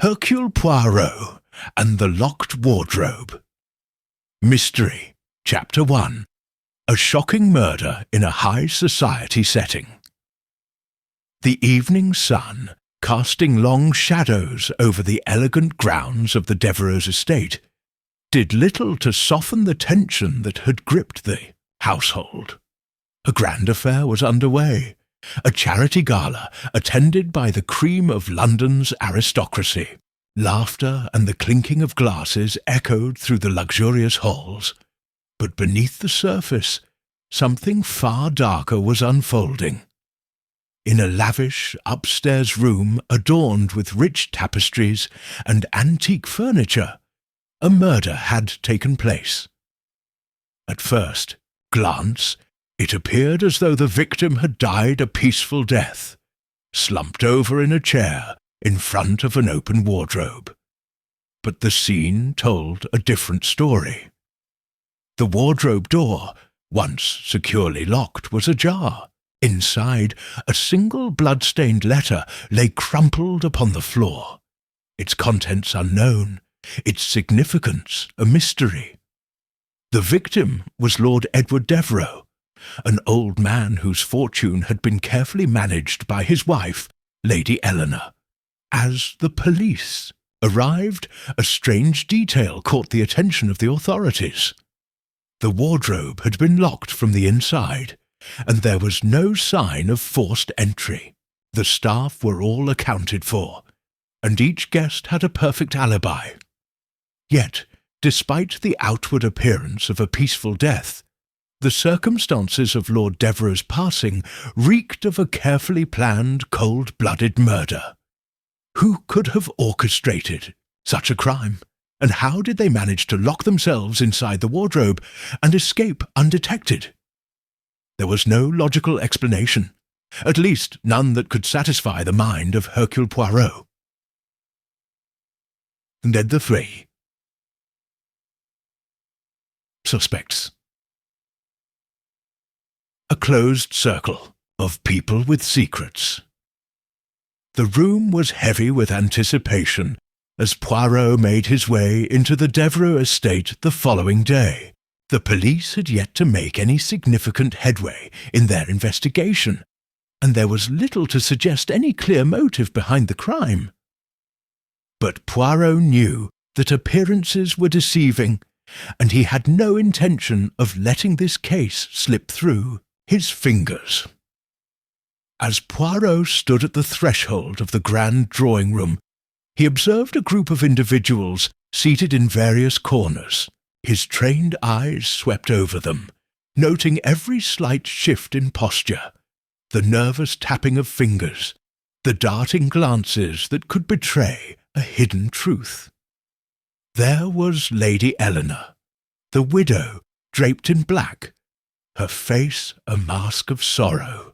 Hercule Poirot and the Locked Wardrobe. Mystery, Chapter 1. A shocking murder in a high society setting. The evening sun, casting long shadows over the elegant grounds of the Devereux estate, did little to soften the tension that had gripped the household. A grand affair was underway, a charity gala attended by the cream of London's aristocracy. Laughter and the clinking of glasses echoed through the luxurious halls, but beneath the surface, something far darker was unfolding. In a lavish upstairs room adorned with rich tapestries and antique furniture, a murder had taken place. At first glance, it appeared as though the victim had died a peaceful death, slumped over in a chair in front of an open wardrobe. But the scene told a different story. The wardrobe door, once securely locked, was ajar. Inside, a single blood-stained letter lay crumpled upon the floor, its contents unknown, its significance a mystery. The victim was Lord Edward Devereux, an old man whose fortune had been carefully managed by his wife, Lady Eleanor. As the police arrived, a strange detail caught the attention of the authorities. The wardrobe had been locked from the inside, and there was no sign of forced entry. The staff were all accounted for, and each guest had a perfect alibi. Yet, despite the outward appearance of a peaceful death, the circumstances of Lord Devereux's passing reeked of a carefully planned, cold-blooded murder. Who could have orchestrated such a crime, and how did they manage to lock themselves inside the wardrobe and escape undetected? There was no logical explanation, at least none that could satisfy the mind of Hercule Poirot. And then the three suspects. A closed circle of people with secrets. The room was heavy with anticipation as Poirot made his way into the Devereux estate the following day. The police had yet to make any significant headway in their investigation, and there was little to suggest any clear motive behind the crime. But Poirot knew that appearances were deceiving, and he had no intention of letting this case slip through his fingers. As Poirot stood at the threshold of the grand drawing-room, he observed a group of individuals seated in various corners. His trained eyes swept over them, noting every slight shift in posture, the nervous tapping of fingers, the darting glances that could betray a hidden truth. There was Lady Eleanor, the widow, draped in black, her face a mask of sorrow.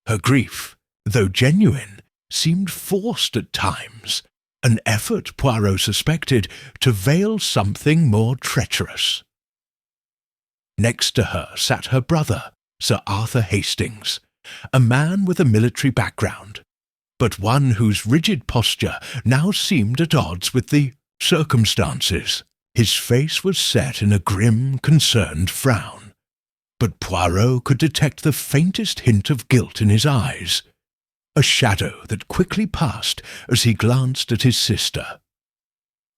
Her grief, though genuine, seemed forced at times, an effort, Poirot suspected, to veil something more treacherous. Next to her sat her brother, Sir Arthur Hastings, a man with a military background, but one whose rigid posture now seemed at odds with the circumstances. His face was set in a grim, concerned frown, but Poirot could detect the faintest hint of guilt in his eyes, a shadow that quickly passed as he glanced at his sister.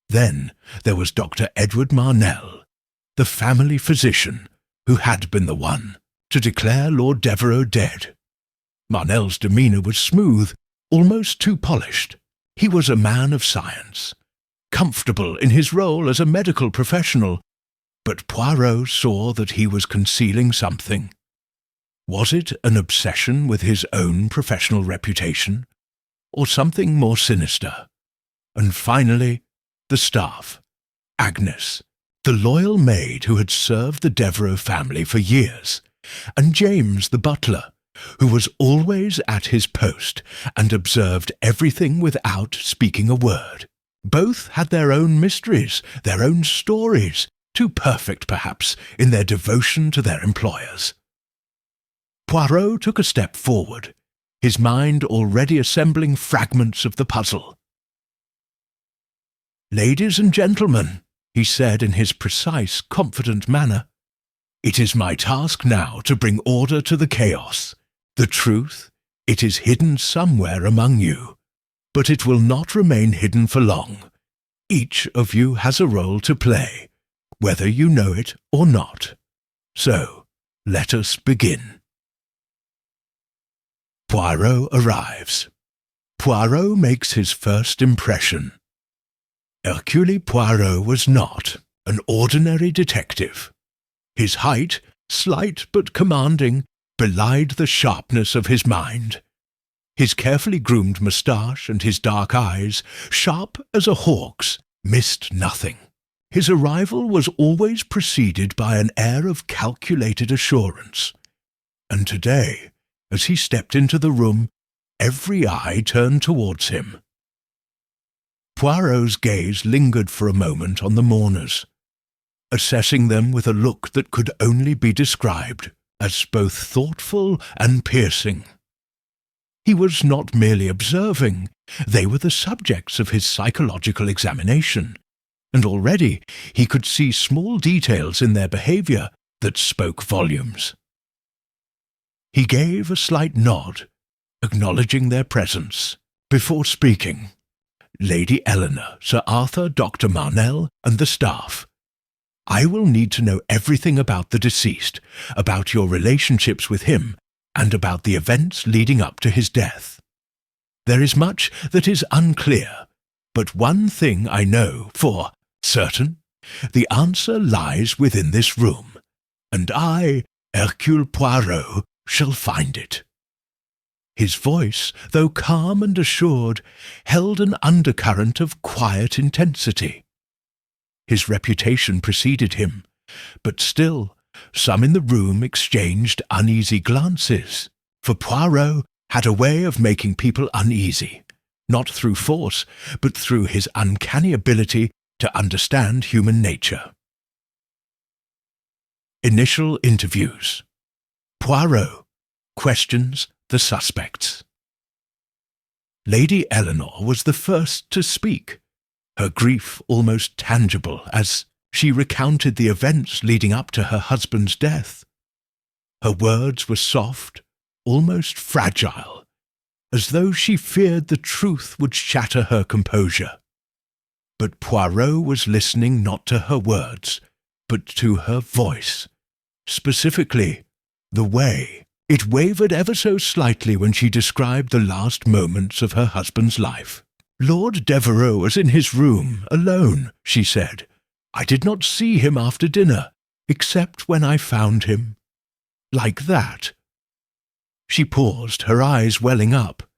Then there was Dr. Edward Marnell, the family physician, who had been the one to declare Lord Devereux dead. Marnell's demeanour was smooth, almost too polished. He was a man of science, comfortable in his role as a medical professional, but Poirot saw that he was concealing something. Was it an obsession with his own professional reputation, or something more sinister? And finally, the staff. Agnes, the loyal maid who had served the Devereux family for years, and James the butler, who was always at his post and observed everything without speaking a word. Both had their own mysteries, their own stories, too perfect, perhaps, in their devotion to their employers. Poirot took a step forward, his mind already assembling fragments of the puzzle. "Ladies and gentlemen," he said in his precise, confident manner, "it is my task now to bring order to the chaos. The truth, it is hidden somewhere among you, but it will not remain hidden for long. Each of you has a role to play, whether you know it or not. So, let us begin." Poirot arrives. Poirot makes his first impression. Hercule Poirot was not an ordinary detective. His height, slight but commanding, belied the sharpness of his mind. His carefully groomed moustache and his dark eyes, sharp as a hawk's, missed nothing. His arrival was always preceded by an air of calculated assurance. And today, as he stepped into the room, every eye turned towards him. Poirot's gaze lingered for a moment on the mourners, assessing them with a look that could only be described as both thoughtful and piercing. He was not merely observing, they were the subjects of his psychological examination, and already he could see small details in their behaviour that spoke volumes. He gave a slight nod, acknowledging their presence, before speaking. "Lady Eleanor, Sir Arthur, Dr. Marnell, and the staff. I will need to know everything about the deceased, about your relationships with him, and about the events leading up to his death. There is much that is unclear, but one thing I know for certain. The answer lies within this room, and I, Hercule Poirot, shall find it." His voice, though calm and assured, held an undercurrent of quiet intensity. His reputation preceded him, but still some in the room exchanged uneasy glances, for Poirot had a way of making people uneasy, not through force, but through his uncanny ability to understand human nature. Initial interviews. Poirot questions the suspects. Lady Eleanor was the first to speak, her grief almost tangible as she recounted the events leading up to her husband's death. Her words were soft, almost fragile, as though she feared the truth would shatter her composure. But Poirot was listening not to her words, but to her voice, specifically the way. It wavered ever so slightly when she described the last moments of her husband's life. "Lord Devereux was in his room, alone," she said. "I did not see him after dinner, except when I found him. Like that." She paused, her eyes welling up.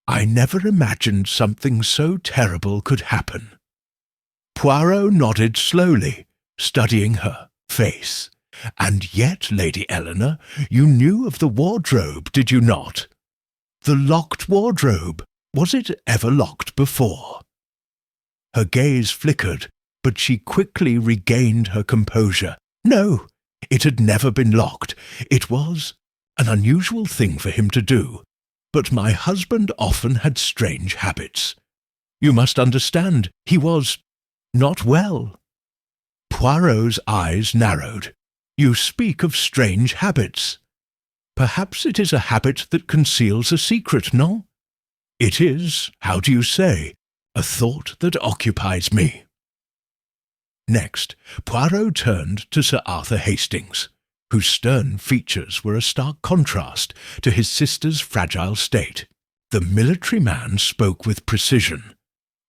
"I never imagined something so terrible could happen." Poirot nodded slowly, studying her face. "And yet, Lady Eleanor, you knew of the wardrobe, did you not? The locked wardrobe. Was it ever locked before?" Her gaze flickered, but she quickly regained her composure. "No, it had never been locked. It was an unusual thing for him to do, but my husband often had strange habits. You must understand, he was not well." Poirot's eyes narrowed. "You speak of strange habits. Perhaps it is a habit that conceals a secret, no? It is, how do you say, a thought that occupies me." Next, Poirot turned to Sir Arthur Hastings, whose stern features were a stark contrast to his sister's fragile state. The military man spoke with precision,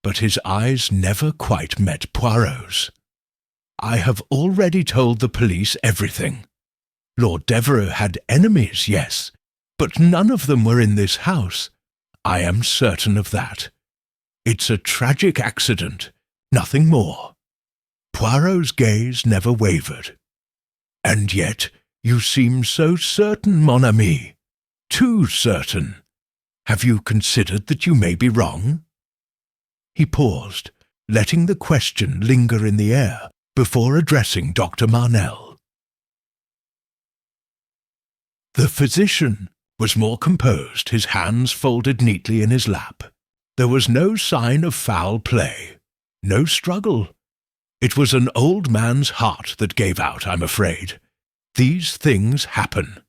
but his eyes never quite met Poirot's. "I have already told the police everything. Lord Devereux had enemies, yes, but none of them were in this house. I am certain of that. It's a tragic accident, nothing more." Poirot's gaze never wavered. "And yet you seem so certain, mon ami. Too certain. Have you considered that you may be wrong?" He paused, letting the question linger in the air, before addressing Dr. Marnell. The physician was more composed, his hands folded neatly in his lap. There was no sign of foul play, no struggle. It was an old man's heart that gave out, I'm afraid. These things happen."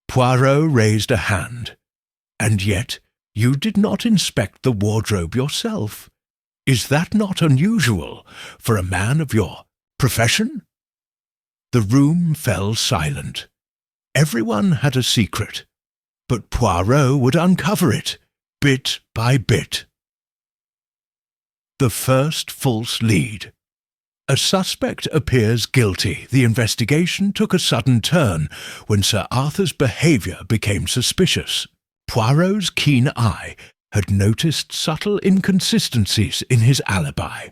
Poirot raised a hand. "And yet you did not inspect the wardrobe yourself. Is that not unusual for a man of your profession?" The room fell silent. Everyone had a secret, but Poirot would uncover it, bit by bit. The first false lead. A suspect appears guilty. The investigation took a sudden turn when Sir Arthur's behaviour became suspicious. Poirot's keen eye had noticed subtle inconsistencies in his alibi.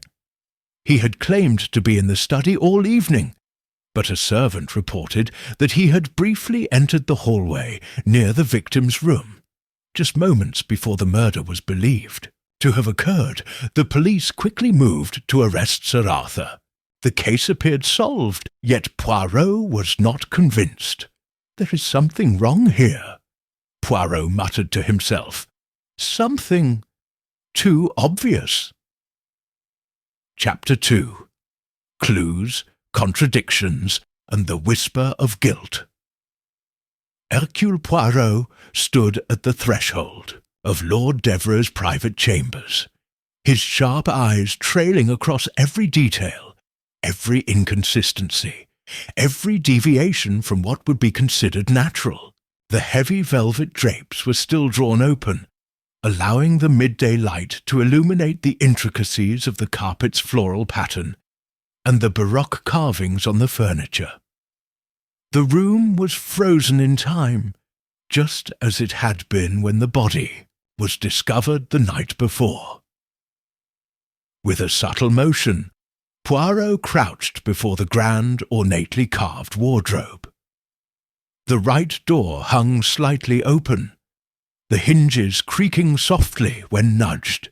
He had claimed to be in the study all evening, but a servant reported that he had briefly entered the hallway near the victim's room, just moments before the murder was believed to have occurred. The police quickly moved to arrest Sir Arthur. The case appeared solved, yet Poirot was not convinced. "There is something wrong here," Poirot muttered to himself. "Something too obvious." Chapter 2. Clues, Contradictions, and the Whisper of Guilt. Hercule Poirot stood at the threshold of Lord Devereux's private chambers, his sharp eyes trailing across every detail, every inconsistency, every deviation from what would be considered natural. The heavy velvet drapes were still drawn open, allowing the midday light to illuminate the intricacies of the carpet's floral pattern and the baroque carvings on the furniture. The room was frozen in time, just as it had been when the body was discovered the night before. With a subtle motion, Poirot crouched before the grand, ornately carved wardrobe. The right door hung slightly open, the hinges creaking softly when nudged.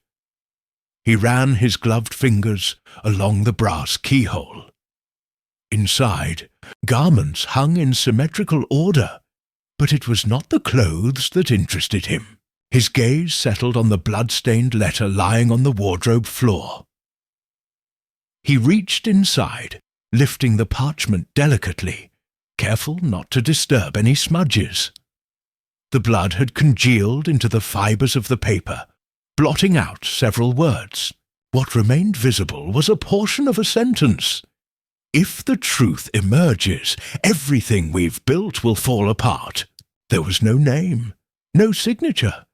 He ran his gloved fingers along the brass keyhole. Inside, garments hung in symmetrical order, but it was not the clothes that interested him. His gaze settled on the blood-stained letter lying on the wardrobe floor. He reached inside, lifting the parchment delicately, careful not to disturb any smudges. The blood had congealed into the fibres of the paper, blotting out several words. What remained visible was a portion of a sentence. "If the truth emerges, everything we've built will fall apart." There was no name, no signature,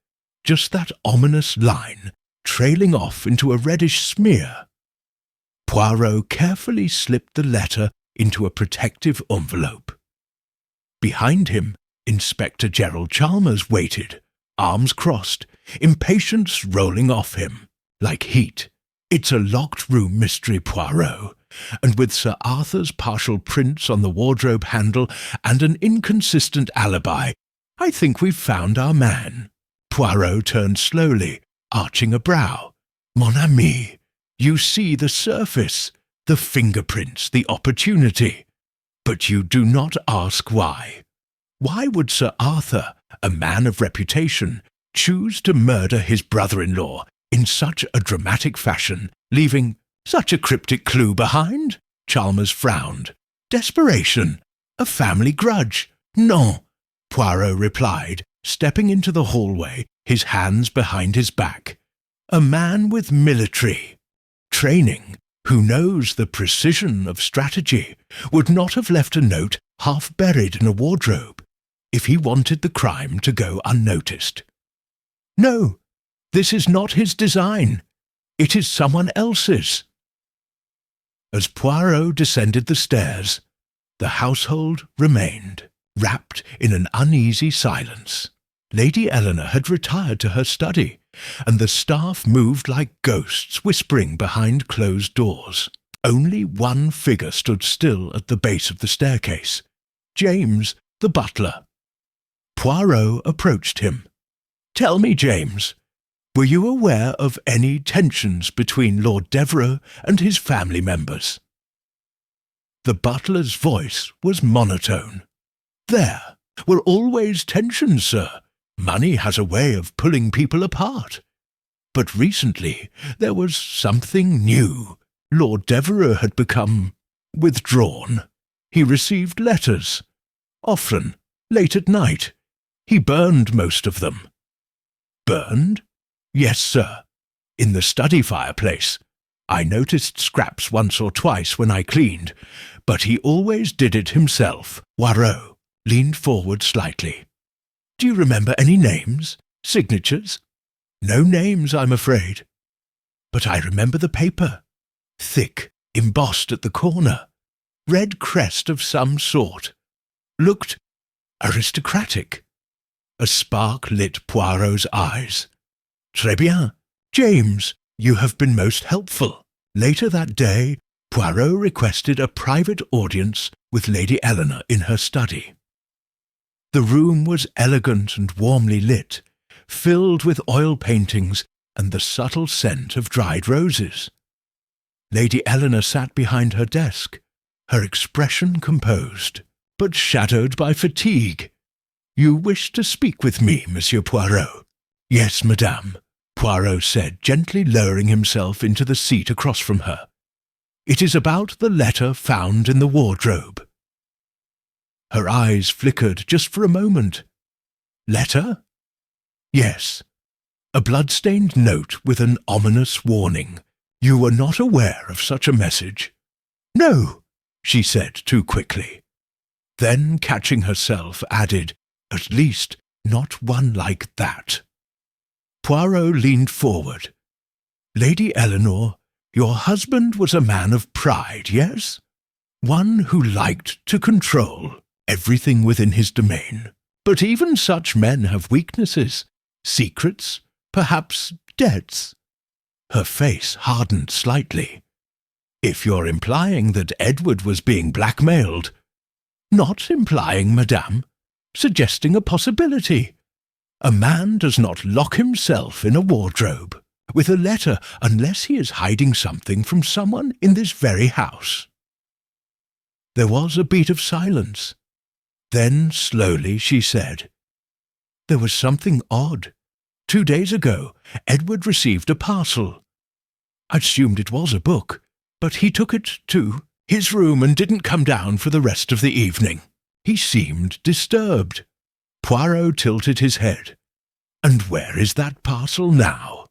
just that ominous line trailing off into a reddish smear. Poirot carefully slipped the letter into a protective envelope. Behind him, Inspector Gerald Chalmers waited, arms crossed, impatience rolling off him like heat. "It's a locked-room mystery, Poirot, and with Sir Arthur's partial prints on the wardrobe handle and an inconsistent alibi, I think we've found our man." Poirot turned slowly, arching a brow. "Mon ami, you see the surface, the fingerprints, the opportunity, but you do not ask why. Why would Sir Arthur, a man of reputation, choose to murder his brother-in-law in such a dramatic fashion, leaving such a cryptic clue behind?" Chalmers frowned. "Desperation? A family grudge? Non," Poirot replied, stepping into the hallway, his hands behind his back. "A man with military training, who knows the precision of strategy, would not have left a note half buried in a wardrobe if he wanted the crime to go unnoticed. No, this is not his design. It is someone else's." As Poirot descended the stairs, the household remained, wrapped in an uneasy silence. Lady Eleanor had retired to her study, and the staff moved like ghosts, whispering behind closed doors. Only one figure stood still at the base of the staircase: James, the butler. Poirot approached him. "Tell me, James, were you aware of any tensions between Lord Devereux and his family members?" The butler's voice was monotone. "There were always tensions, sir. Money has a way of pulling people apart. But recently there was something new. Lord Devereux had become withdrawn. He received letters. Often, late at night. He burned most of them. Burned? Yes, sir. In the study fireplace. I noticed scraps once or twice when I cleaned, but he always did it himself. Poirot leaned forward slightly. Do you remember any names? Signatures? No names, I'm afraid. But I remember the paper. Thick, embossed at the corner. Red crest of some sort. Looked aristocratic. A spark lit Poirot's eyes. Très bien. James, you have been most helpful. Later that day, Poirot requested a private audience with Lady Eleanor in her study. The room was elegant and warmly lit, filled with oil paintings and the subtle scent of dried roses. Lady Eleanor sat behind her desk, her expression composed, but shadowed by fatigue. You wish to speak with me, Monsieur Poirot? Yes, madame, Poirot said, gently lowering himself into the seat across from her. It is about the letter found in the wardrobe. Her eyes flickered just for a moment. Letter? Yes. A blood-stained note with an ominous warning. You were not aware of such a message? No, she said too quickly. Then, catching herself, added, At least not one like that. Poirot leaned forward. Lady Eleanor, your husband was a man of pride, yes? One who liked to control everything within his domain. But even such men have weaknesses, secrets, perhaps debts. Her face hardened slightly. If you're implying that Edward was being blackmailed. Not implying, madame. Suggesting a possibility. A man does not lock himself in a wardrobe with a letter unless he is hiding something from someone in this very house. There was a beat of silence. Then, slowly, she said, There was something odd. 2 days ago, Edward received a parcel. I assumed it was a book, but he took it to his room and didn't come down for the rest of the evening. He seemed disturbed. Poirot tilted his head. And where is that parcel now?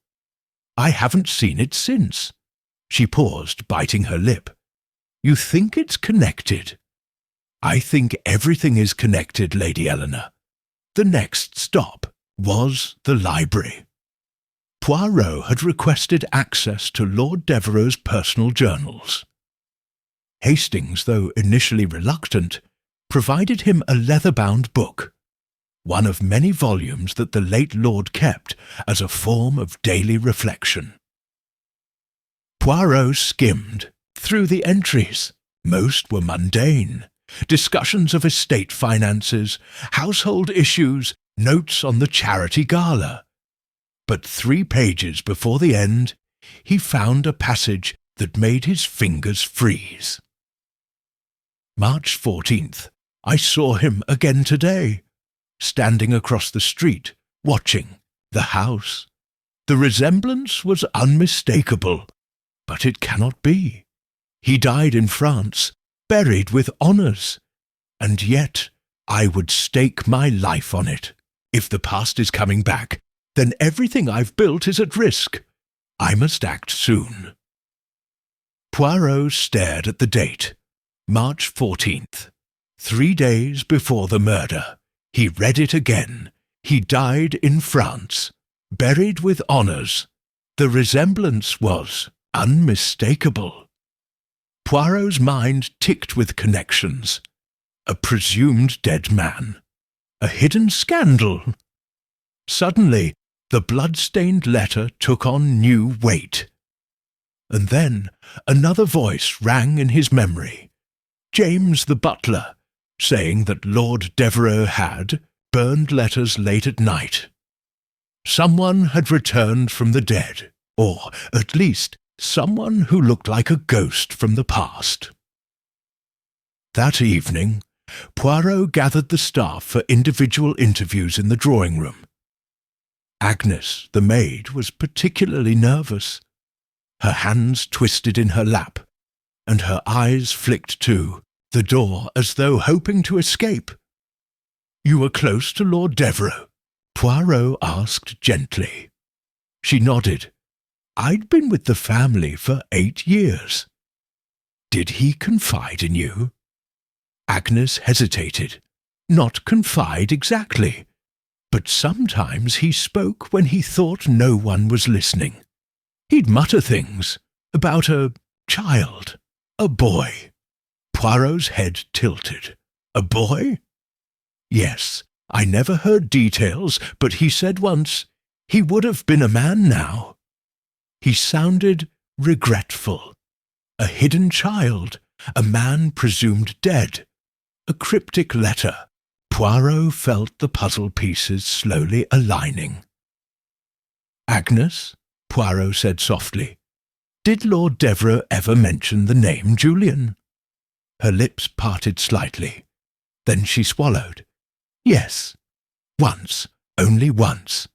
I haven't seen it since. She paused, biting her lip. You think it's connected? I think everything is connected, Lady Eleanor. The next stop was the library. Poirot had requested access to Lord Devereux's personal journals. Hastings, though initially reluctant, provided him a leather-bound book, one of many volumes that the late lord kept as a form of daily reflection. Poirot skimmed through the entries. Most were mundane. Discussions of estate finances, household issues, notes on the charity gala. But 3 pages before the end, he found a passage that made his fingers freeze. March 14th. I saw him again today, standing across the street, watching the house. The resemblance was unmistakable, but it cannot be. He died in France, buried with honours, and yet I would stake my life on it. If the past is coming back, then everything I've built is at risk. I must act soon. Poirot stared at the date, March 14th. 3 days before the murder. He read it again. He died in France, buried with honours. The resemblance was unmistakable. Poirot's mind ticked with connections. A presumed dead man. A hidden scandal. Suddenly, the blood-stained letter took on new weight. And then another voice rang in his memory. James the butler, saying that Lord Devereux had burned letters late at night. Someone had returned from the dead, or at least someone who looked like a ghost from the past. That evening, Poirot gathered the staff for individual interviews in the drawing-room. Agnes, the maid, was particularly nervous. Her hands twisted in her lap, and her eyes flicked to the door as though hoping to escape. "You were close to Lord Devereux?" Poirot asked gently. She nodded. "I'd been with the family for 8 years. Did he confide in you?" Agnes hesitated. Not confide exactly, but sometimes he spoke when he thought no one was listening. He'd mutter things about a child, a boy. Poirot's head tilted. "A boy?" "Yes, I never heard details, but he said once he would have been a man now." He sounded regretful. A hidden child, a man presumed dead, a cryptic letter. Poirot felt the puzzle pieces slowly aligning. "Agnes," Poirot said softly, "did Lord Devereux ever mention the name Julian?" Her lips parted slightly. Then she swallowed. "Yes, once, only once."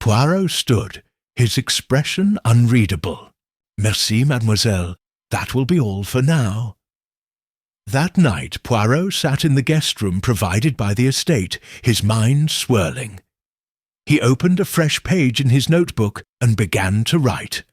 Poirot stood, his expression unreadable. "Merci, mademoiselle. That will be all for now." That night Poirot sat in the guest room provided by the estate, his mind swirling. He opened a fresh page in his notebook and began to write.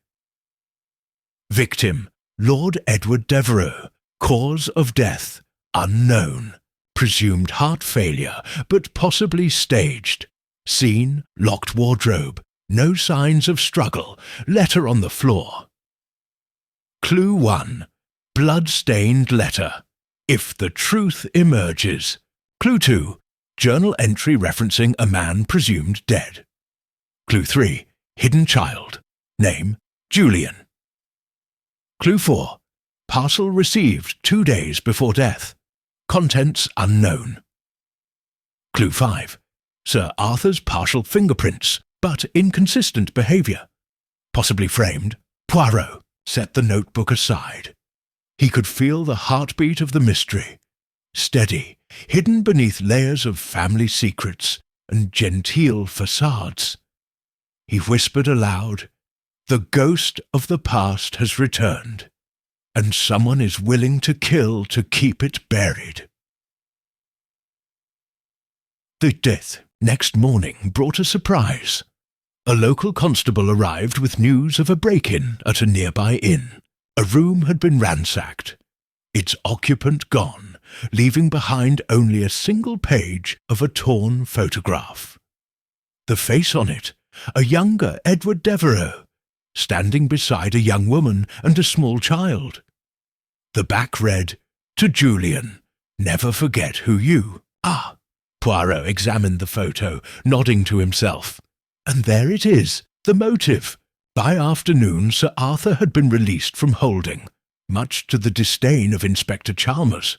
Victim, Lord Edward Devereux. Cause of death, unknown. Presumed heart failure, but possibly staged. Scene, locked wardrobe. No signs of struggle. Letter on the floor. Clue 1. Blood-stained letter. If the truth emerges. Clue 2. Journal entry referencing a man presumed dead. Clue 3. Hidden child. Name, Julian. Clue 4. Parcel received 2 days before death. Contents unknown. Clue 5. Sir Arthur's partial fingerprints, but inconsistent behaviour. Possibly framed. Poirot set the notebook aside. He could feel the heartbeat of the mystery. Steady, hidden beneath layers of family secrets and genteel facades. He whispered aloud, "The ghost of the past has returned, and someone is willing to kill to keep it buried." The death next morning brought a surprise. A local constable arrived with news of a break-in at a nearby inn. A room had been ransacked, its occupant gone, leaving behind only a single page of a torn photograph. The face on it, a younger Edward Devereux, standing beside a young woman and a small child. The back read, "To Julian, never forget who you are." Poirot examined the photo, nodding to himself. And there it is, the motive. By afternoon, Sir Arthur had been released from holding, much to the disdain of Inspector Chalmers.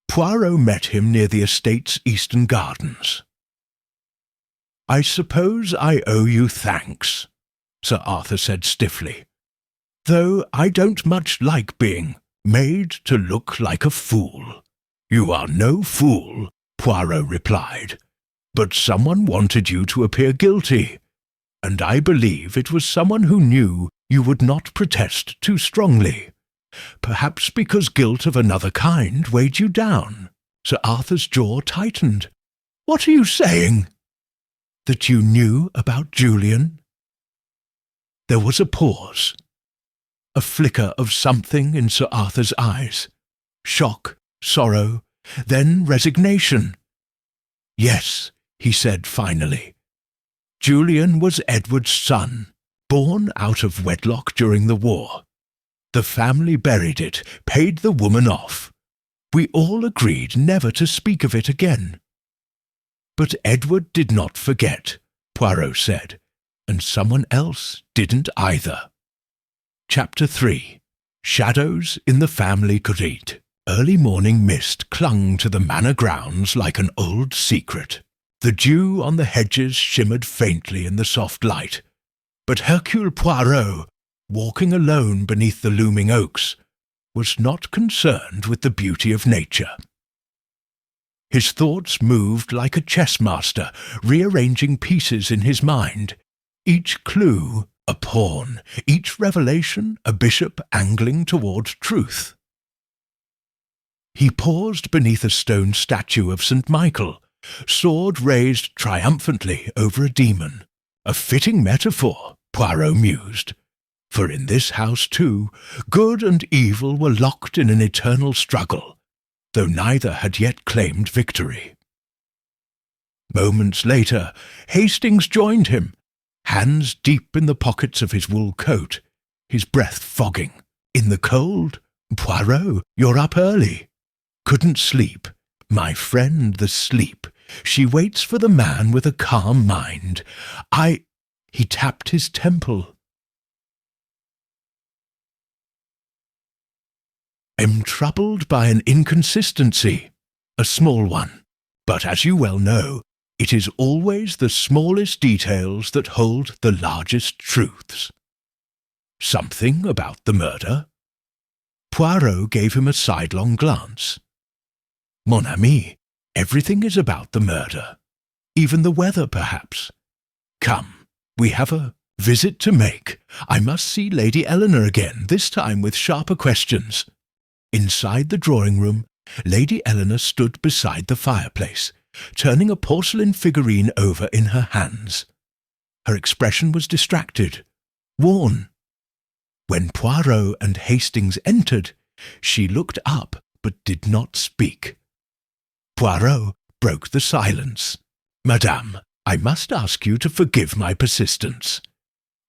Poirot met him near the estate's eastern gardens. "I suppose I owe you thanks," Sir Arthur said stiffly, "though I don't much like being made to look like a fool." "You are no fool," Poirot replied, "but someone wanted you to appear guilty, and I believe it was someone who knew you would not protest too strongly. Perhaps because guilt of another kind weighed you down." Sir Arthur's jaw tightened. "What are you saying?" "That you knew about Julian?" There was a pause. A flicker of something in Sir Arthur's eyes. Shock, sorrow, then resignation. "Yes," he said finally. "Julian was Edward's son, born out of wedlock during the war. The family buried it, paid the woman off. We all agreed never to speak of it again." "But Edward did not forget," Poirot said, "and someone else didn't either." Chapter 3. Shadows in the family garret. Early morning mist clung to the manor grounds like an old secret. The dew on the hedges shimmered faintly in the soft light, but Hercule Poirot, walking alone beneath the looming oaks, was not concerned with the beauty of nature. His thoughts moved like a chess master, rearranging pieces in his mind. Each clue a pawn, each revelation a bishop angling toward truth. He paused beneath a stone statue of St. Michael, sword raised triumphantly over a demon. A fitting metaphor, Poirot mused, for in this house too, good and evil were locked in an eternal struggle, though neither had yet claimed victory. Moments later, Hastings joined him, hands deep in the pockets of his wool coat, his breath fogging. In the cold? Poirot, you're up early. Couldn't sleep. My friend, the sleep. She waits for the man with a calm mind. He tapped his temple. I'm troubled by an inconsistency, a small one, but as you well know, it is always the smallest details that hold the largest truths. Something about the murder? Poirot gave him a sidelong glance. Mon ami, everything is about the murder. Even the weather, perhaps. Come, we have a visit to make. I must see Lady Eleanor again, this time with sharper questions. Inside the drawing-room, Lady Eleanor stood beside the fireplace, turning a porcelain figurine over in her hands. Her expression was distracted, worn. When Poirot and Hastings entered, she looked up but did not speak. Poirot broke the silence. Madame, I must ask you to forgive my persistence.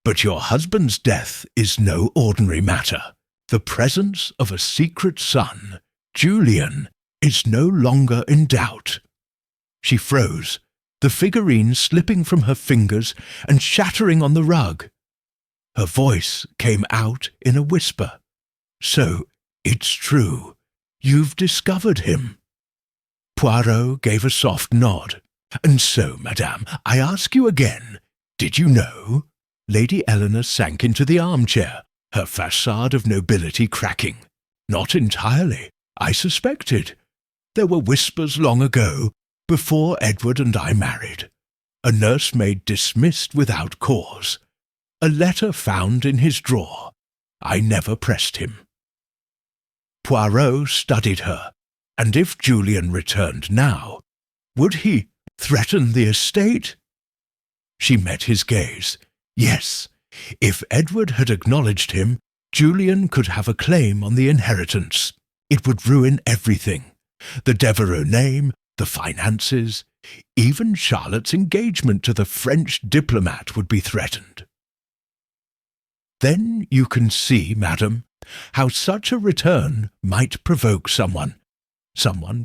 But your husband's death is no ordinary matter. The presence of a secret son, Julian, is no longer in doubt. She froze, the figurine slipping from her fingers and shattering on the rug. Her voice came out in a whisper. So, it's true. You've discovered him. Poirot gave a soft nod. And so, madame, I ask you again, did you know? Lady Eleanor sank into the armchair, her facade of nobility cracking. Not entirely. I suspected. There were whispers long ago, before Edward and I married. A nursemaid dismissed without cause. A letter found in his drawer. I never pressed him. Poirot studied her, and if Julian returned now, would he threaten the estate? She met his gaze. Yes, if Edward had acknowledged him, Julian could have a claim on the inheritance. It would ruin everything. The Devereux name, the finances, even Charlotte's engagement to the French diplomat would be threatened. Then you can see, madam, how such a return might provoke someone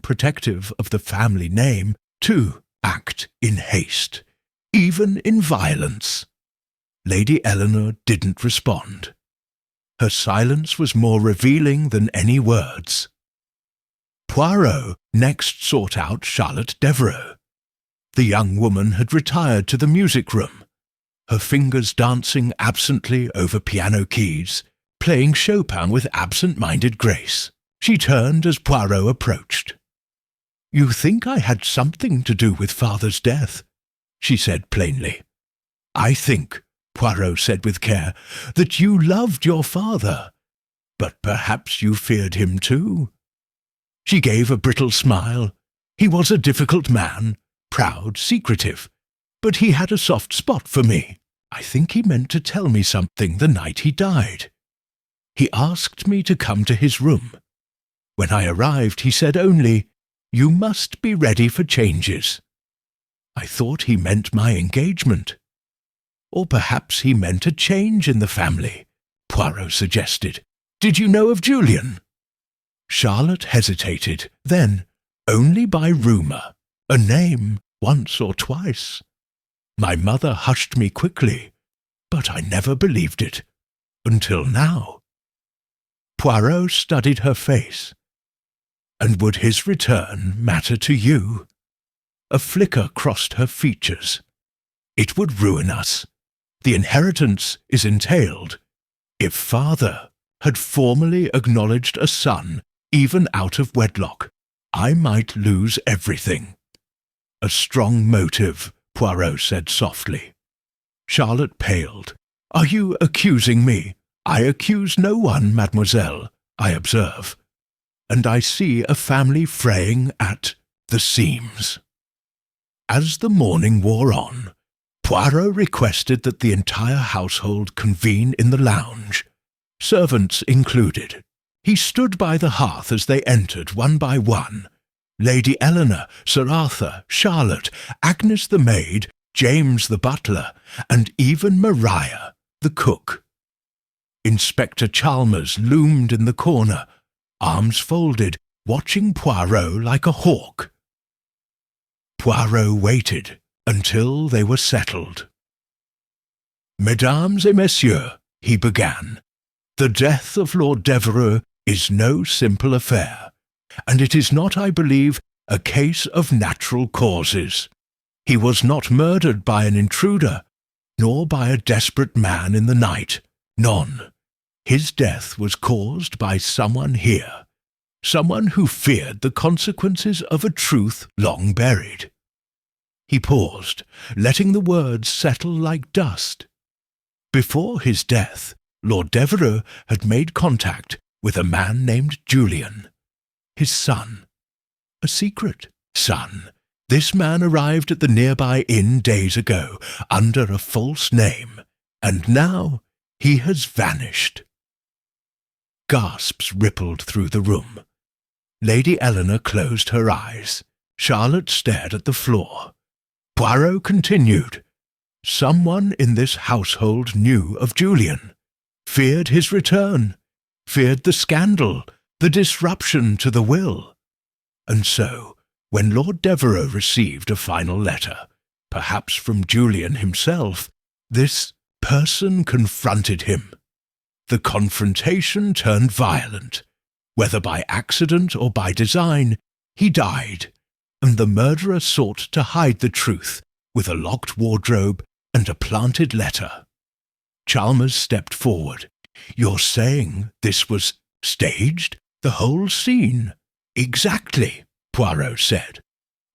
protective of the family name, to act in haste, even in violence. Lady Eleanor didn't respond. Her silence was more revealing than any words. Poirot next sought out Charlotte Devereux. The young woman had retired to the music room, her fingers dancing absently over piano keys, playing Chopin with absent-minded grace. She turned as Poirot approached. You think I had something to do with father's death, she said plainly. I think, Poirot said with care, that you loved your father, but perhaps you feared him too. She gave a brittle smile. He was a difficult man, proud, secretive, but he had a soft spot for me. I think he meant to tell me something the night he died. He asked me to come to his room. When I arrived, he said only, "You must be ready for changes." I thought he meant my engagement. Or perhaps he meant a change in the family, Poirot suggested. Did you know of Julian? Charlotte hesitated, then, only by rumour, a name, once or twice. My mother hushed me quickly, but I never believed it, until now. Poirot studied her face. And would his return matter to you? A flicker crossed her features. It would ruin us. The inheritance is entailed. If father had formally acknowledged a son, even out of wedlock, I might lose everything. A strong motive, Poirot said softly. Charlotte paled. Are you accusing me? I accuse no one, mademoiselle, I observe. And I see a family fraying at the seams. As the morning wore on, Poirot requested that the entire household convene in the lounge, servants included. He stood by the hearth as they entered one by one. Lady Eleanor, Sir Arthur, Charlotte, Agnes the maid, James the butler, and even Maria, the cook. Inspector Chalmers loomed in the corner, arms folded, watching Poirot like a hawk. Poirot waited until they were settled. Mesdames et messieurs, he began, the death of Lord Devereux is no simple affair, and it is not, I believe, a case of natural causes. He was not murdered by an intruder, nor by a desperate man in the night. None. His death was caused by someone here, someone who feared the consequences of a truth long buried. He paused, letting the words settle like dust. Before his death, Lord Devereux had made contact with a man named Julian, his son. A secret son. This man arrived at the nearby inn days ago, under a false name, and now he has vanished. Gasps rippled through the room. Lady Eleanor closed her eyes. Charlotte stared at the floor. Poirot continued. Someone in this household knew of Julian, feared his return, feared the scandal, the disruption to the will. And so, when Lord Devereux received a final letter, perhaps from Julian himself, this person confronted him. The confrontation turned violent. Whether by accident or by design, he died, and the murderer sought to hide the truth with a locked wardrobe and a planted letter. Chalmers stepped forward. You're saying this was staged? The whole scene? Exactly, Poirot said.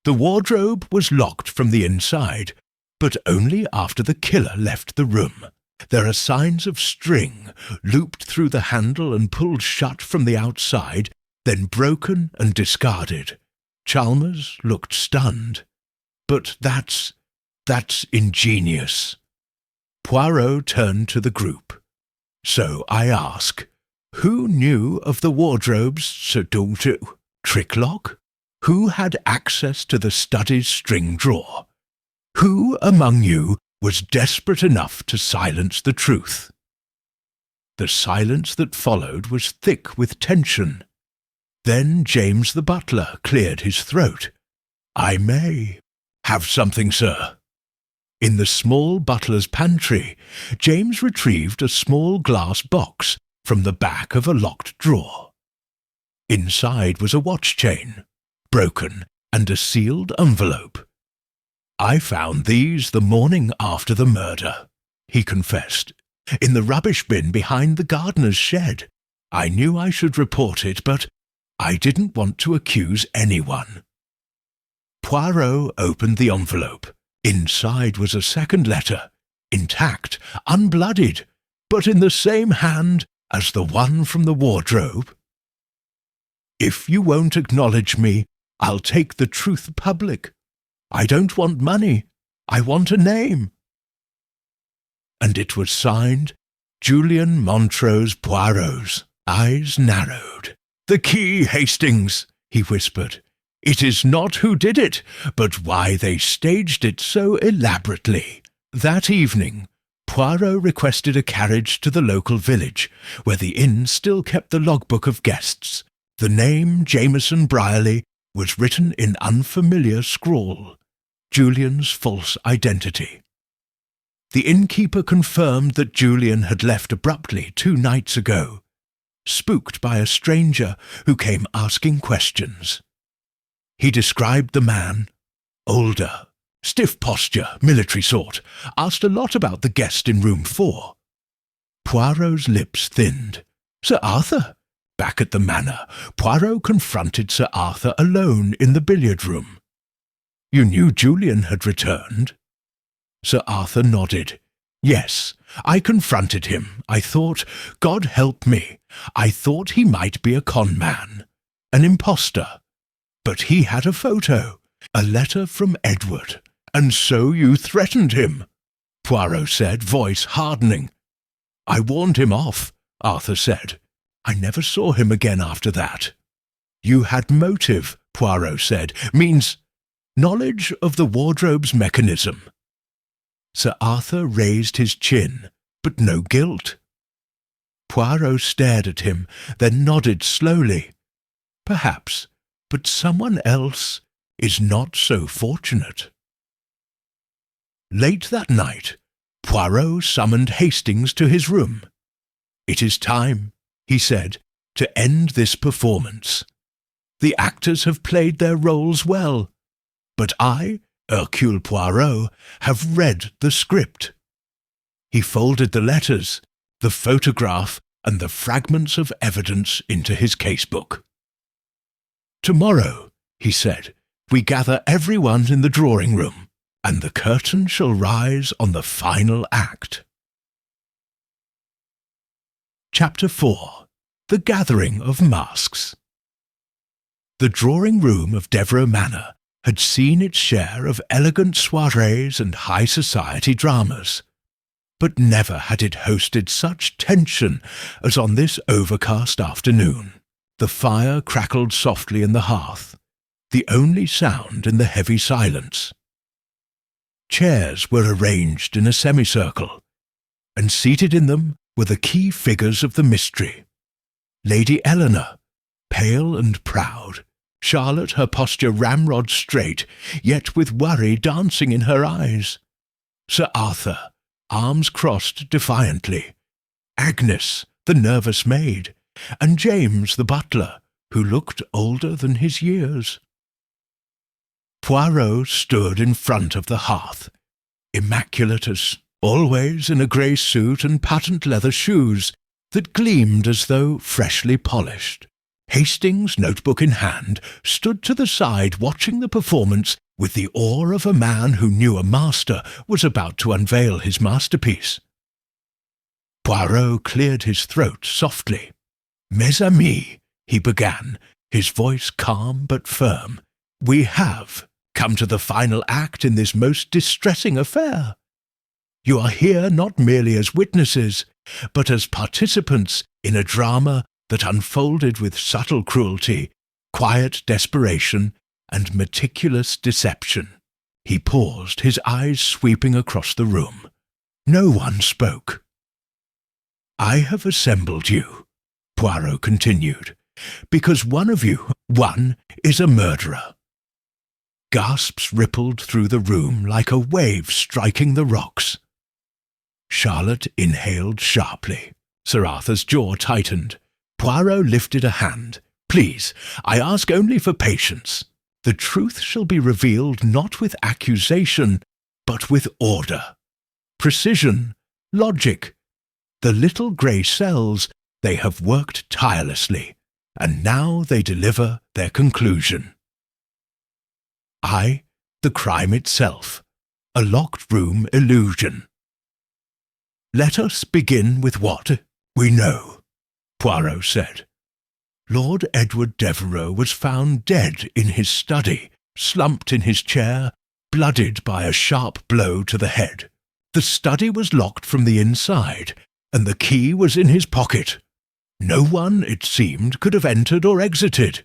The wardrobe was locked from the inside, but only after the killer left the room. There are signs of string, looped through the handle and pulled shut from the outside, then broken and discarded. Chalmers looked stunned. But that's ingenious. Poirot turned to the group. So I ask, who knew of the wardrobe's trick lock? Who had access to the study's string drawer? Who among you was desperate enough to silence the truth? The silence that followed was thick with tension. Then James the butler cleared his throat. I may have something, sir. In the small butler's pantry, James retrieved a small glass box from the back of a locked drawer. Inside was a watch chain, broken, and a sealed envelope. I found these the morning after the murder, he confessed, in the rubbish bin behind the gardener's shed. I knew I should report it, but I didn't want to accuse anyone. Poirot opened the envelope. Inside was a second letter, intact, unblooded, but in the same hand as the one from the wardrobe. If you won't acknowledge me, I'll take the truth public. I don't want money. I want a name. And it was signed Julian Montrose Poirot's. Eyes narrowed. The key, Hastings, he whispered. It is not who did it, but why they staged it so elaborately. That evening, Poirot requested a carriage to the local village, where the inn still kept the logbook of guests. The name Jameson Brierly was written in unfamiliar scrawl, Julian's false identity. The innkeeper confirmed that Julian had left abruptly 2 nights ago, spooked by a stranger who came asking questions. He described the man, older, stiff posture, military sort, asked a lot about the guest in room 4. Poirot's lips thinned. Sir Arthur? Back at the manor, Poirot confronted Sir Arthur alone in the billiard room. "You knew Julian had returned?" Sir Arthur nodded. "Yes, I confronted him. I thought, God help me, I thought he might be a con man, an impostor. But he had a photo, a letter from Edward, and so you threatened him," Poirot said, voice hardening. "I warned him off," Arthur said. "I never saw him again after that." "You had motive," Poirot said, "means knowledge of the wardrobe's mechanism." Sir Arthur raised his chin, but no guilt. Poirot stared at him, then nodded slowly. "Perhaps, but someone else is not so fortunate." Late that night, Poirot summoned Hastings to his room. "It is time," he said, "to end this performance. The actors have played their roles well, but I, Hercule Poirot, have read the script." He folded the letters, the photograph, and the fragments of evidence into his casebook. "Tomorrow," he said, "we gather everyone in the drawing-room, and the curtain shall rise on the final act." Chapter 4. The Gathering of Masks. The drawing-room of Devereux Manor had seen its share of elegant soirees and high society dramas, but never had it hosted such tension as on this overcast afternoon. The fire crackled softly in the hearth, the only sound in the heavy silence. Chairs were arranged in a semicircle, and seated in them were the key figures of the mystery. Lady Eleanor, pale and proud, Charlotte, her posture ramrod straight, yet with worry dancing in her eyes. Sir Arthur, arms crossed defiantly. Agnes, the nervous maid, and James, the butler, who looked older than his years. Poirot stood in front of the hearth, immaculate as always in a grey suit and patent leather shoes that gleamed as though freshly polished. Hastings, notebook in hand, stood to the side watching the performance with the awe of a man who knew a master was about to unveil his masterpiece. Poirot cleared his throat softly. "Mes amis," he began, his voice calm but firm, "we have come to the final act in this most distressing affair. You are here not merely as witnesses, but as participants in a drama that unfolded with subtle cruelty, quiet desperation, and meticulous deception." He paused, his eyes sweeping across the room. No one spoke. "I have assembled you," Poirot continued, "because one of you, is a murderer." Gasps rippled through the room like a wave striking the rocks. Charlotte inhaled sharply. Sir Arthur's jaw tightened. Poirot lifted a hand. "Please, I ask only for patience. The truth shall be revealed not with accusation, but with order, precision, logic. The little grey cells, they have worked tirelessly, and now they deliver their conclusion. I, the crime itself, a locked room illusion. Let us begin with what we know," Poirot said. "Lord Edward Devereux was found dead in his study, slumped in his chair, blooded by a sharp blow to the head. The study was locked from the inside, and the key was in his pocket. No one, it seemed, could have entered or exited."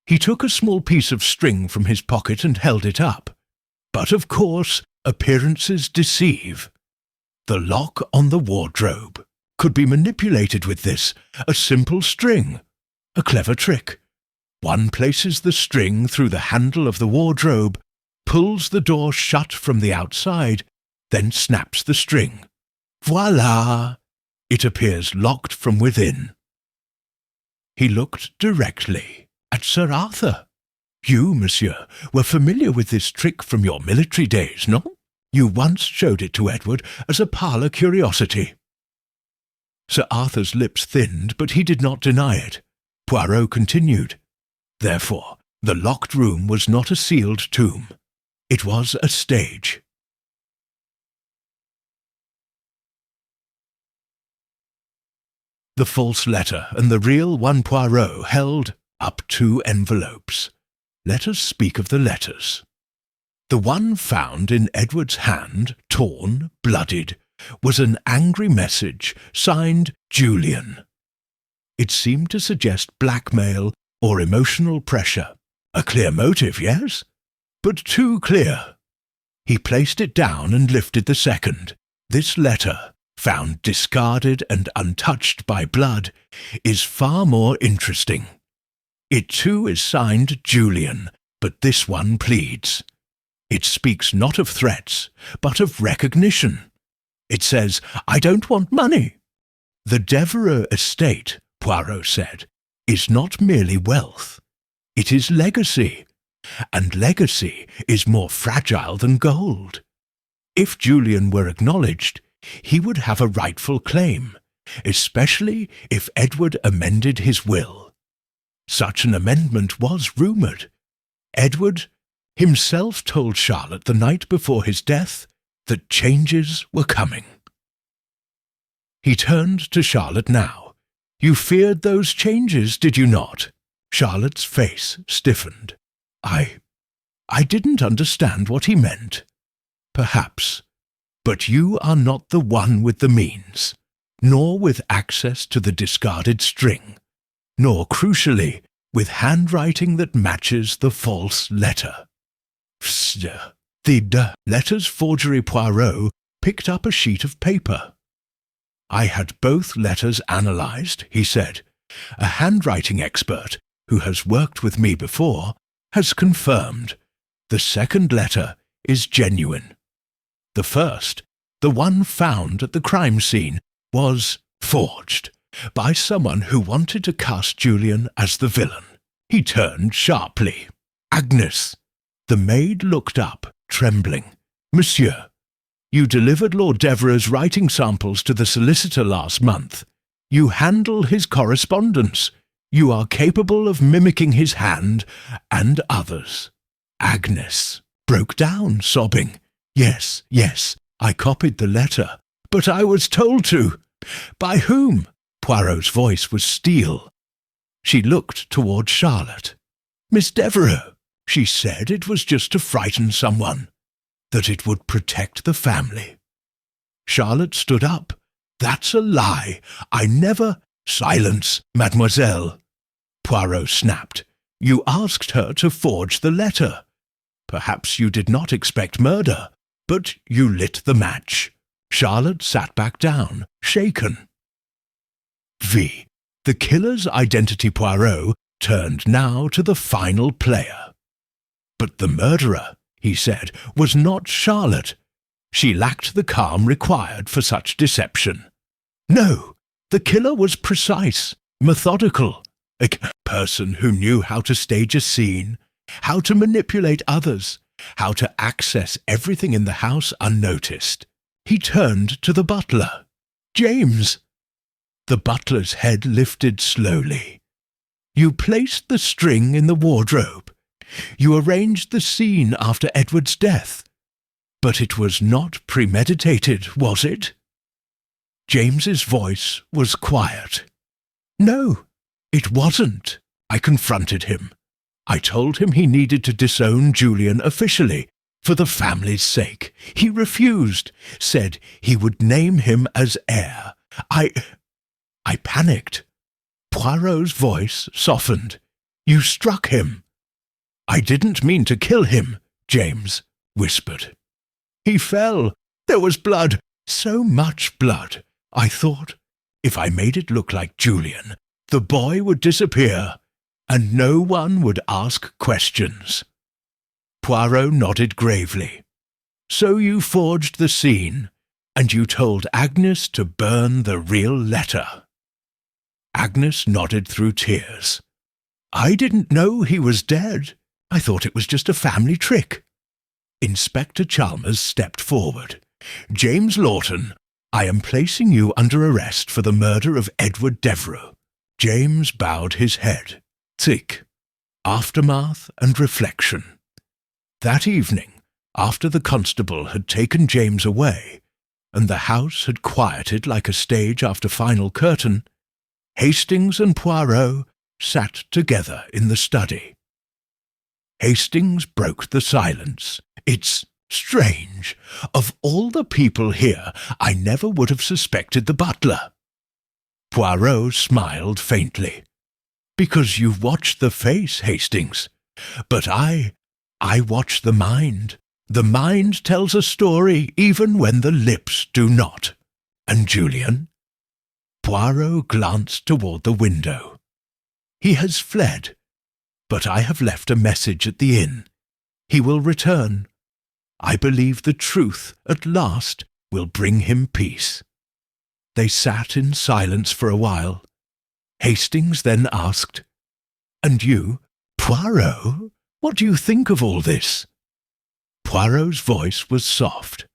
He took a small piece of string from his pocket and held it up. "But of course, appearances deceive. The lock on the wardrobe could be manipulated with this, a simple string. A clever trick. One places the string through the handle of the wardrobe, pulls the door shut from the outside, then snaps the string. Voila! It appears locked from within." He looked directly at Sir Arthur. "You, monsieur, were familiar with this trick from your military days, no? You once showed it to Edward as a parlour curiosity." Sir Arthur's lips thinned, but he did not deny it. Poirot continued. Therefore, the locked room was not a sealed tomb. It was a stage. The false letter and the real one Poirot held up 2 envelopes. Let us speak of the letters. The one found in Edward's hand, torn, bloodied, was an angry message signed Julian. It seemed to suggest blackmail or emotional pressure. A clear motive, yes? But too clear. He placed it down and lifted the second. This letter, found discarded and untouched by blood, is far more interesting. It too is signed Julian, but this one pleads. It speaks not of threats, but of recognition. It says, "I don't want money." The Devereux estate, Poirot said, is not merely wealth. It is legacy, and legacy is more fragile than gold. If Julian were acknowledged, he would have a rightful claim, especially if Edward amended his will. Such an amendment was rumoured. Edward himself told Charlotte the night before his death that changes were coming. He turned to Charlotte now. "You feared those changes, did you not?" Charlotte's face stiffened. I didn't understand what he meant." "Perhaps. But you are not the one with the means, nor with access to the discarded string, nor, crucially, with handwriting that matches the false letter." The letters forgery Poirot picked up a sheet of paper. "I had both letters analysed," he said. "A handwriting expert, who has worked with me before, has confirmed. The second letter is genuine. The first, the one found at the crime scene, was forged by someone who wanted to cast Julian as the villain." He turned sharply. "Agnes!" The maid looked up, trembling. "Monsieur, you delivered Lord Devereux's writing samples to the solicitor last month. You handle his correspondence. You are capable of mimicking his hand and others." Agnes broke down, sobbing. Yes, I copied the letter, but I was told to." "By whom?" Poirot's voice was steel. She looked toward Charlotte. "Miss Devereux. She said it was just to frighten someone, that it would protect the family." Charlotte stood up. "That's a lie. I never—" "Silence, mademoiselle," Poirot snapped. "You asked her to forge the letter. Perhaps you did not expect murder, but you lit the match." Charlotte sat back down, shaken. The killer's identity Poirot turned now to the final player. "But the murderer," he said, "was not Charlotte. She lacked the calm required for such deception. No, the killer was precise, methodical, a person who knew how to stage a scene, how to manipulate others, how to access everything in the house unnoticed." He turned to the butler. "James!" The butler's head lifted slowly. "You placed the string in the wardrobe. You arranged the scene after Edward's death. But it was not premeditated, was it?" James's voice was quiet. "No, it wasn't." I confronted him. I told him he needed to disown Julian officially, for the family's sake. He refused, said he would name him as heir. I panicked. Poirot's voice softened. "You struck him." "I didn't mean to kill him," James whispered. "He fell. There was blood, so much blood. I thought, if I made it look like Julian, the boy would disappear, and no one would ask questions." Poirot nodded gravely. "So you forged the scene, and you told Agnes to burn the real letter." Agnes nodded through tears. "I didn't know he was dead. I thought it was just a family trick." Inspector Chalmers stepped forward. "James Lawton, I am placing you under arrest for the murder of Edward Devereux." James bowed his head. Thick. Aftermath and reflection. That evening, after the constable had taken James away, and the house had quieted like a stage after final curtain, Hastings and Poirot sat together in the study. Hastings broke the silence. "It's strange. Of all the people here, I never would have suspected the butler." Poirot smiled faintly. "Because you watch the face, Hastings. But I watch the mind. The mind tells a story even when the lips do not. And Julian?" Poirot glanced toward the window. "He has fled, but I have left a message at the inn. He will return. I believe the truth, at last, will bring him peace." They sat in silence for a while. Hastings then asked, "And you, Poirot, what do you think of all this?" Poirot's voice was soft.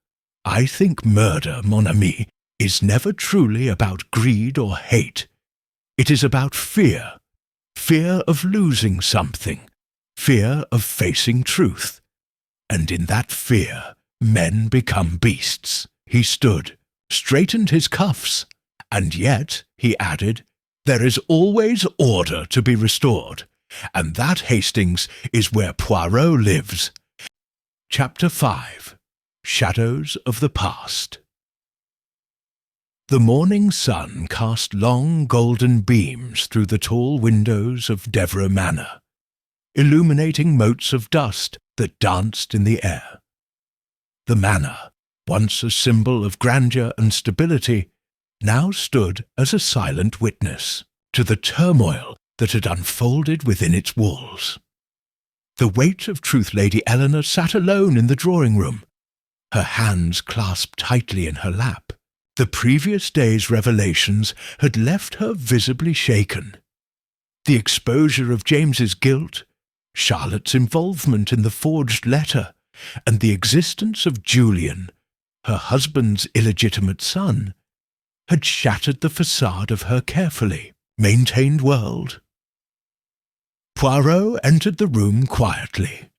"I think murder, mon ami, is never truly about greed or hate. It is about fear. Fear of losing something. Fear of facing truth. And in that fear, men become beasts." He stood, straightened his cuffs, "And yet," he added, "there is always order to be restored, and that, Hastings, is where Poirot lives." Chapter 5. Shadows of the Past. The morning sun cast long golden beams through the tall windows of Devereux Manor, illuminating motes of dust that danced in the air. The manor, once a symbol of grandeur and stability, now stood as a silent witness to the turmoil that had unfolded within its walls. The weight of Truth Lady Eleanor sat alone in the drawing-room, her hands clasped tightly in her lap. The previous day's revelations had left her visibly shaken. The exposure of James's guilt, Charlotte's involvement in the forged letter, and the existence of Julian, her husband's illegitimate son, had shattered the facade of her carefully maintained world. Poirot entered the room quietly,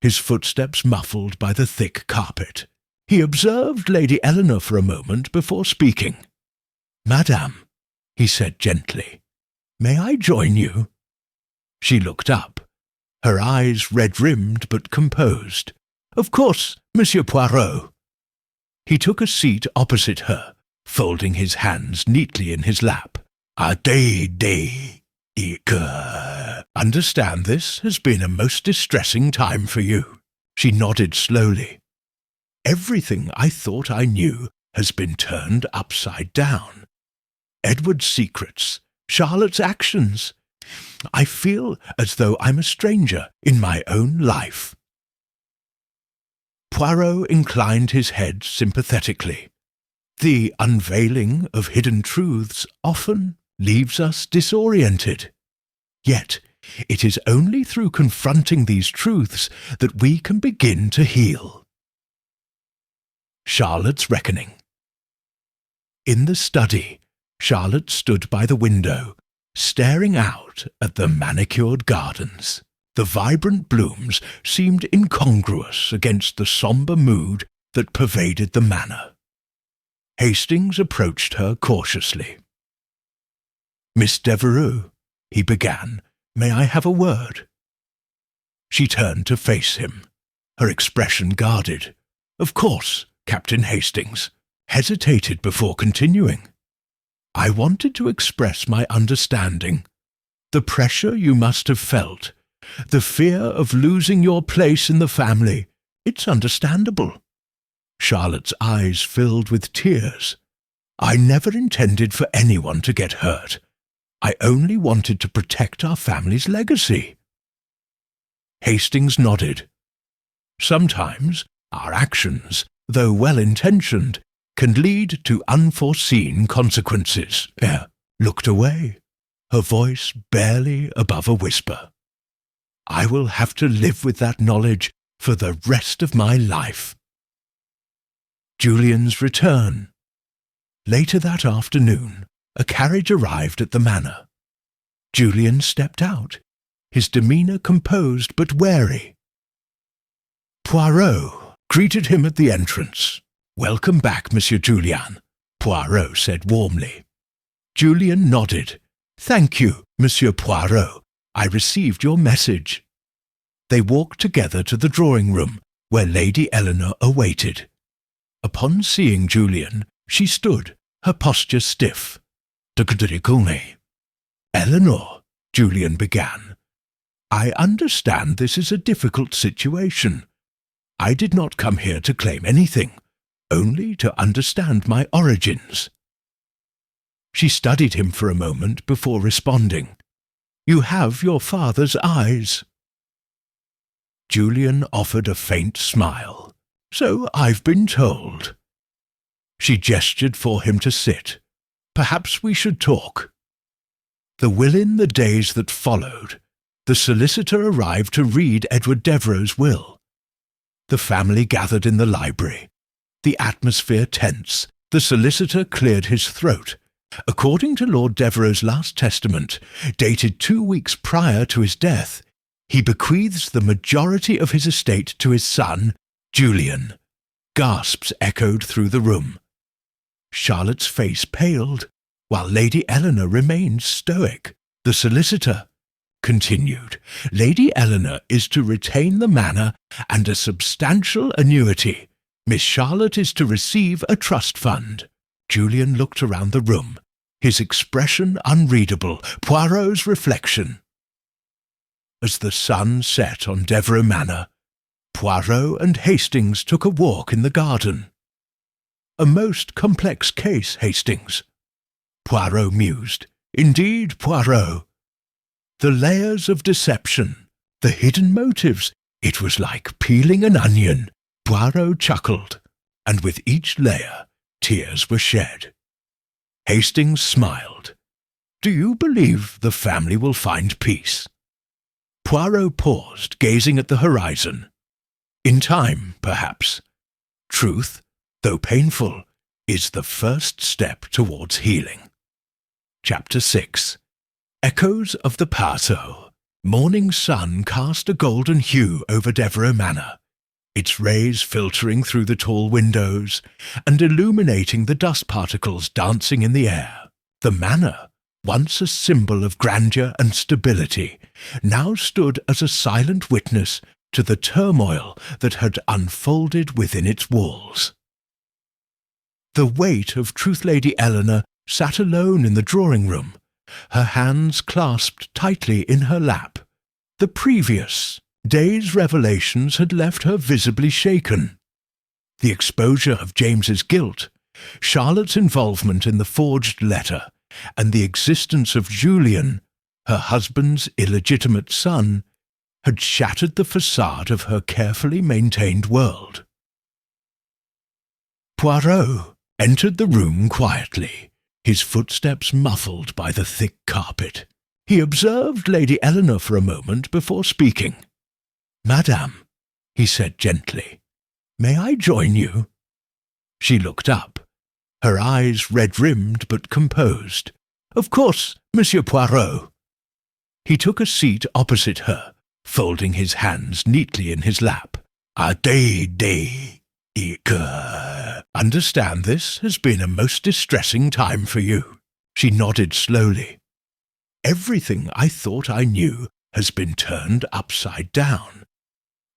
his footsteps muffled by the thick carpet. He observed Lady Eleanor for a moment before speaking. "Madame," he said gently, "may I join you?" She looked up, her eyes red-rimmed but composed. "Of course, Monsieur Poirot." He took a seat opposite her, folding his hands neatly in his lap. "Understand this has been a most distressing time for you." She nodded slowly. "Everything I thought I knew has been turned upside down. Edward's secrets, Charlotte's actions. I feel as though I'm a stranger in my own life." Poirot inclined his head sympathetically. "The unveiling of hidden truths often leaves us disoriented. Yet it is only through confronting these truths that we can begin to heal." Charlotte's reckoning. In the study, Charlotte stood by the window, staring out at the manicured gardens. The vibrant blooms seemed incongruous against the sombre mood that pervaded the manor. Hastings approached her cautiously. "Miss Devereux," he began, "may I have a word?" She turned to face him, her expression guarded. "Of course, Captain Hastings," hesitated before continuing. "I wanted to express my understanding. The pressure you must have felt, the fear of losing your place in the family, it's understandable." Charlotte's eyes filled with tears. "I never intended for anyone to get hurt. I only wanted to protect our family's legacy." Hastings nodded. "Sometimes our actions, though well-intentioned, can lead to unforeseen consequences." Looked away, her voice barely above a whisper. "I will have to live with that knowledge for the rest of my life." Julian's return. Later that afternoon, a carriage arrived at the manor. Julian stepped out, his demeanour composed but wary. Poirot greeted him at the entrance. "Welcome back, Monsieur Julian," Poirot said warmly. Julian nodded. "Thank you, Monsieur Poirot. I received your message." They walked together to the drawing-room, where Lady Eleanor awaited. Upon seeing Julian, she stood, her posture stiff. "Eleanor," Julian began, "I understand this is a difficult situation. I did not come here to claim anything, only to understand my origins." She studied him for a moment before responding. "You have your father's eyes." Julian offered a faint smile. "So I've been told." She gestured for him to sit. "Perhaps we should talk." Within the days that followed, the solicitor arrived to read Edward Devereux's will. The family gathered in the library. The atmosphere tense. The solicitor cleared his throat. According to Lord Devereux's last testament, dated 2 weeks prior to his death, he bequeaths the majority of his estate to his son, Julian. Gasps echoed through the room. Charlotte's face paled, while Lady Eleanor remained stoic. The solicitor continued, "Lady Eleanor is to retain the manor and a substantial annuity. Miss Charlotte is to receive a trust fund." Julian looked around the room, his expression unreadable, Poirot's reflection. As the sun set on Devereux Manor, Poirot and Hastings took a walk in the garden. "A most complex case, Hastings," Poirot mused. "Indeed, Poirot. The layers of deception, the hidden motives, it was like peeling an onion." Poirot chuckled, and with each layer tears were shed. Hastings smiled. "Do you believe the family will find peace?" Poirot paused, gazing at the horizon. "In time, perhaps. Truth, though painful, is the first step towards healing." Chapter 6. Echoes of the Paso. Morning sun cast a golden hue over Devereux Manor, its rays filtering through the tall windows and illuminating the dust particles dancing in the air. The manor, once a symbol of grandeur and stability, now stood as a silent witness to the turmoil that had unfolded within its walls. The weight of Truth Lady Eleanor sat alone in the drawing-room, her hands clasped tightly in her lap. The previous day's revelations had left her visibly shaken. The exposure of James's guilt, Charlotte's involvement in the forged letter, and the existence of Julian, her husband's illegitimate son, had shattered the facade of her carefully maintained world. Poirot entered the room quietly, his footsteps muffled by the thick carpet. He observed Lady Eleanor for a moment before speaking. "Madame," he said gently, "may I join you?" She looked up, her eyes red-rimmed but composed. "Of course, Monsieur Poirot." He took a seat opposite her, folding his hands neatly in his lap. "Understand this has been a most distressing time for you." She nodded slowly. "Everything I thought I knew has been turned upside down.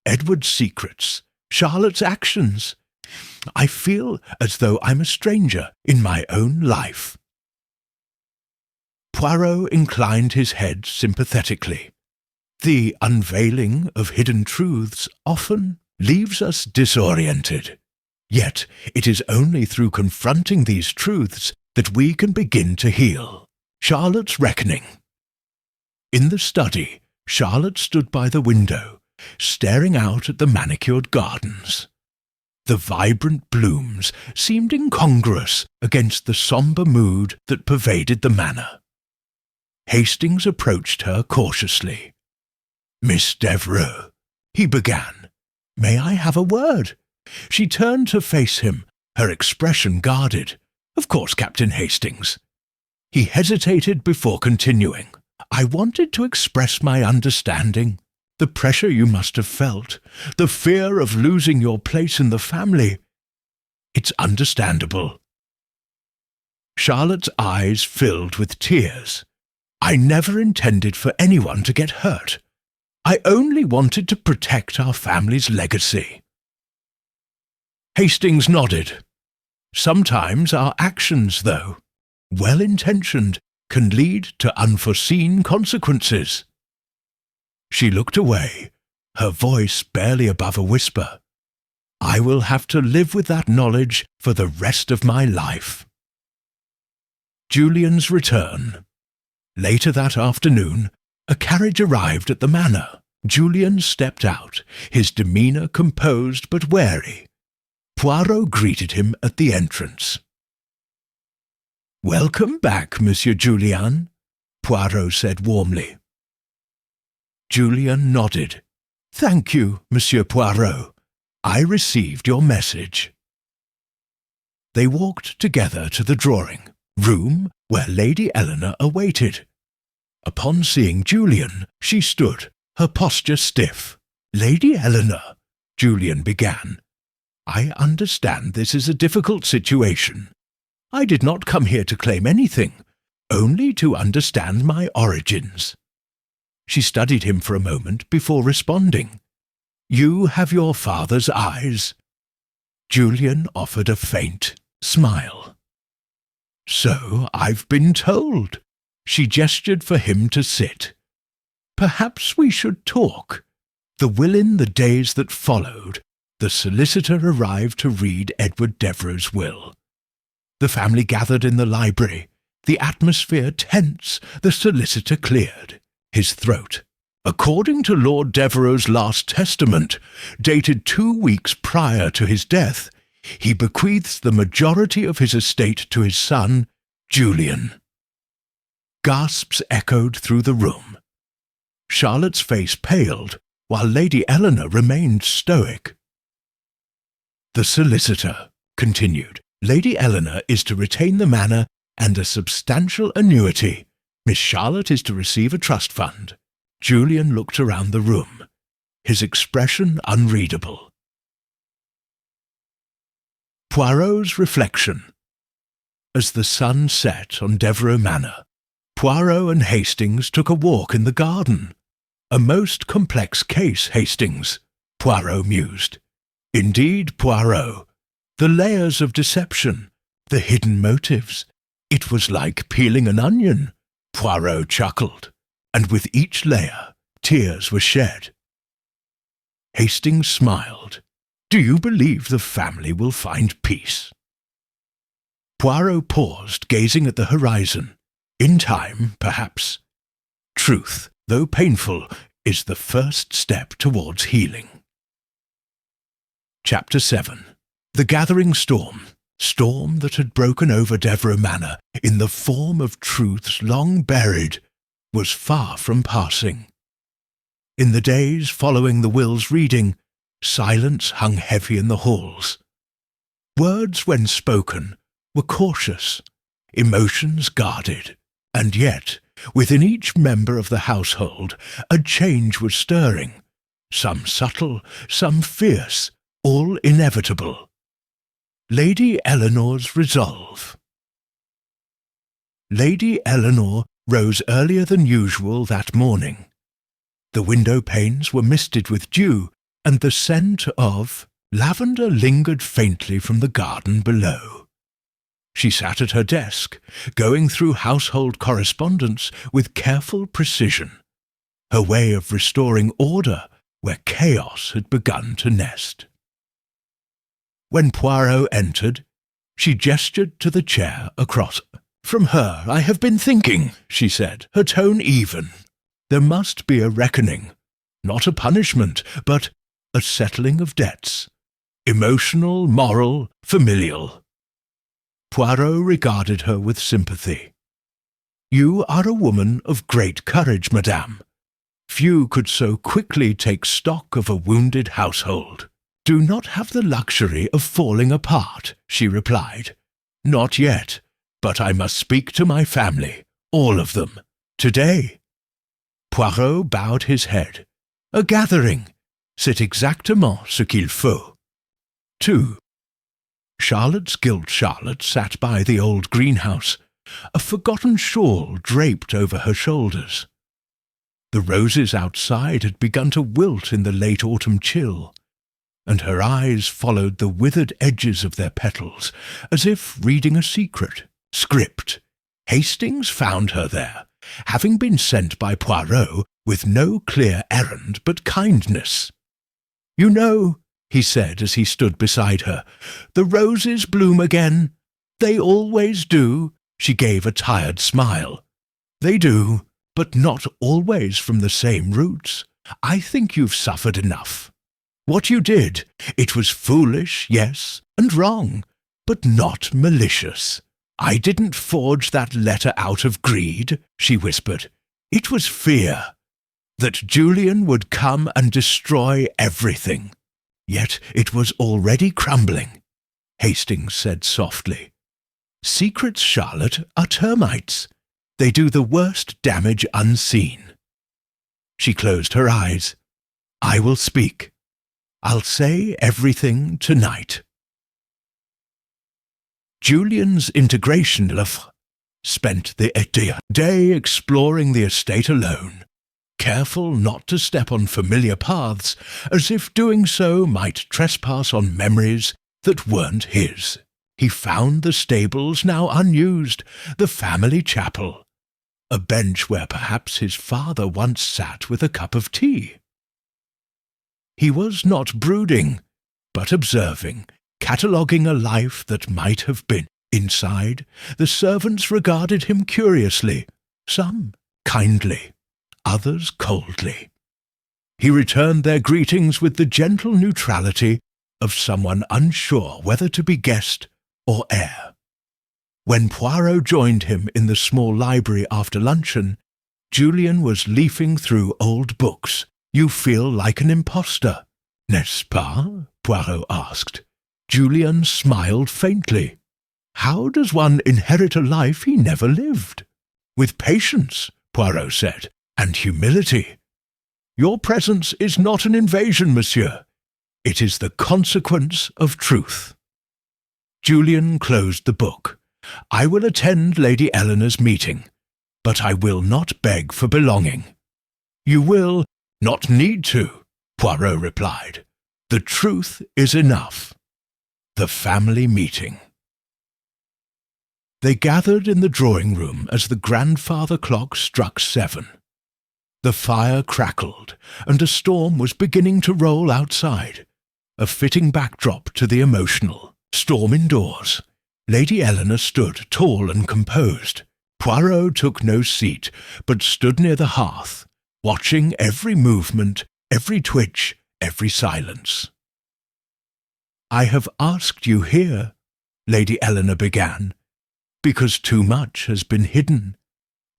Edward's secrets, Charlotte's actions. I feel as though I'm a stranger in my own life." Poirot inclined his head sympathetically. "The unveiling of hidden truths often leaves us disoriented. Yet it is only through confronting these truths that we can begin to heal." Charlotte's reckoning. In the study, Charlotte stood by the window, staring out at the manicured gardens. The vibrant blooms seemed incongruous against the sombre mood that pervaded the manor. Hastings approached her cautiously. "Miss Devereux," he began, "may I have a word?" She turned to face him, her expression guarded. Of course, Captain Hastings." He hesitated before continuing. "I wanted to express my understanding. The pressure you must have felt, the fear of losing your place in the family. It's understandable." Charlotte's eyes filled with tears. "I never intended for anyone to get hurt. I only wanted to protect our family's legacy." Hastings nodded. "Sometimes our actions, though, well-intentioned, can lead to unforeseen consequences." She looked away, her voice barely above a whisper. "I will have to live with that knowledge for the rest of my life." Julian's return. Later that afternoon, a carriage arrived at the manor. Julian stepped out, his demeanour composed but wary. Poirot greeted him at the entrance. "Welcome back, Monsieur Julian," Poirot said warmly. Julian nodded. "Thank you, Monsieur Poirot. I received your message." They walked together to the drawing-room where Lady Eleanor awaited. Upon seeing Julian, she stood, her posture stiff. "Lady Eleanor," Julian began, "I understand this is a difficult situation. I did not come here to claim anything, only to understand my origins." She studied him for a moment before responding. "You have your father's eyes." Julian offered a faint smile. "So I've been told." She gestured for him to sit. "Perhaps we should talk." Within the days that followed, the solicitor arrived to read Edward Devereux's will. The family gathered in the library, the atmosphere tense. The solicitor cleared his throat. "According to Lord Devereux's last testament, dated 2 weeks prior to his death, he bequeaths the majority of his estate to his son, Julian." Gasps echoed through the room. Charlotte's face paled, while Lady Eleanor remained stoic. The solicitor continued. "Lady Eleanor is to retain the manor and a substantial annuity. Miss Charlotte is to receive a trust fund." Julian looked around the room, his expression unreadable. Poirot's reflection. As the sun set on Devereux Manor, Poirot and Hastings took a walk in the garden. "A most complex case, Hastings," Poirot mused. "Indeed, Poirot. The layers of deception, the hidden motives. It was like peeling an onion." Poirot chuckled, and with each layer, tears were shed. Hastings smiled. "Do you believe the family will find peace?" Poirot paused, gazing at the horizon. "In time, perhaps. Truth, though painful, is the first step towards healing." Chapter 7. The gathering storm that had broken over Devereux Manor in the form of truths long buried, was far from passing. In the days following the will's reading, silence hung heavy in the halls. Words, when spoken, were cautious, emotions guarded, and yet, within each member of the household, a change was stirring, some subtle, some fierce, all inevitable. Lady Eleanor's resolve. Lady Eleanor rose earlier than usual that morning. The window panes were misted with dew, and the scent of lavender lingered faintly from the garden below. She sat at her desk, going through household correspondence with careful precision, her way of restoring order where chaos had begun to nest. When Poirot entered, she gestured to the chair across. "From her I have been thinking," she said, her tone even. "There must be a reckoning, not a punishment, but a settling of debts, emotional, moral, familial." Poirot regarded her with sympathy. "You are a woman of great courage, madame. Few could so quickly take stock of a wounded household." "Do not have the luxury of falling apart," she replied. Not yet, but I must speak to my family, all of them, today. Poirot bowed his head. A gathering. C'est exactement ce qu'il faut. 2. Charlotte's gilt Charlotte sat by the old greenhouse, a forgotten shawl draped over her shoulders. The roses outside had begun to wilt in the late autumn chill, and her eyes followed the withered edges of their petals, as if reading a secret, script. Hastings found her there, having been sent by Poirot with no clear errand but kindness. "You know," he said as he stood beside her, "the roses bloom again. They always do." She gave a tired smile. "They do, but not always from the same roots. I think you've suffered enough. What you did, it was foolish, yes, and wrong, but not malicious. I didn't forge that letter out of greed," she whispered. "It was fear, that Julian would come and destroy everything. Yet it was already crumbling," Hastings said softly. "Secrets, Charlotte, are termites. They do the worst damage unseen." She closed her eyes. "I will speak. I'll say everything tonight." Julian's integration Lefre spent the day exploring the estate alone, careful not to step on familiar paths, as if doing so might trespass on memories that weren't his. He found the stables now unused, the family chapel, a bench where perhaps his father once sat with a cup of tea. He was not brooding, but observing, cataloguing a life that might have been. Inside, the servants regarded him curiously, some kindly, others coldly. He returned their greetings with the gentle neutrality of someone unsure whether to be guest or heir. When Poirot joined him in the small library after luncheon, Julian was leafing through old books. "You feel like an impostor, n'est-ce pas?" Poirot asked. Julian smiled faintly. "How does one inherit a life he never lived?" "With patience," Poirot said, "and humility. Your presence is not an invasion, monsieur. It is the consequence of truth." Julian closed the book. "I will attend Lady Eleanor's meeting, but I will not beg for belonging." "You will not need to," Poirot replied. "The truth is enough." The family meeting. They gathered in the drawing-room as the grandfather clock struck 7. The fire crackled, and a storm was beginning to roll outside, a fitting backdrop to the emotional storm indoors. Lady Eleanor stood tall and composed. Poirot took no seat, but stood near the hearth, watching every movement, every twitch, every silence. "I have asked you here," Lady Eleanor began, "because too much has been hidden,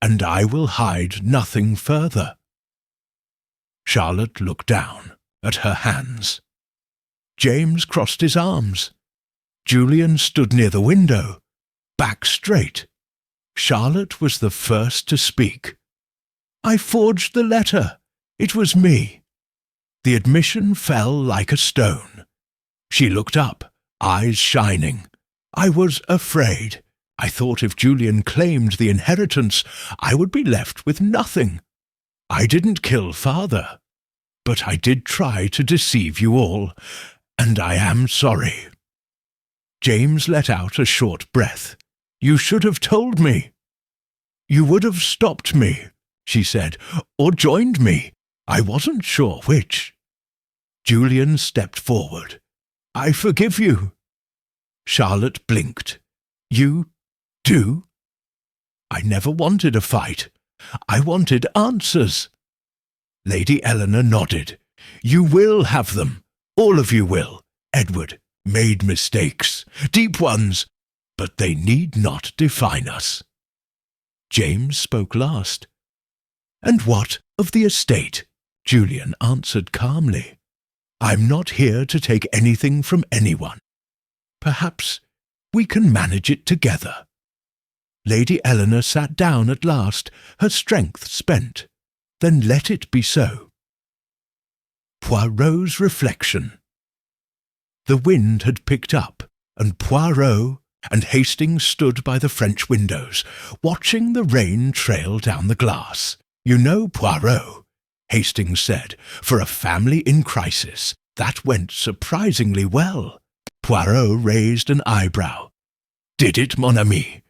and I will hide nothing further." Charlotte looked down at her hands. James crossed his arms. Julian stood near the window, back straight. Charlotte was the first to speak. "I forged the letter. It was me." The admission fell like a stone. She looked up, eyes shining. "I was afraid. I thought if Julian claimed the inheritance, I would be left with nothing. I didn't kill father, but I did try to deceive you all, and I am sorry." James let out a short breath. "You should have told me." "You would have stopped me," she said, "or joined me. I wasn't sure which." Julian stepped forward. "I forgive you." Charlotte blinked. "You do?" "I never wanted a fight. I wanted answers." Lady Eleanor nodded. "You will have them. All of you will. Edward made mistakes, deep ones, but they need not define us." James spoke last. "And what of the estate?" Julian answered calmly. "I'm not here to take anything from anyone. Perhaps We can manage it together." Lady Eleanor sat down at last, her strength spent. "Then let it be so." Poirot's reflection. The wind had picked up, and Poirot and Hastings stood by the French windows, watching the rain trail down the glass. "You know, Poirot," Hastings said, "for a family in crisis, that went surprisingly well." Poirot raised an eyebrow. "Did it, mon ami?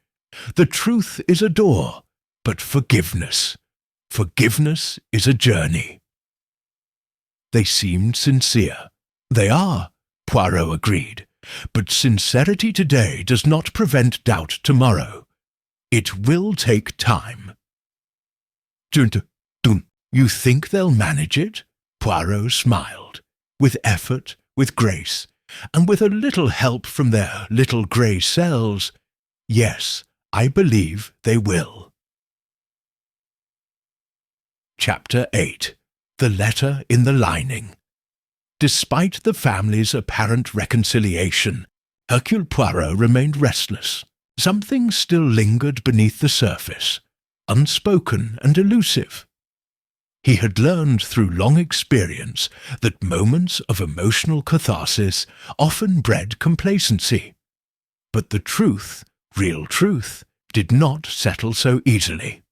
The truth is a door, but forgiveness is a journey." They seemed sincere. "They are," Poirot agreed, "but sincerity today does not prevent doubt tomorrow. It will take time." "You think they'll manage it?" Poirot smiled. "With effort, with grace, and with a little help from their little grey cells. Yes, I believe they will." Chapter 8. The Letter in the Lining. Despite the family's apparent reconciliation, Hercule Poirot remained restless. Something still lingered beneath the surface, unspoken and elusive. He had learned through long experience that moments of emotional catharsis often bred complacency. But the truth, real truth, did not settle so easily.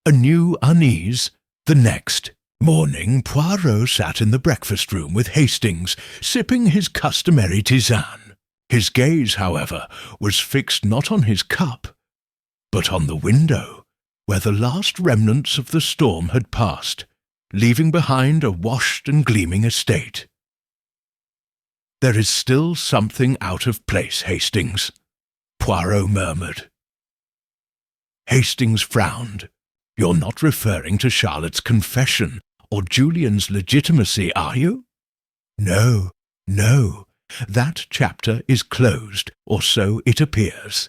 A new unease. The next morning Poirot sat in the breakfast room with Hastings, sipping his customary tisane. His gaze, however, was fixed not on his cup, but on the window, where the last remnants of the storm had passed, leaving behind a washed and gleaming estate. "There is still something out of place, Hastings," Poirot murmured. Hastings frowned. "You're not referring to Charlotte's confession or Julian's legitimacy, are you?" No. That chapter is closed, or so it appears.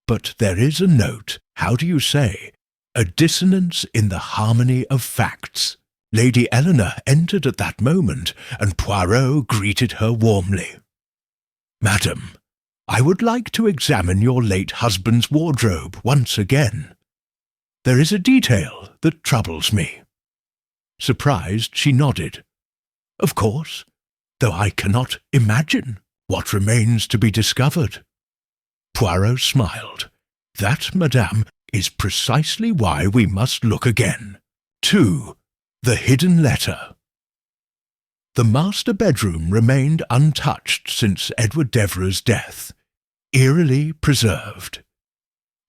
But there is a note, how do you say, a dissonance in the harmony of facts. Lady Eleanor entered at that moment, and Poirot greeted her warmly. "Madam, I would like to examine your late husband's wardrobe once again. There is a detail that troubles me." Surprised, she nodded. "Of course, though I cannot imagine what remains to be discovered." Poirot smiled. "That, madame, is precisely why we must look again. 2. The hidden letter. The master bedroom remained untouched since Edward Devereux's death, eerily preserved.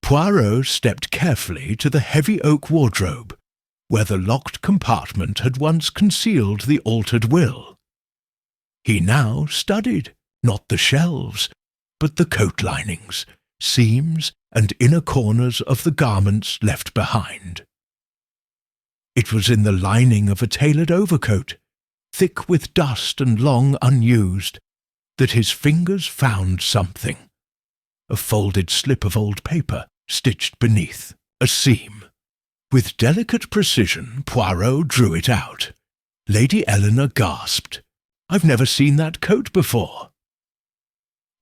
Poirot stepped carefully to the heavy oak wardrobe, where the locked compartment had once concealed the altered will. He now studied, not the shelves, but the coat linings, seams, and inner corners of the garments left behind. It was in the lining of a tailored overcoat, thick with dust and long unused, that his fingers found something. A folded slip of old paper, stitched beneath, a seam. With delicate precision, Poirot drew it out. Lady Eleanor gasped. "I've never seen that coat before."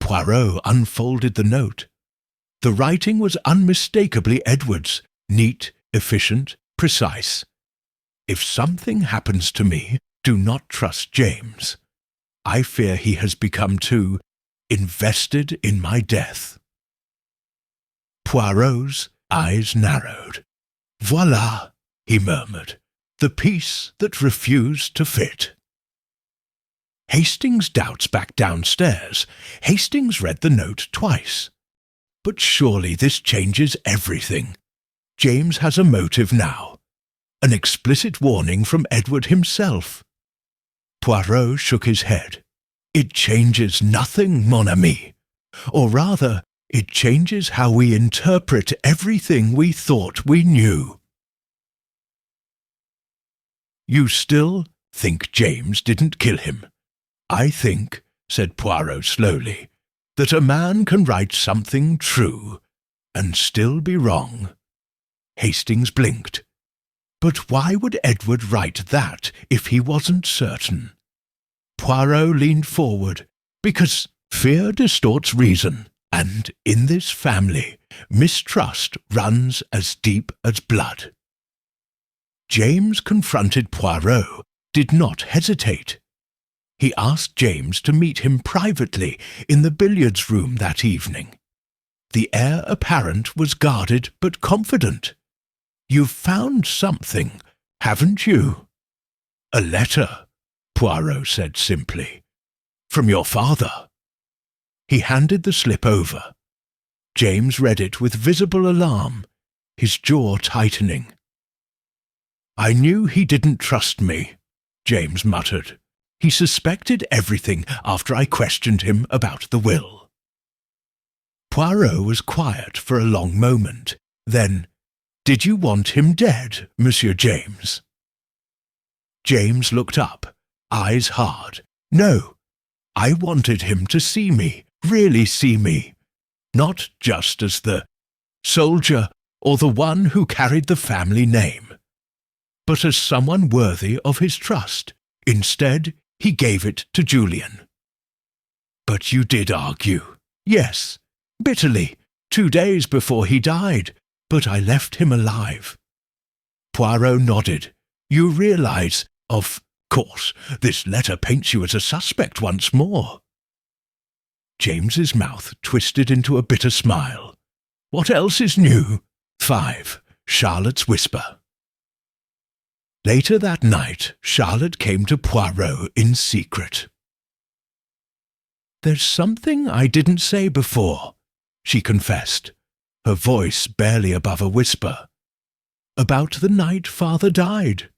Poirot unfolded the note. The writing was unmistakably Edward's, neat, efficient, precise. "If something happens to me, do not trust James. I fear he has become too invested in my death." Poirot's eyes narrowed. "Voilà," he murmured, "the piece that refused to fit." Hastings' doubts back downstairs. Hastings read the note twice. But surely this changes everything. James has a motive now. An explicit warning from Edward himself. Poirot shook his head. "It changes nothing, mon ami. Or rather, it changes how we interpret everything we thought we knew." "You still think James didn't kill him?" "I think," said Poirot slowly, "that a man can write something true and still be wrong." Hastings blinked. But why would Edward write that if he wasn't certain? Poirot leaned forward, Because fear distorts reason, and in this family, mistrust runs as deep as blood. James confronted Poirot, did not hesitate. He asked James to meet him privately in the billiards room that evening. The heir apparent was guarded but confident. "You've found something, haven't you?" "A letter," Poirot said simply. "From your father." He handed the slip over. James read it with visible alarm, his jaw tightening. "I knew he didn't trust me," James muttered. "He suspected everything after I questioned him about the will." Poirot was quiet for a long moment. Then, "Did you want him dead, Monsieur James?" James looked up, eyes hard. "No, I wanted him to see me, really see me, not just as the soldier or the one who carried the family name, but as someone worthy of his trust. Instead, he gave it to Julian." "But you did argue." "Yes, bitterly, 2 days before he died, but I left him alive." Poirot nodded. "You realize, of course, this letter paints you as a suspect once more." James's mouth twisted into a bitter smile. "What else is new?" 5. Charlotte's Whisper. Later that night, Charlotte came to Poirot in secret. "There's something I didn't say before," she confessed, her voice barely above a whisper. "About the night Father died."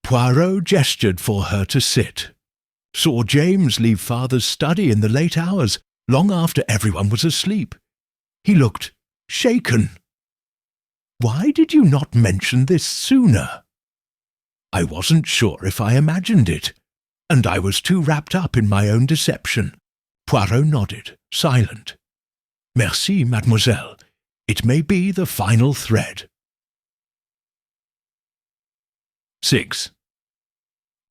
Poirot gestured for her to sit. Saw James leave Father's study in the late hours, long after everyone was asleep. He looked shaken. "Why did you not mention this sooner?" "I wasn't sure if I imagined it, and I was too wrapped up in my own deception." Poirot nodded, silent. "Merci, mademoiselle. It may be the final thread." 6.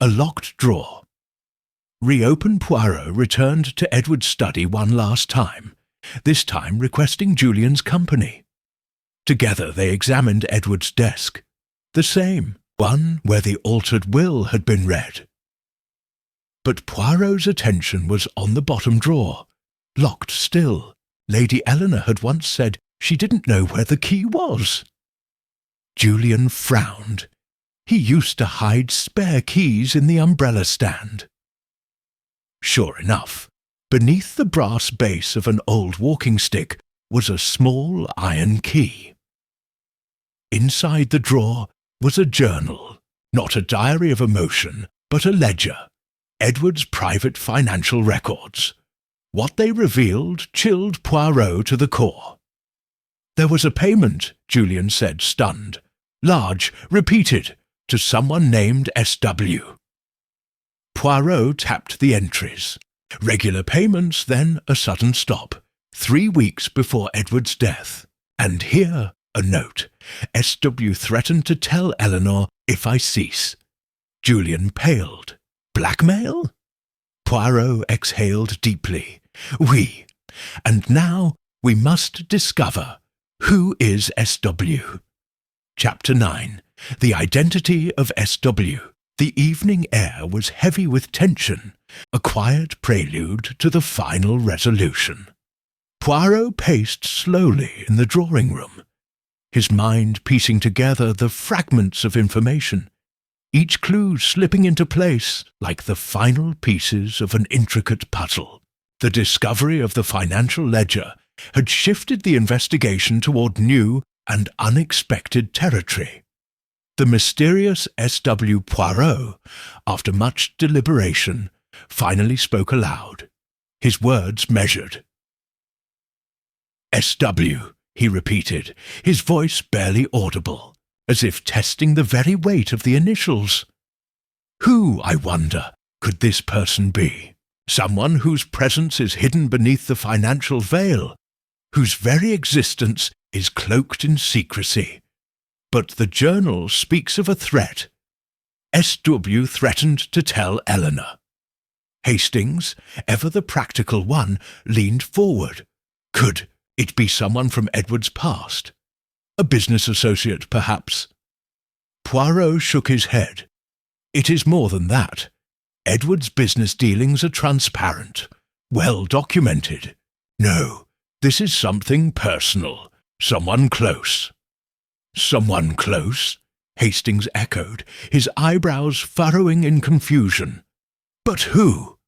A locked drawer. Reopened Poirot returned to Edward's study one last time, this time requesting Julian's company. Together they examined Edward's desk, the same, one where the altered will had been read. But Poirot's attention was on the bottom drawer, locked still. Lady Eleanor had once said she didn't know where the key was. Julian frowned. He used to hide spare keys in the umbrella stand. Sure enough, beneath the brass base of an old walking stick was a small iron key. Inside the drawer was a journal, not a diary of emotion, but a ledger, Edward's private financial records. What they revealed chilled Poirot to the core. "There was a payment," Julian said, stunned. "Large, repeated, to someone named S.W." Poirot tapped the entries. Regular payments, then a sudden stop, 3 weeks before Edward's death. And here a note. "S.W. threatened to tell Eleanor if I cease." Julian paled. Blackmail? Poirot exhaled deeply. "Oui. And now we must discover who is S.W." Chapter 9. The Identity of S.W. The evening air was heavy with tension, a quiet prelude to the final resolution. Poirot paced slowly in the drawing-room, his mind piecing together the fragments of information, each clue slipping into place like the final pieces of an intricate puzzle. The discovery of the financial ledger had shifted the investigation toward new and unexpected territory. The mysterious S.W. Poirot, after much deliberation, finally spoke aloud, his words measured. "S.W., he repeated, his voice barely audible, as if testing the very weight of the initials. Who, I wonder, could this person be? Someone whose presence is hidden beneath the financial veil, whose very existence is cloaked in secrecy. But the journal speaks of a threat. S.W. threatened to tell Eleanor. Hastings, ever the practical one, leaned forward. Could it be someone from Edward's past? A business associate, perhaps? Poirot shook his head. It is more than that. Edward's business dealings are transparent, well documented. No, this is something personal, someone close. Someone close? Hastings echoed, his eyebrows furrowing in confusion. But who?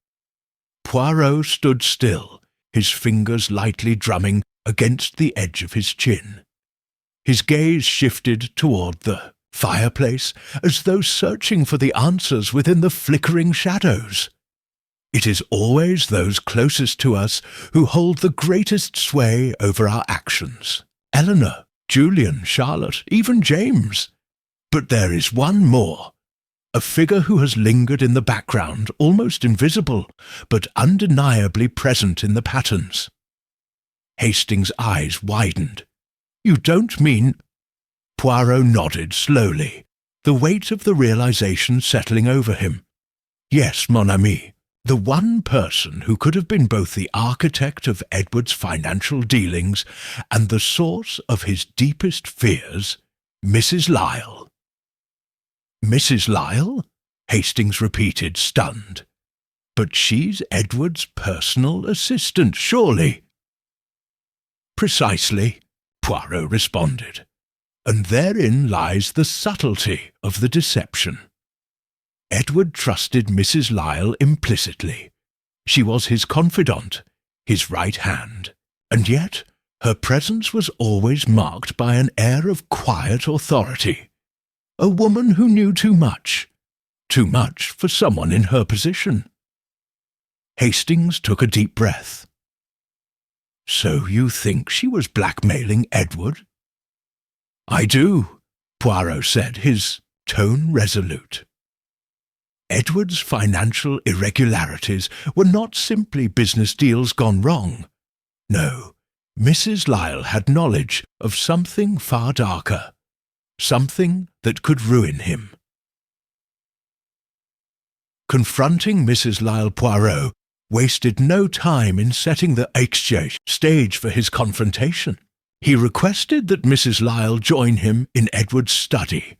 Poirot stood still, his fingers lightly drumming against the edge of his chin. His gaze shifted toward the fireplace, as though searching for the answers within the flickering shadows. It is always those closest to us who hold the greatest sway over our actions. Eleanor, Julian, Charlotte, even James. But there is one more. A figure who has lingered in the background, almost invisible, but undeniably present in the patterns. Hastings' eyes widened. You don't mean... Poirot nodded slowly, the weight of the realization settling over him. Yes, mon ami, the one person who could have been both the architect of Edward's financial dealings and the source of his deepest fears, Mrs. Lisle. Mrs. Lisle? Hastings repeated, stunned. But she's Edward's personal assistant, surely. Precisely, Poirot responded. And therein lies the subtlety of the deception. Edward trusted Mrs. Lisle implicitly. She was his confidant, his right hand, and yet her presence was always marked by an air of quiet authority. A woman who knew too much for someone in her position. Hastings took a deep breath. So you think she was blackmailing Edward? I do, Poirot said, his tone resolute. Edward's financial irregularities were not simply business deals gone wrong. No, Mrs. Lisle had knowledge of something far darker, something that could ruin him. Confronting Mrs. Lisle, Poirot wasted no time in setting the stage for his confrontation. He requested that Mrs. Lisle join him in Edward's study,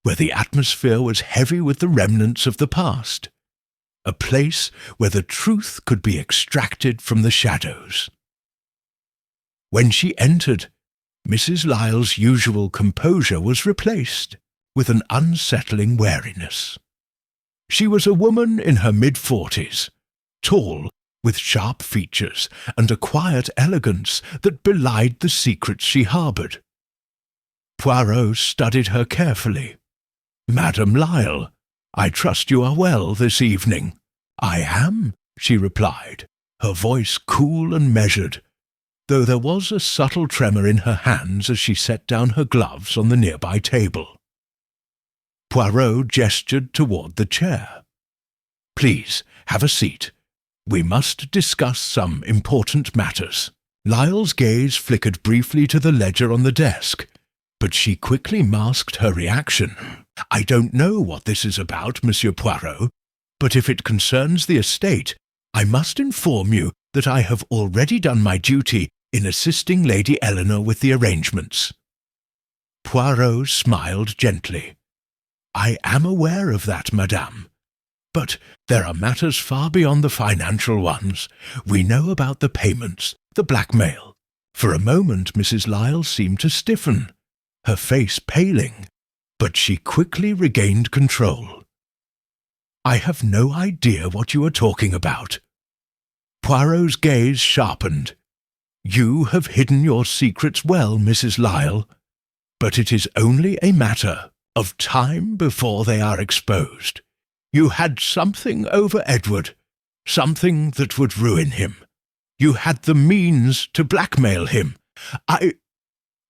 where the atmosphere was heavy with the remnants of the past, a place where the truth could be extracted from the shadows. When she entered, Mrs. Lisle's usual composure was replaced with an unsettling wariness. She was a woman in her mid-40s, tall, with sharp features and a quiet elegance that belied the secrets she harboured. Poirot studied her carefully. Madame Lisle, I trust you are well this evening. I am, she replied, her voice cool and measured, though there was a subtle tremor in her hands as she set down her gloves on the nearby table. Poirot gestured toward the chair. Please, have a seat. We must discuss some important matters. Lisle's gaze flickered briefly to the ledger on the desk, but she quickly masked her reaction. I don't know what this is about, Monsieur Poirot, but if it concerns the estate, I must inform you that I have already done my duty in assisting Lady Eleanor with the arrangements. Poirot smiled gently. I am aware of that, madame. But there are matters far beyond the financial ones. We know about the payments, the blackmail. For a moment Mrs. Lisle seemed to stiffen, her face paling, but she quickly regained control. I have no idea what you are talking about. Poirot's gaze sharpened. You have hidden your secrets well, Mrs. Lisle, but it is only a matter of time before they are exposed. You had something over Edward, something that would ruin him. You had the means to blackmail him.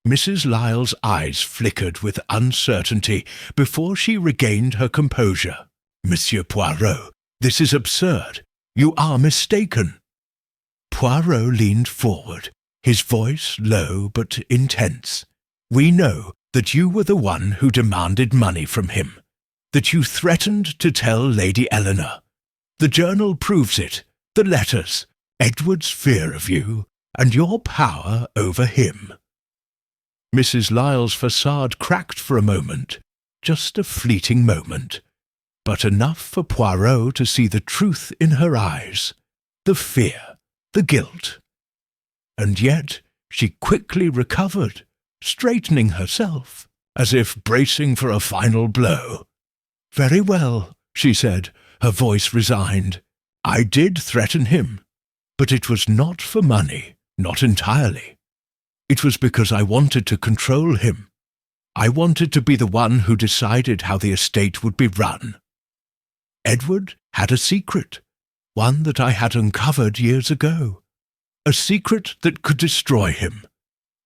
Mrs. Lisle's eyes flickered with uncertainty before she regained her composure. Monsieur Poirot, this is absurd. You are mistaken. Poirot leaned forward, his voice low but intense. We know that you were the one who demanded money from him, that you threatened to tell Lady Eleanor, The journal proves it, the letters, Edward's fear of you, and your power over him." Mrs. Lyle's facade cracked for a moment, just a fleeting moment, but enough for Poirot to see the truth in her eyes, the fear, the guilt. And yet she quickly recovered, straightening herself, as if bracing for a final blow. "Very well," she said, her voice resigned. "I did threaten him, but it was not for money, not entirely. It was because I wanted to control him. I wanted to be the one who decided how the estate would be run. Edward had a secret, one that I had uncovered years ago, a secret that could destroy him,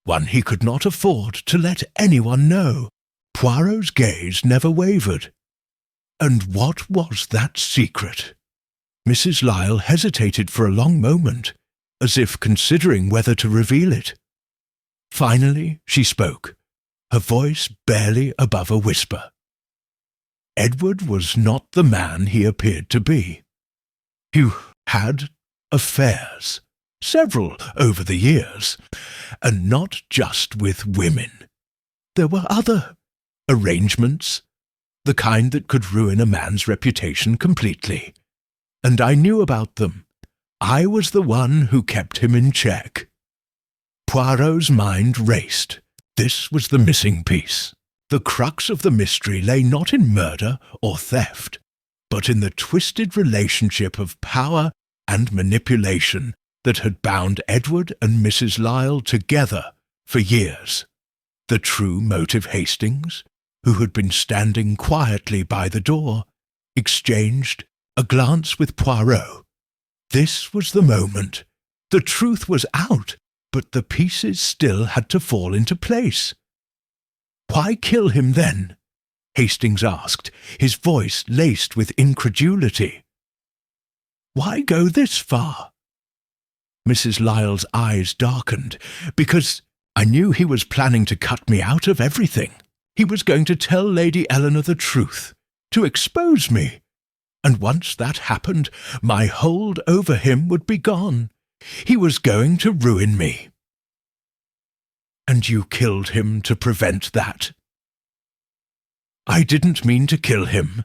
one he could not afford to let anyone know." Poirot's gaze never wavered. "And what was that secret?" Mrs. Lyle hesitated for a long moment, as if considering whether to reveal it. Finally she spoke, her voice barely above a whisper. "Edward was not the man he appeared to be. You had affairs, several over the years, and not just with women. There were other arrangements, the kind that could ruin a man's reputation completely. And I knew about them. I was the one who kept him in check." Poirot's mind raced. This was the missing piece. The crux of the mystery lay not in murder or theft, but in the twisted relationship of power and manipulation that had bound Edward and Mrs. Lyle together for years. The true motive Hastings, who had been standing quietly by the door, exchanged a glance with Poirot. This was the moment. The truth was out, but the pieces still had to fall into place. "Why kill him then?" Hastings asked, his voice laced with incredulity. "Why go this far?" Mrs. Lyle's eyes darkened. "Because I knew he was planning to cut me out of everything. He was going to tell Lady Eleanor the truth, to expose me. And once that happened, my hold over him would be gone. He was going to ruin me." "And you killed him to prevent that?" "I didn't mean to kill him,"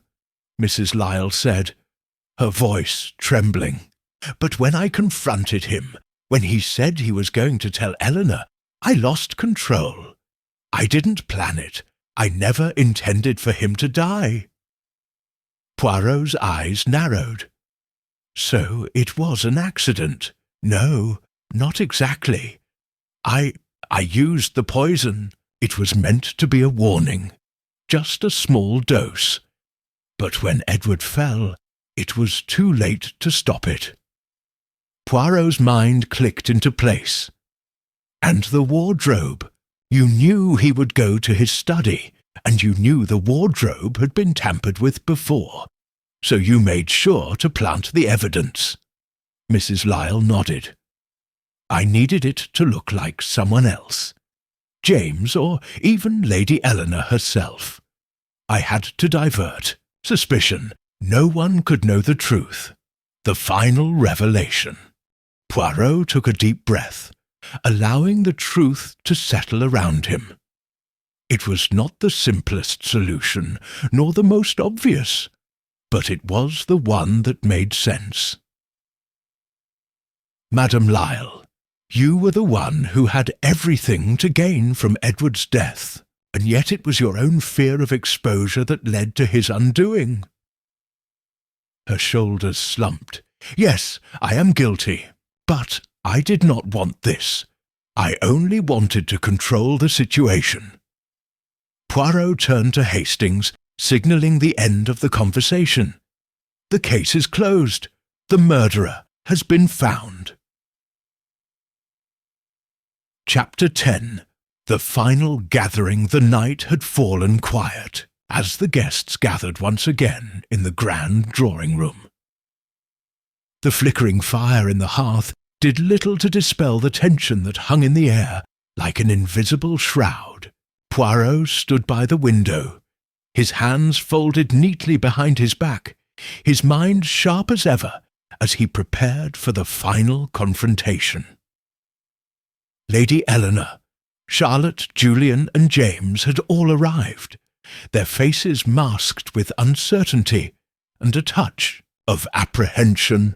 Mrs. Lyle said, her voice trembling. "But when I confronted him, when he said he was going to tell Eleanor, I lost control. I didn't plan it. I never intended for him to die." Poirot's eyes narrowed. "So it was an accident." "No, not exactly. I used the poison. It was meant to be a warning. Just a small dose. But when Edward fell, it was too late to stop it." Poirot's mind clicked into place. "And the wardrobe. You knew he would go to his study, and you knew the wardrobe had been tampered with before, so you made sure to plant the evidence." Mrs. Lyle nodded. "I needed it to look like someone else. James, or even Lady Eleanor herself. I had to divert suspicion. No one could know the truth. The final revelation." Poirot took a deep breath, allowing the truth to settle around him. It was not the simplest solution, nor the most obvious, but it was the one that made sense. "Madame Lyle, you were the one who had everything to gain from Edward's death, and yet it was your own fear of exposure that led to his undoing." Her shoulders slumped. "Yes, I am guilty, but I did not want this. I only wanted to control the situation." Poirot turned to Hastings, signalling the end of the conversation. "The case is closed. The murderer has been found." Chapter 10. The final gathering. The night had fallen quiet, as the guests gathered once again in the grand drawing-room. The flickering fire in the hearth did little to dispel the tension that hung in the air like an invisible shroud. Poirot stood by the window, his hands folded neatly behind his back, his mind sharp as ever as he prepared for the final confrontation. Lady Eleanor, Charlotte, Julian, and James had all arrived, their faces masked with uncertainty and a touch of apprehension.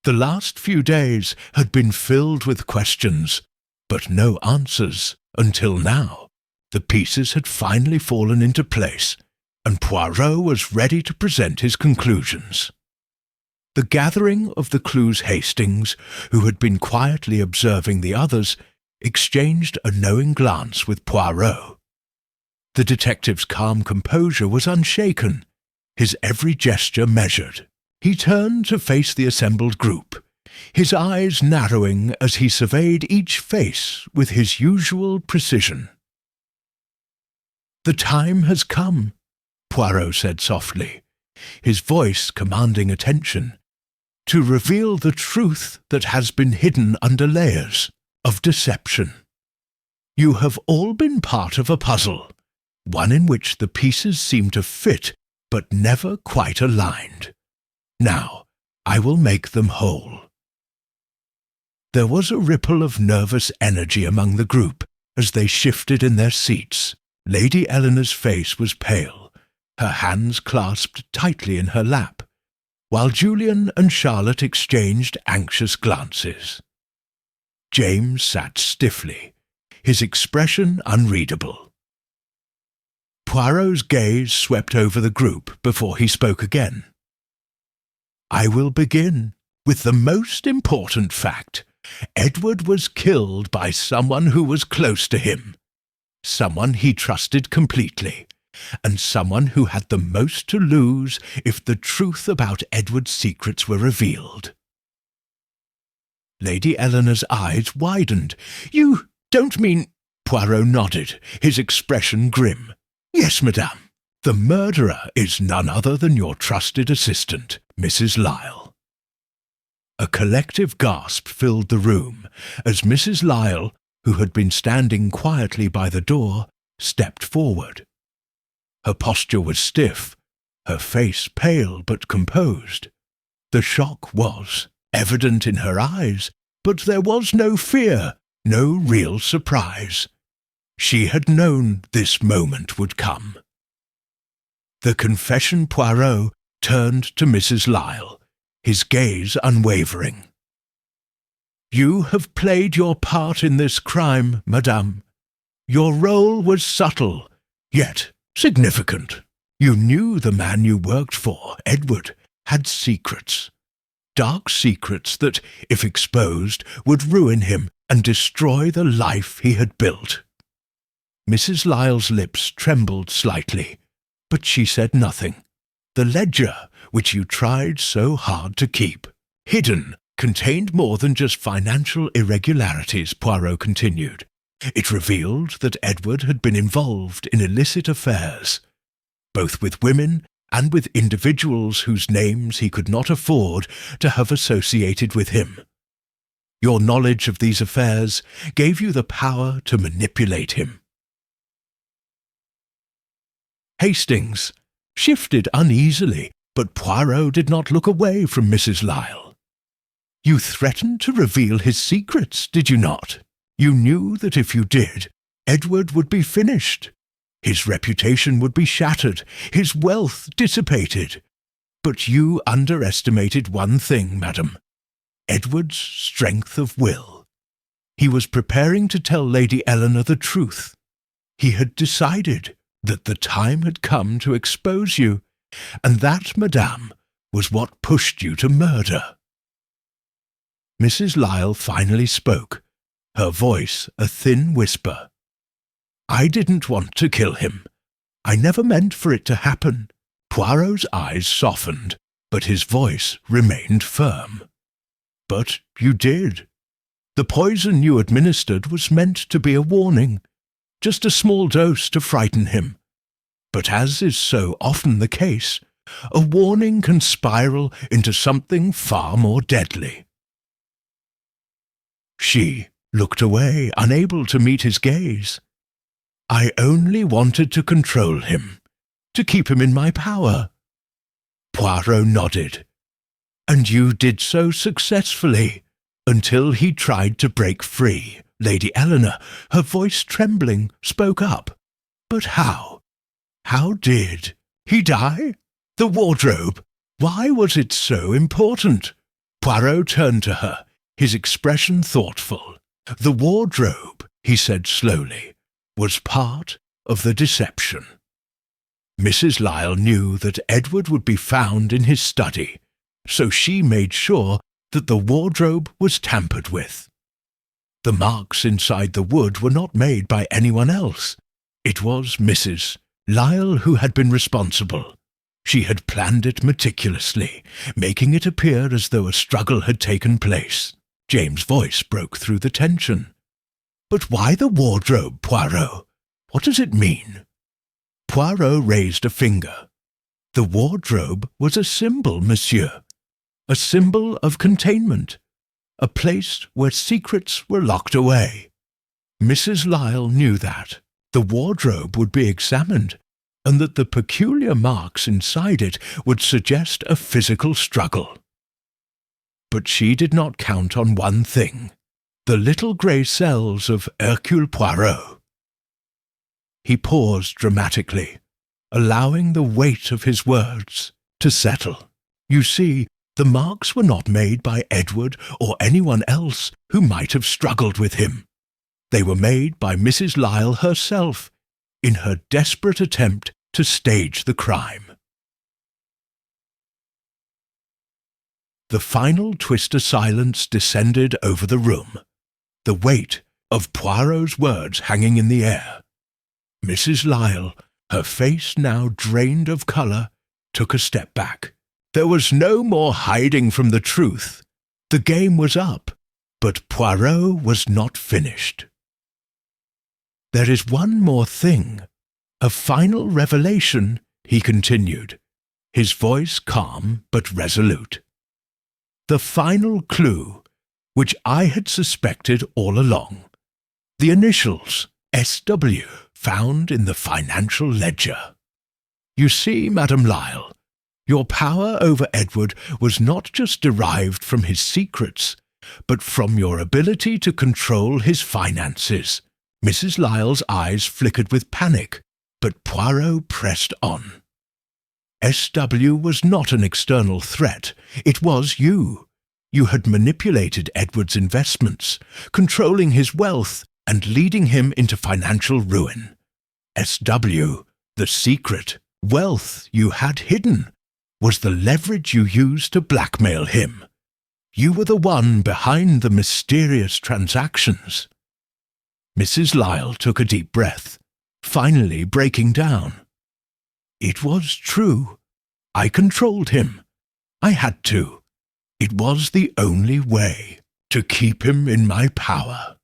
The last few days had been filled with questions, but no answers until now. The pieces had finally fallen into place, and Poirot was ready to present his conclusions. The gathering of the clues Hastings, who had been quietly observing the others, exchanged a knowing glance with Poirot. The detective's calm composure was unshaken, his every gesture measured. He turned to face the assembled group, his eyes narrowing as he surveyed each face with his usual precision. "The time has come," Poirot said softly, his voice commanding attention, "to reveal the truth that has been hidden under layers of deception. You have all been part of a puzzle, one in which the pieces seem to fit but never quite aligned. Now, I will make them whole." There was a ripple of nervous energy among the group as they shifted in their seats. Lady Eleanor's face was pale, her hands clasped tightly in her lap, while Julian and Charlotte exchanged anxious glances. James sat stiffly, his expression unreadable. Poirot's gaze swept over the group before he spoke again. "I will begin with the most important fact. Edward was killed by someone who was close to him, someone he trusted completely, and someone who had the most to lose if the truth about Edward's secrets were revealed." Lady Eleanor's eyes widened. "You don't mean—" Poirot nodded, his expression grim. "Yes, madame. The murderer is none other than your trusted assistant, Mrs. Lyle." A collective gasp filled the room as Mrs. Lyle, who had been standing quietly by the door, stepped forward. Her posture was stiff, her face pale but composed. The shock was evident in her eyes, but there was no fear, no real surprise. She had known this moment would come. The confession Poirot turned to Mrs. Lyle, his gaze unwavering. "You have played your part in this crime, madame. Your role was subtle, yet significant. You knew the man you worked for, Edward, had secrets. Dark secrets that, if exposed, would ruin him and destroy the life he had built." Mrs. Lyle's lips trembled slightly, but she said nothing. "The ledger, which you tried so hard to keep hidden, contained more than just financial irregularities," Poirot continued. "It revealed that Edward had been involved in illicit affairs, both with women and with individuals whose names he could not afford to have associated with him. Your knowledge of these affairs gave you the power to manipulate him." Hastings shifted uneasily, but Poirot did not look away from Mrs. Lyle. "You threatened to reveal his secrets, did you not? You knew that if you did, Edward would be finished. His reputation would be shattered, his wealth dissipated. But you underestimated one thing, madam: Edward's strength of will. He was preparing to tell Lady Eleanor the truth. He had decided that the time had come to expose you, and that, madame, was what pushed you to murder." Mrs. Lyle finally spoke, her voice a thin whisper. "I didn't want to kill him. I never meant for it to happen." Poirot's eyes softened, but his voice remained firm. "But you did. The poison you administered was meant to be a warning, just a small dose to frighten him. But as is so often the case, a warning can spiral into something far more deadly." She looked away, unable to meet his gaze. "I only wanted to control him, to keep him in my power. Poirot nodded. "And you did so successfully, until he tried to break free." Lady Eleanor, her voice trembling, spoke up. "But how? How did he die? The wardrobe. Why was it so important?" Poirot turned to her, his expression thoughtful. "The wardrobe," he said slowly, "was part of the deception." Mrs. Lyle knew that Edward would be found in his study, so she made sure that the wardrobe was tampered with. The marks inside the wood were not made by anyone else. It was Mrs. Lyle who had been responsible. She had planned it meticulously, making it appear as though a struggle had taken place. James' voice broke through the tension. "But why the wardrobe, Poirot? What does it mean?" Poirot raised a finger. "The wardrobe was a symbol, monsieur. A symbol of containment. A place where secrets were locked away. Mrs. Lyle knew that. The wardrobe would be examined, and that the peculiar marks inside it would suggest a physical struggle. But she did not count on one thing: the little grey cells of Hercule Poirot." He paused dramatically, allowing the weight of his words to settle. "You see, the marks were not made by Edward or anyone else who might have struggled with him. They were made by Mrs. Lyle herself, in her desperate attempt to stage the crime." The final twist of silence descended over the room, the weight of Poirot's words hanging in the air. Mrs. Lyle, her face now drained of colour, took a step back. There was no more hiding from the truth. The game was up, but Poirot was not finished. "There is one more thing, a final revelation," he continued, his voice calm but resolute. "The final clue, which I had suspected all along. The initials, S.W., found in the financial ledger. You see, Madame Lyle, your power over Edward was not just derived from his secrets, but from your ability to control his finances." Mrs. Lyle's eyes flickered with panic, but Poirot pressed on. "S.W. was not an external threat. It was you. You had manipulated Edward's investments, controlling his wealth and leading him into financial ruin. S.W., the secret, wealth you had hidden, was the leverage you used to blackmail him. You were the one behind the mysterious transactions." Mrs. Lyle took a deep breath, finally breaking down. "It was true. I controlled him. I had to. It was the only way to keep him in my power."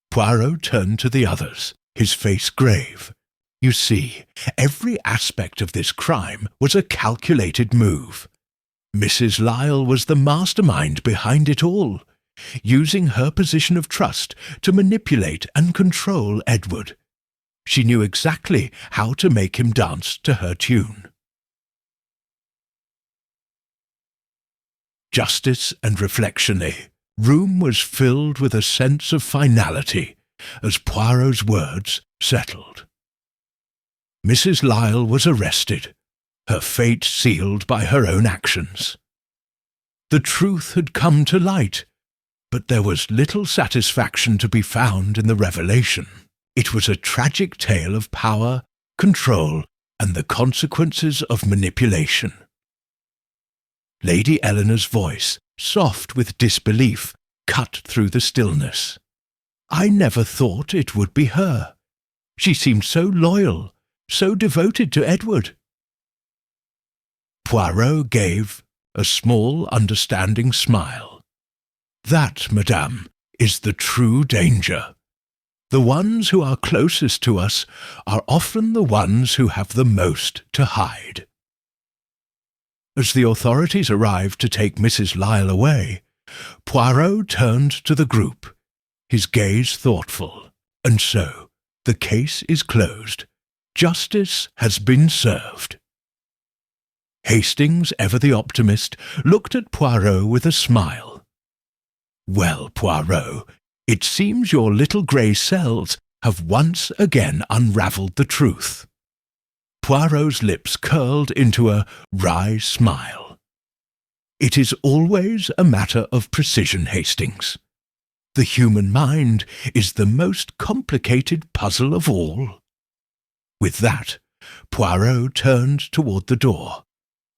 Poirot turned to the others, his face grave. "You see, every aspect of this crime was a calculated move. Mrs. Lyle was the mastermind behind it all, using her position of trust to manipulate and control Edward. She knew exactly how to make him dance to her tune." Justice and reflection. The room was filled with a sense of finality as Poirot's words settled. Mrs. Lyle was arrested, her fate sealed by her own actions. The truth had come to light, but there was little satisfaction to be found in the revelation. It was a tragic tale of power, control, and the consequences of manipulation. Lady Eleanor's voice, soft with disbelief, cut through the stillness. "I never thought it would be her. She seemed so loyal, so devoted to Edward." Poirot gave a small, understanding smile. "That, madame, is the true danger. The ones who are closest to us are often the ones who have the most to hide." As the authorities arrived to take Mrs. Lyle away, Poirot turned to the group, his gaze thoughtful. "And so, the case is closed. Justice has been served." Hastings, ever the optimist, looked at Poirot with a smile. "Well, Poirot, it seems your little grey cells have once again unravelled the truth." Poirot's lips curled into a wry smile. "It is always a matter of precision, Hastings. The human mind is the most complicated puzzle of all." With that, Poirot turned toward the door,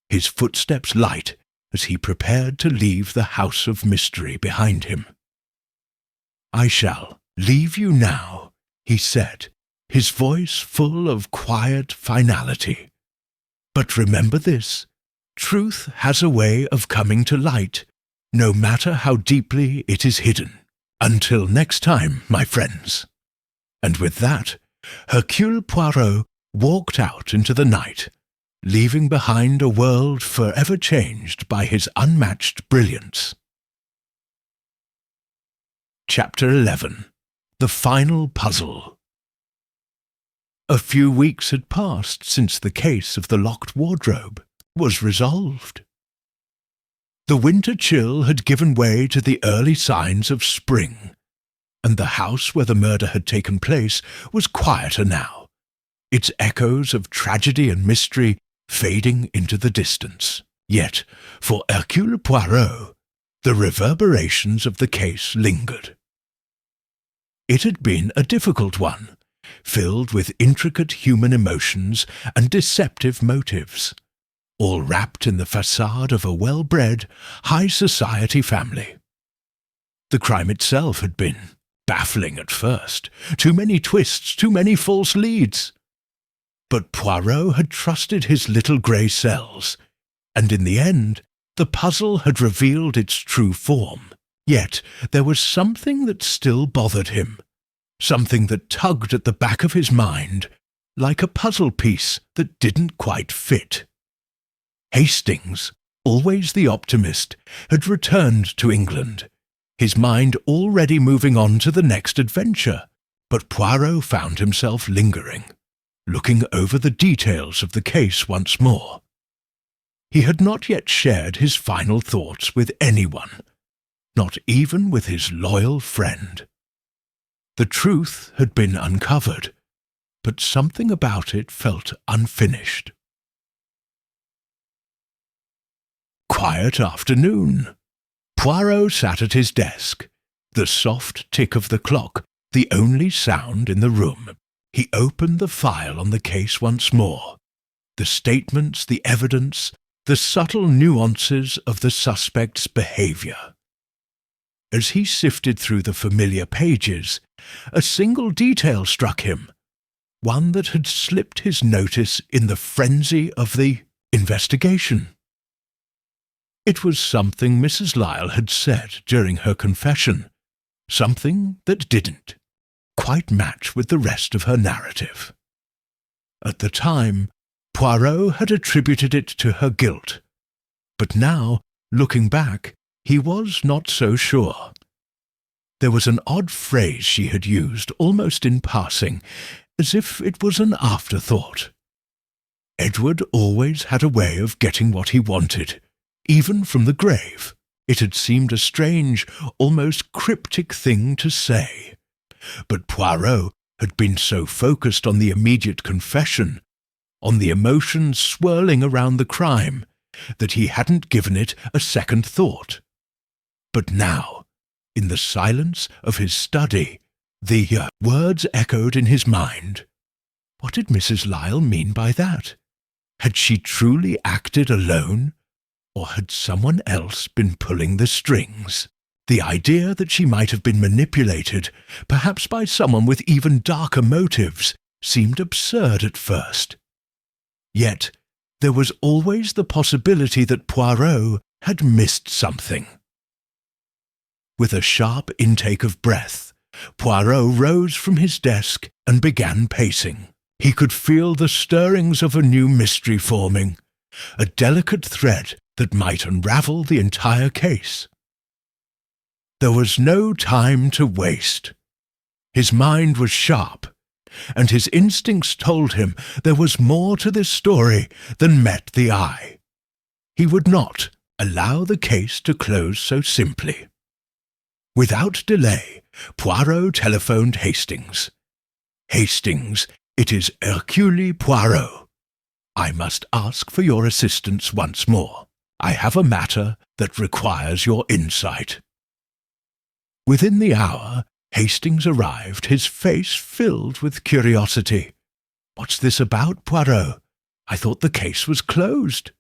his footsteps light as he prepared to leave the house of mystery behind him. "I shall leave you now," he said, his voice full of quiet finality. "But remember this, truth has a way of coming to light, no matter how deeply it is hidden. Until next time, my friends." And with that, Hercule Poirot walked out into the night, leaving behind a world forever changed by his unmatched brilliance. Chapter 11. The Final Puzzle. A few weeks had passed since the case of the locked wardrobe was resolved. The winter chill had given way to the early signs of spring, and the house where the murder had taken place was quieter now, its echoes of tragedy and mystery fading into the distance. Yet, for Hercule Poirot, the reverberations of the case lingered. It had been a difficult one, filled with intricate human emotions and deceptive motives, all wrapped in the facade of a well-bred, high-society family. The crime itself had been baffling at first, too many twists, too many false leads. But Poirot had trusted his little grey cells, and in the end the puzzle had revealed its true form. Yet there was something that still bothered him, something that tugged at the back of his mind, like a puzzle piece that didn't quite fit. Hastings, always the optimist, had returned to England, his mind already moving on to the next adventure, but Poirot found himself lingering, looking over the details of the case once more. He had not yet shared his final thoughts with anyone, not even with his loyal friend. The truth had been uncovered, but something about it felt unfinished. Quiet afternoon. Poirot sat at his desk, the soft tick of the clock the only sound in the room. He opened the file on the case once more. The statements, the evidence, the subtle nuances of the suspect's behaviour. As he sifted through the familiar pages, a single detail struck him, one that had slipped his notice in the frenzy of the investigation. It was something Mrs. Lyle had said during her confession, something that didn't quite match with the rest of her narrative. At the time, Poirot had attributed it to her guilt, but now, looking back, he was not so sure. There was an odd phrase she had used, almost in passing, as if it was an afterthought. Edward always had a way of getting what he wanted, even from the grave. It had seemed a strange, almost cryptic thing to say. But Poirot had been so focused on the immediate confession, on the emotions swirling around the crime, that he hadn't given it a second thought. But now, in the silence of his study, the words echoed in his mind. What did Mrs. Lyle mean by that? Had she truly acted alone? Or had someone else been pulling the strings? The idea that she might have been manipulated, perhaps by someone with even darker motives, seemed absurd at first. Yet there was always the possibility that Poirot had missed something. With a sharp intake of breath, Poirot rose from his desk and began pacing. He could feel the stirrings of a new mystery forming, a delicate thread that might unravel the entire case. There was no time to waste. His mind was sharp, and his instincts told him there was more to this story than met the eye. He would not allow the case to close so simply. Without delay, Poirot telephoned Hastings. "Hastings, it is Hercule Poirot. I must ask for your assistance once more. I have a matter that requires your insight." Within the hour, Hastings arrived, his face filled with curiosity. "What's this about, Poirot? I thought the case was closed."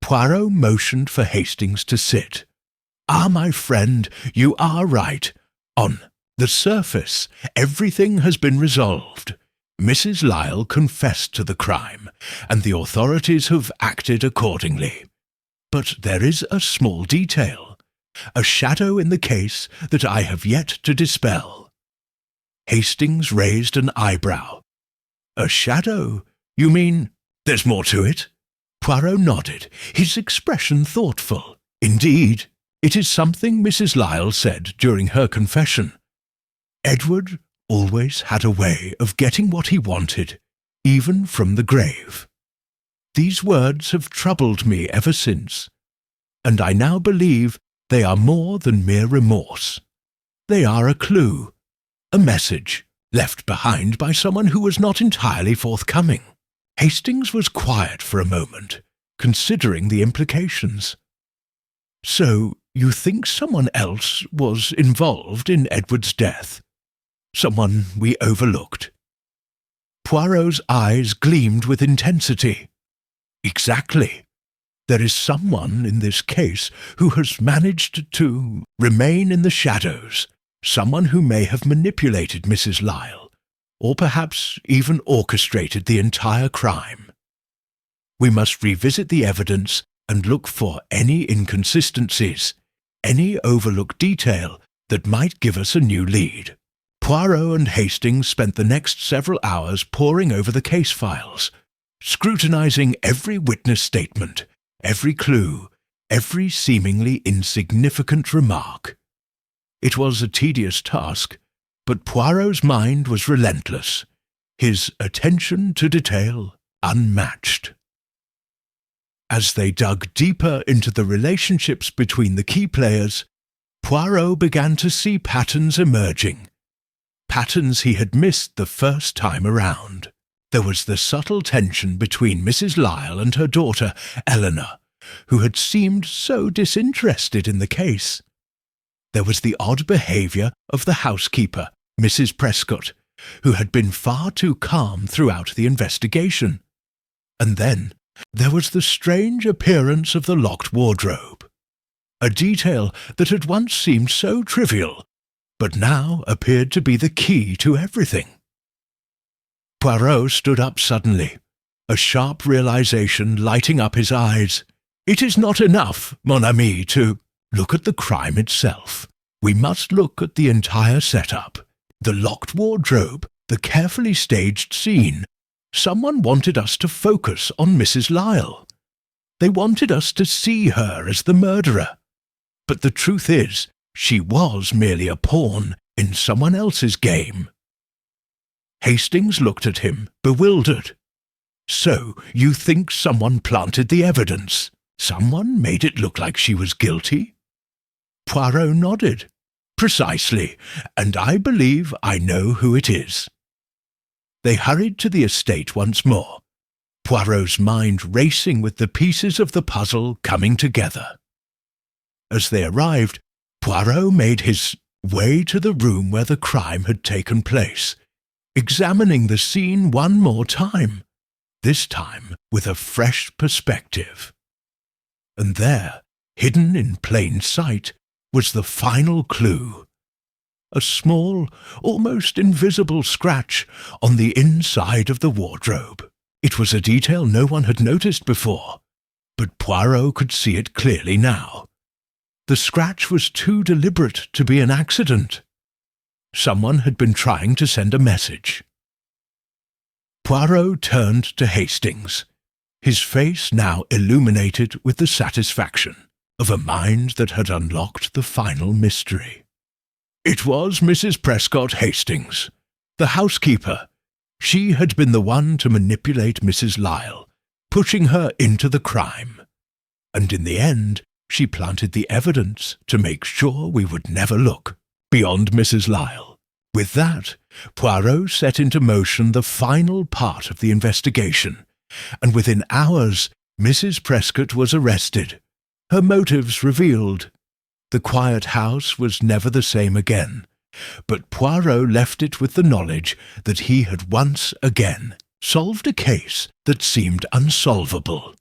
Poirot motioned for Hastings to sit. "Ah, my friend, you are right. On the surface, everything has been resolved. Mrs. Lyle confessed to the crime, and the authorities have acted accordingly. But there is a small detail, a shadow in the case that I have yet to dispel." Hastings raised an eyebrow. "A shadow? You mean there's more to it?" Poirot nodded, his expression thoughtful. "Indeed, it is something Mrs. Lyle said during her confession. Edward always had a way of getting what he wanted, even from the grave. These words have troubled me ever since, and I now believe they are more than mere remorse. They are a clue, a message left behind by someone who was not entirely forthcoming." Hastings was quiet for a moment, considering the implications. "So you think someone else was involved in Edward's death? Someone we overlooked?" Poirot's eyes gleamed with intensity. "Exactly. There is someone in this case who has managed to remain in the shadows, someone who may have manipulated Mrs. Lyle, or perhaps even orchestrated the entire crime. We must revisit the evidence and look for any inconsistencies, any overlooked detail that might give us a new lead." Poirot and Hastings spent the next several hours poring over the case files, scrutinizing every witness statement, every clue, every seemingly insignificant remark. It was a tedious task, but Poirot's mind was relentless, his attention to detail unmatched. As they dug deeper into the relationships between the key players, Poirot began to see patterns emerging, patterns he had missed the first time around. There was the subtle tension between Mrs. Lyle and her daughter, Eleanor, who had seemed so disinterested in the case. There was the odd behaviour of the housekeeper, Mrs. Prescott, who had been far too calm throughout the investigation. And then there was the strange appearance of the locked wardrobe, a detail that had once seemed so trivial, but now appeared to be the key to everything. Poirot stood up suddenly, a sharp realization lighting up his eyes. "It is not enough, mon ami, to look at the crime itself. We must look at the entire setup, the locked wardrobe, the carefully staged scene. Someone wanted us to focus on Mrs. Lyle. They wanted us to see her as the murderer. But the truth is, she was merely a pawn in someone else's game." Hastings looked at him, bewildered. "So you think someone planted the evidence? Someone made it look like she was guilty?" Poirot nodded. "Precisely, and I believe I know who it is." They hurried to the estate once more, Poirot's mind racing with the pieces of the puzzle coming together. As they arrived, Poirot made his way to the room where the crime had taken place, examining the scene one more time, this time with a fresh perspective. And there, hidden in plain sight, was the final clue. A small, almost invisible scratch on the inside of the wardrobe. It was a detail no one had noticed before, but Poirot could see it clearly now. The scratch was too deliberate to be an accident. Someone had been trying to send a message. Poirot turned to Hastings, his face now illuminated with the satisfaction of a mind that had unlocked the final mystery. It was Mrs. Prescott Hastings, the housekeeper. She had been the one to manipulate Mrs. Lyle, pushing her into the crime. and in the end she planted the evidence to make sure we would never look beyond Mrs. Lyle. With that, Poirot set into motion the final part of the investigation, and within hours Mrs. Prescott was arrested, her motives revealed. The quiet house was never the same again, but Poirot left it with the knowledge that he had once again solved a case that seemed unsolvable.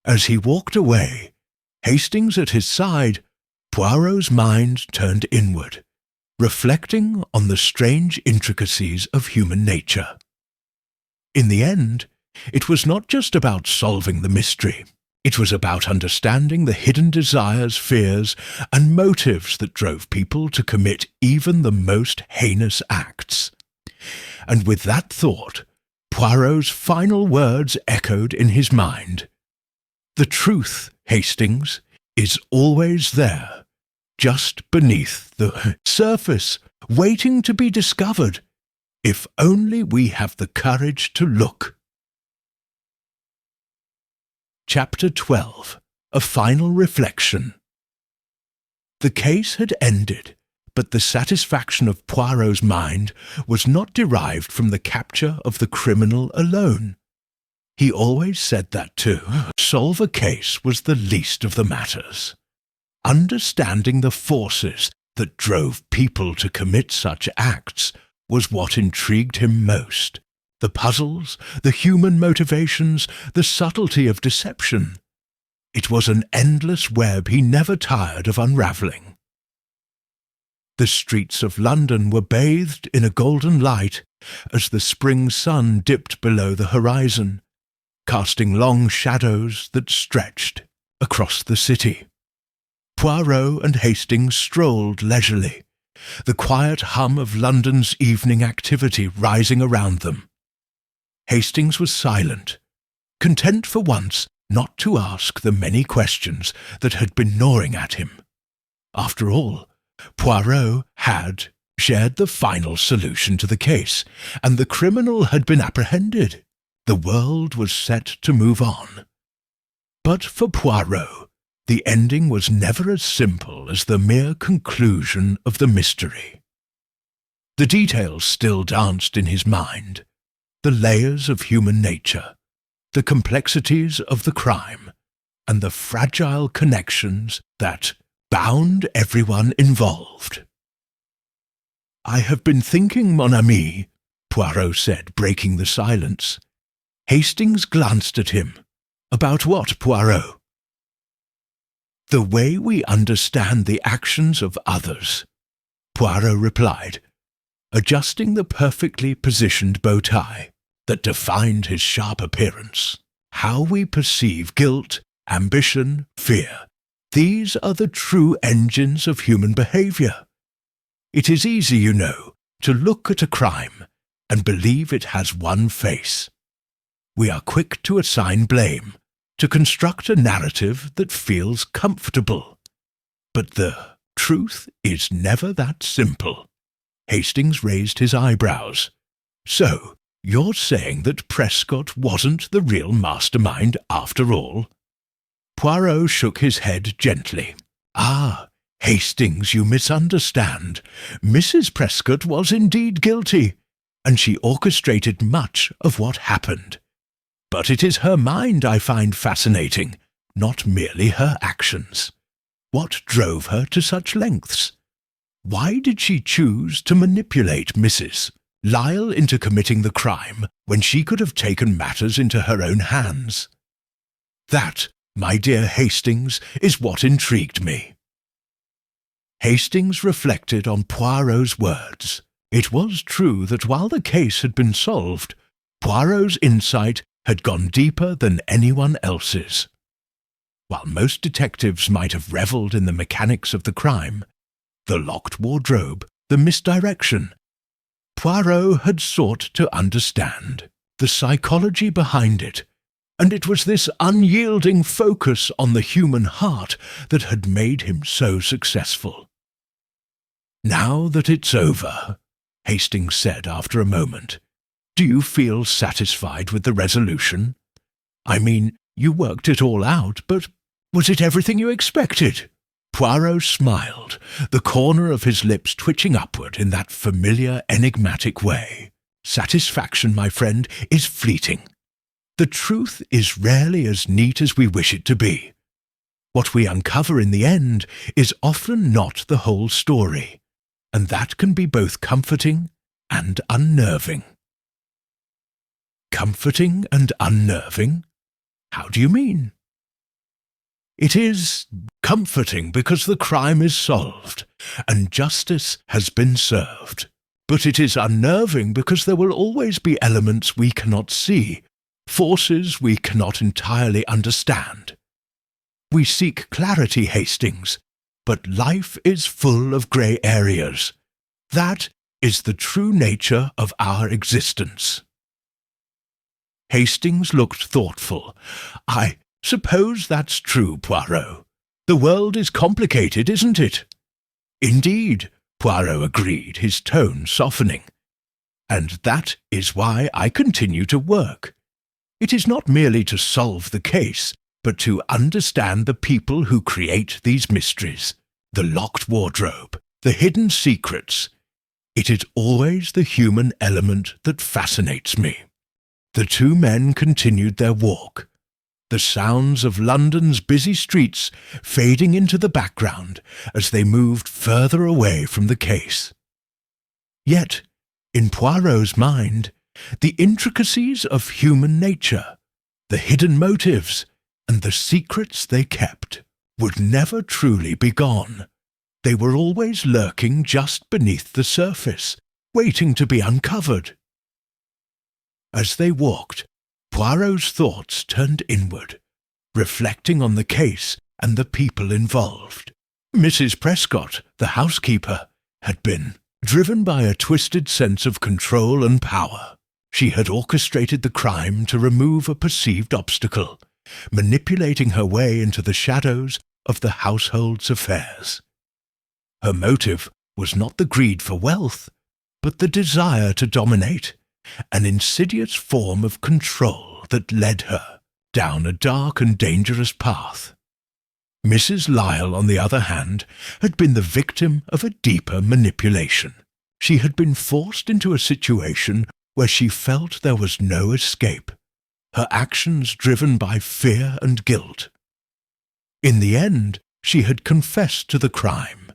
As he walked away, Hastings at his side, Poirot's mind turned inward, reflecting on the strange intricacies of human nature. In the end, it was not just about solving the mystery. It was about understanding the hidden desires, fears, and motives that drove people to commit even the most heinous acts. And with that thought, Poirot's final words echoed in his mind. The truth, Hastings, is always there, just beneath the surface, waiting to be discovered, if only we have the courage to look. Chapter 12. A Final Reflection. The case had ended, but the satisfaction of Poirot's mind was not derived from the capture of the criminal alone. He always said that to solve a case was the least of the matters. Understanding the forces that drove people to commit such acts was what intrigued him most. The puzzles, the human motivations, the subtlety of deception. It was an endless web he never tired of unravelling. The streets of London were bathed in a golden light as the spring sun dipped below the horizon, casting long shadows that stretched across the city. Poirot and Hastings strolled leisurely, the quiet hum of London's evening activity rising around them. Hastings was silent, content for once not to ask the many questions that had been gnawing at him. After all, Poirot had shared the final solution to the case, and the criminal had been apprehended. The world was set to move on. But for Poirot, the ending was never as simple as the mere conclusion of the mystery. The details still danced in his mind. The layers of human nature, the complexities of the crime, and the fragile connections that bound everyone involved. "I have been thinking, mon ami," Poirot said, breaking the silence. Hastings glanced at him. "About what, Poirot?" "The way we understand the actions of others," Poirot replied, adjusting the perfectly positioned bow tie that defined his sharp appearance. "How we perceive guilt, ambition, fear, these are the true engines of human behaviour. It is easy, you know, to look at a crime and believe it has one face. We are quick to assign blame, to construct a narrative that feels comfortable. But the truth is never that simple." Hastings raised his eyebrows. "So, you're saying that Prescott wasn't the real mastermind after all?" Poirot shook his head gently. "Ah, Hastings, you misunderstand. Mrs. Prescott was indeed guilty, and she orchestrated much of what happened. But it is her mind I find fascinating, not merely her actions. What drove her to such lengths? Why did she choose to manipulate Mrs. Lyle into committing the crime when she could have taken matters into her own hands? That, my dear Hastings, is what intrigued me." Hastings reflected on Poirot's words. It was true that while the case had been solved, Poirot's insight had gone deeper than anyone else's. While most detectives might have revelled in the mechanics of the crime, the locked wardrobe, the misdirection, Poirot had sought to understand the psychology behind it, and it was this unyielding focus on the human heart that had made him so successful. "Now that it's over," Hastings said after a moment, "do you feel satisfied with the resolution? I mean, You worked it all out, but was it everything you expected?" Poirot smiled, the corner of his lips twitching upward in that familiar, enigmatic way. "Satisfaction, my friend, is fleeting. The truth is rarely as neat as we wish it to be. What we uncover in the end is often not the whole story, and that can be both comforting and unnerving." Comforting and unnerving? How do you mean? It is comforting because the crime is solved and justice has been served. But it is unnerving because there will always be elements we cannot see, forces we cannot entirely understand. We seek clarity, Hastings, but life is full of grey areas. That is the true nature of our existence. Hastings looked thoughtful. "I suppose that's true, Poirot. The world is complicated, isn't it?" "Indeed," Poirot agreed, his tone softening. "And that is why I continue to work. It is not merely to solve the case, but to understand the people who create these mysteries, the locked wardrobe, the hidden secrets. It is always the human element that fascinates me." The two men continued their walk, the sounds of London's busy streets fading into the background as they moved further away from the case. Yet, in Poirot's mind, the intricacies of human nature, the hidden motives, and the secrets they kept would never truly be gone. They were always lurking just beneath the surface, waiting to be uncovered. As they walked, Poirot's thoughts turned inward, reflecting on the case and the people involved. Mrs. Prescott, the housekeeper, had been driven by a twisted sense of control and power. She had orchestrated the crime to remove a perceived obstacle, manipulating her way into the shadows of the household's affairs. Her motive was not the greed for wealth, but the desire to dominate, an insidious form of control that led her down a dark and dangerous path. Mrs. Lyle, on the other hand, had been the victim of a deeper manipulation. She had been forced into a situation where she felt there was no escape, her actions driven by fear and guilt. In the end, she had confessed to the crime,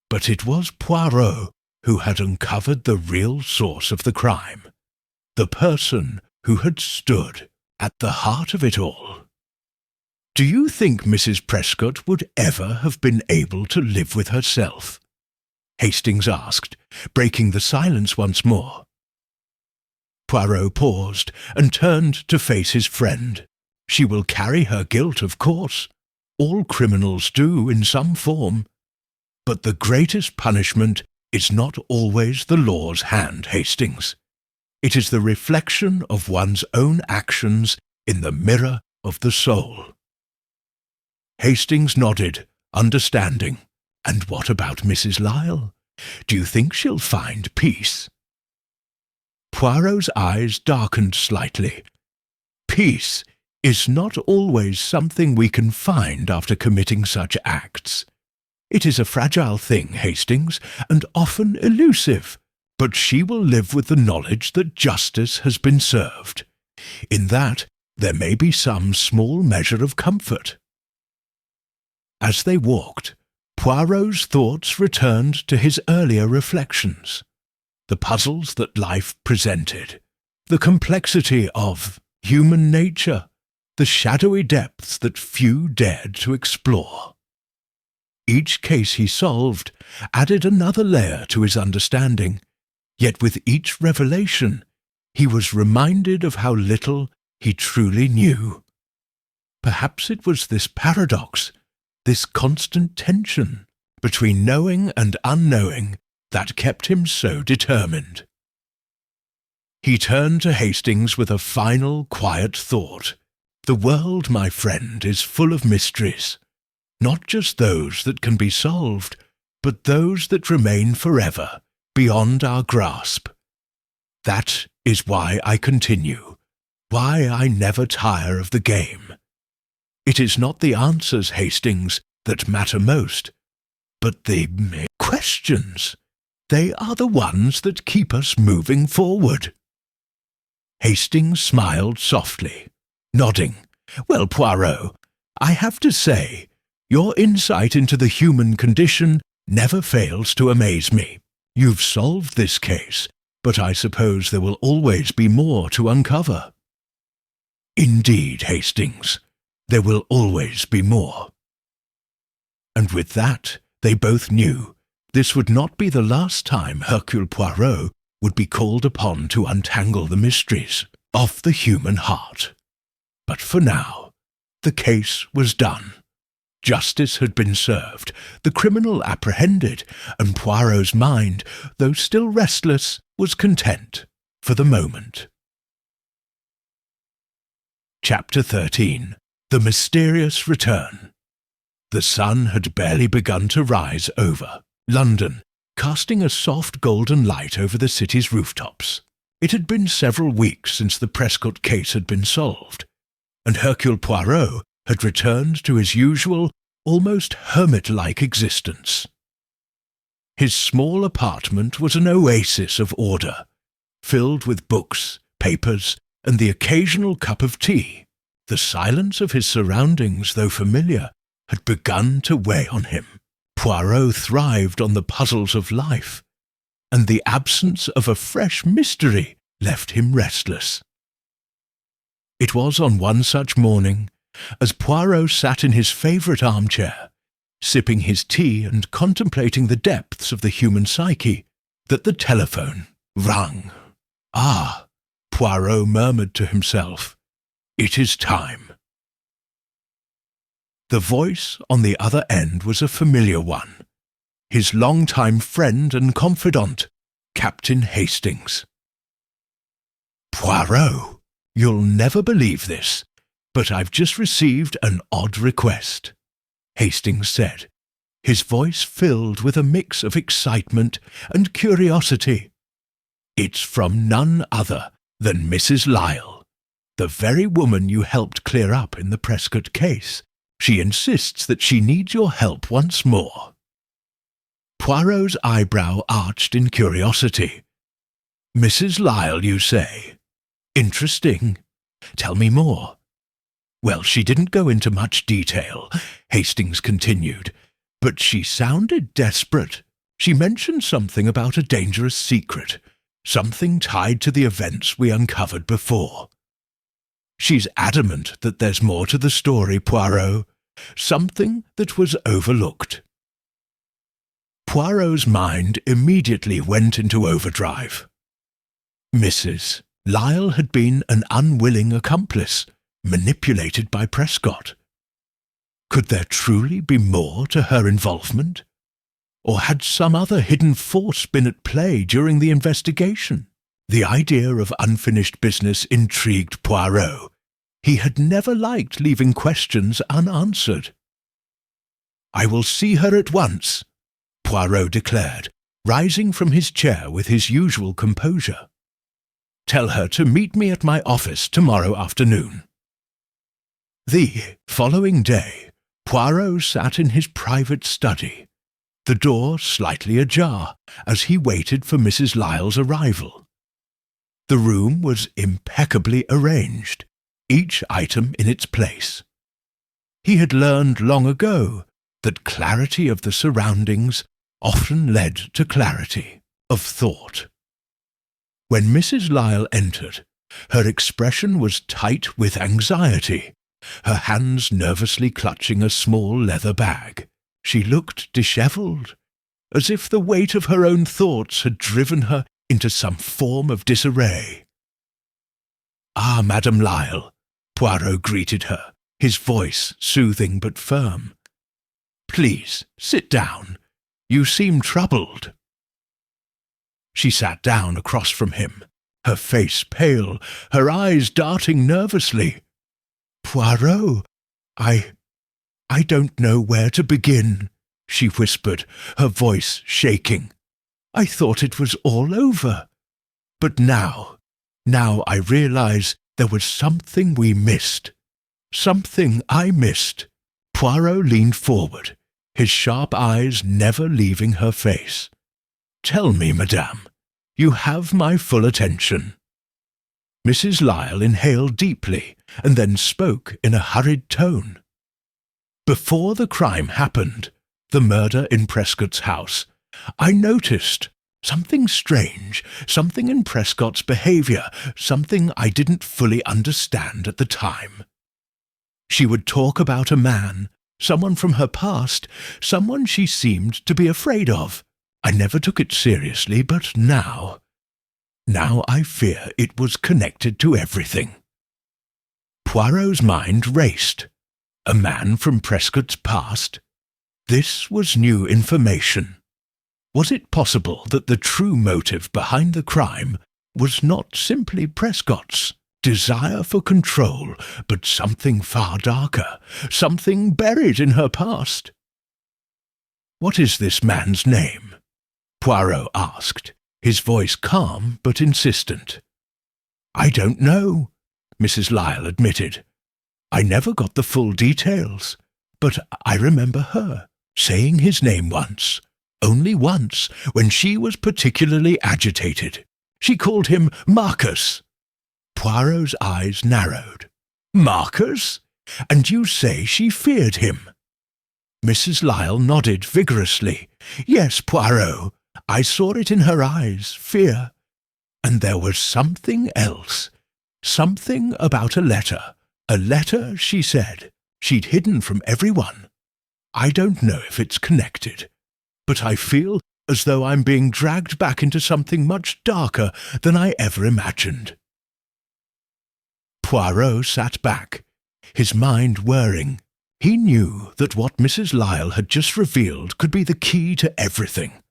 but it was Poirot who had uncovered the real source of the crime, the person who had stood at the heart of it all. "Do you think Mrs. Prescott would ever have been able to live with herself?" Hastings asked, breaking the silence once more. Poirot paused and turned to face his friend. "She will carry her guilt, of course. All criminals do in some form. But the greatest punishment is not always the law's hand, Hastings. It is the reflection of one's own actions in the mirror of the soul." Hastings nodded, understanding. "And what about Mrs. Lyle? Do you think she'll find peace?" Poirot's eyes darkened slightly. "Peace is not always something we can find after committing such acts. It is a fragile thing, Hastings, and often elusive. But she will live with the knowledge that justice has been served. In that, there may be some small measure of comfort." As they walked, Poirot's thoughts returned to his earlier reflections, the puzzles that life presented, the complexity of human nature, the shadowy depths that few dared to explore. Each case he solved added another layer to his understanding. Yet with each revelation, he was reminded of how little he truly knew. Perhaps it was this paradox, this constant tension between knowing and unknowing, that kept him so determined. He turned to Hastings with a final, quiet thought. "The world, my friend, is full of mysteries, not just those that can be solved, but those that remain forever, beyond our grasp. That is why I continue, why I never tire of the game. It is not the answers, Hastings, that matter most, but the questions. They are the ones that keep us moving forward." Hastings smiled softly, nodding. "Well, Poirot, I have to say, your insight into the human condition never fails to amaze me. You've solved this case, but I suppose there will always be more to uncover." "Indeed, Hastings, there will always be more." And with that, they both knew this would not be the last time Hercule Poirot would be called upon to untangle the mysteries of the human heart. But for now, the case was done. Justice had been served, the criminal apprehended, and Poirot's mind, though still restless, was content for the moment. Chapter 13. The Mysterious Return. The sun had barely begun to rise over London, casting a soft golden light over the city's rooftops. It had been several weeks since the Prescott case had been solved, and Hercule Poirot had returned to his usual, almost hermit-like existence. His small apartment was an oasis of order, filled with books, papers, and the occasional cup of tea. The silence of his surroundings, though familiar, had begun to weigh on him. Poirot thrived on the puzzles of life, and the absence of a fresh mystery left him restless. It was on one such morning, as Poirot sat in his favourite armchair, sipping his tea and contemplating the depths of the human psyche, that the telephone rang. "Ah," Poirot murmured to himself, "it is time." The voice on the other end was a familiar one, his long-time friend and confidant, Captain Hastings. "Poirot, you'll never believe this, but I've just received an odd request," Hastings said, his voice filled with a mix of excitement and curiosity. "It's from none other than Mrs. Lyle, the very woman you helped clear up in the Prescott case. She insists that she needs your help once more." Poirot's eyebrow arched in curiosity. "Mrs. Lyle, you say? Interesting. Tell me more." "Well, she didn't go into much detail," Hastings continued, "but she sounded desperate. She mentioned something about a dangerous secret, something tied to the events we uncovered before. She's adamant that there's more to the story, Poirot, something that was overlooked." Poirot's mind immediately went into overdrive. Mrs. Lyle had been an unwilling accomplice, manipulated by Prescott. Could there truly be more to her involvement? Or had some other hidden force been at play during the investigation? The idea of unfinished business intrigued Poirot. He had never liked leaving questions unanswered. "I will see her at once," Poirot declared, rising from his chair with his usual composure. "Tell her to meet me at my office tomorrow afternoon." The following day, Poirot sat in his private study, the door slightly ajar as he waited for Mrs. Lyle's arrival. The room was impeccably arranged, each item in its place. He had learned long ago that clarity of the surroundings often led to clarity of thought. When Mrs. Lyle entered, her expression was tight with anxiety, her hands nervously clutching a small leather bag. She looked dishevelled, as if the weight of her own thoughts had driven her into some form of disarray. "Ah, Madame Lyle," Poirot greeted her, his voice soothing but firm. "Please, sit down. You seem troubled." She sat down across from him, her face pale, her eyes darting nervously. "Poirot, I don't know where to begin," she whispered, her voice shaking. "I thought it was all over. But now I realize there was something we missed. Something I missed. Poirot leaned forward, his sharp eyes never leaving her face. Tell me, madame. You have my full attention. Mrs. Lyle inhaled deeply and then spoke in a hurried tone. Before the crime happened, the murder in Prescott's house, I noticed something strange, something in Prescott's behaviour, something I didn't fully understand at the time. She would talk about a man, someone from her past, someone she seemed to be afraid of. I never took it seriously, but now I fear it was connected to everything. Poirot's mind raced. A man from Prescott's past? This was new information. Was it possible that the true motive behind the crime was not simply Prescott's desire for control, but something far darker, something buried in her past? "What is this man's name?" Poirot asked, his voice calm but insistent. "I don't know," Mrs. Lyle admitted. "I never got the full details, but I remember her saying his name once, only once, when she was particularly agitated. She called him Marcus." Poirot's eyes narrowed. "Marcus? And you say she feared him?" Mrs. Lyle nodded vigorously. "Yes, Poirot. I saw it in her eyes, fear. And there was something else. Something about a letter, she said, she'd hidden from everyone. I don't know if it's connected, but I feel as though I'm being dragged back into something much darker than I ever imagined." Poirot sat back, his mind whirring. He knew that what Mrs. Lyle had just revealed could be the key to everything.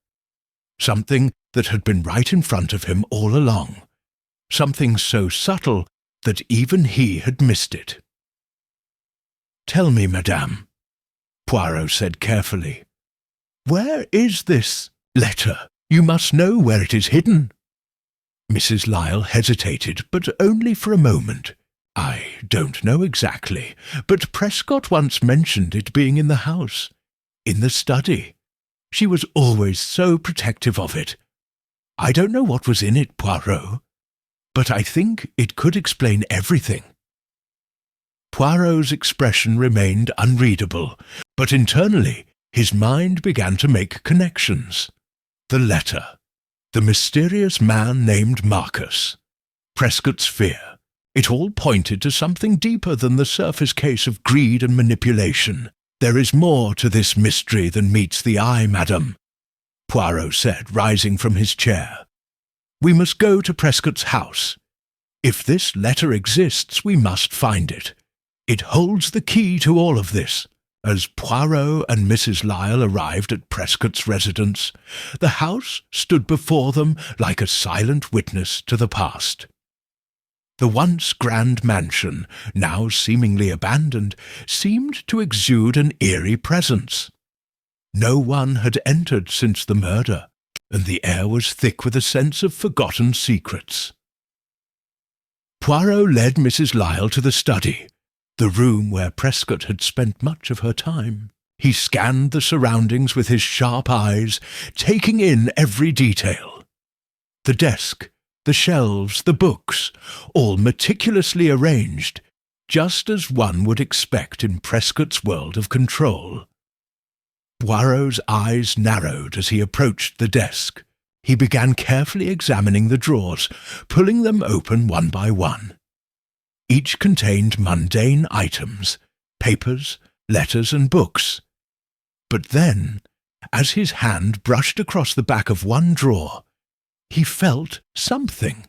Something that had been right in front of him all along. Something so subtle that even he had missed it. "Tell me, madame," Poirot said carefully. "Where is this letter? You must know where it is hidden." Mrs. Lyle hesitated, but only for a moment. "I don't know exactly, but Prescott once mentioned it being in the house, in the study. She was always so protective of it. I don't know what was in it, Poirot, but I think it could explain everything." Poirot's expression remained unreadable, but internally his mind began to make connections. The letter, the mysterious man named Marcus, Prescott's fear. It all pointed to something deeper than the surface case of greed and manipulation. "There is more to this mystery than meets the eye, madam," Poirot said, rising from his chair. "We must go to Prescott's house. If this letter exists, we must find it. It holds the key to all of this." As Poirot and Mrs. Lyle arrived at Prescott's residence, the house stood before them like a silent witness to the past. The once grand mansion, now seemingly abandoned, seemed to exude an eerie presence. No one had entered since the murder, and the air was thick with a sense of forgotten secrets. Poirot led Mrs. Lyle to the study, the room where Prescott had spent much of her time. He scanned the surroundings with his sharp eyes, taking in every detail. The desk, the shelves, the books, all meticulously arranged, just as one would expect in Prescott's world of control. Poirot's eyes narrowed as he approached the desk. He began carefully examining the drawers, pulling them open one by one. Each contained mundane items, papers, letters and books. But then, as his hand brushed across the back of one drawer, he felt something.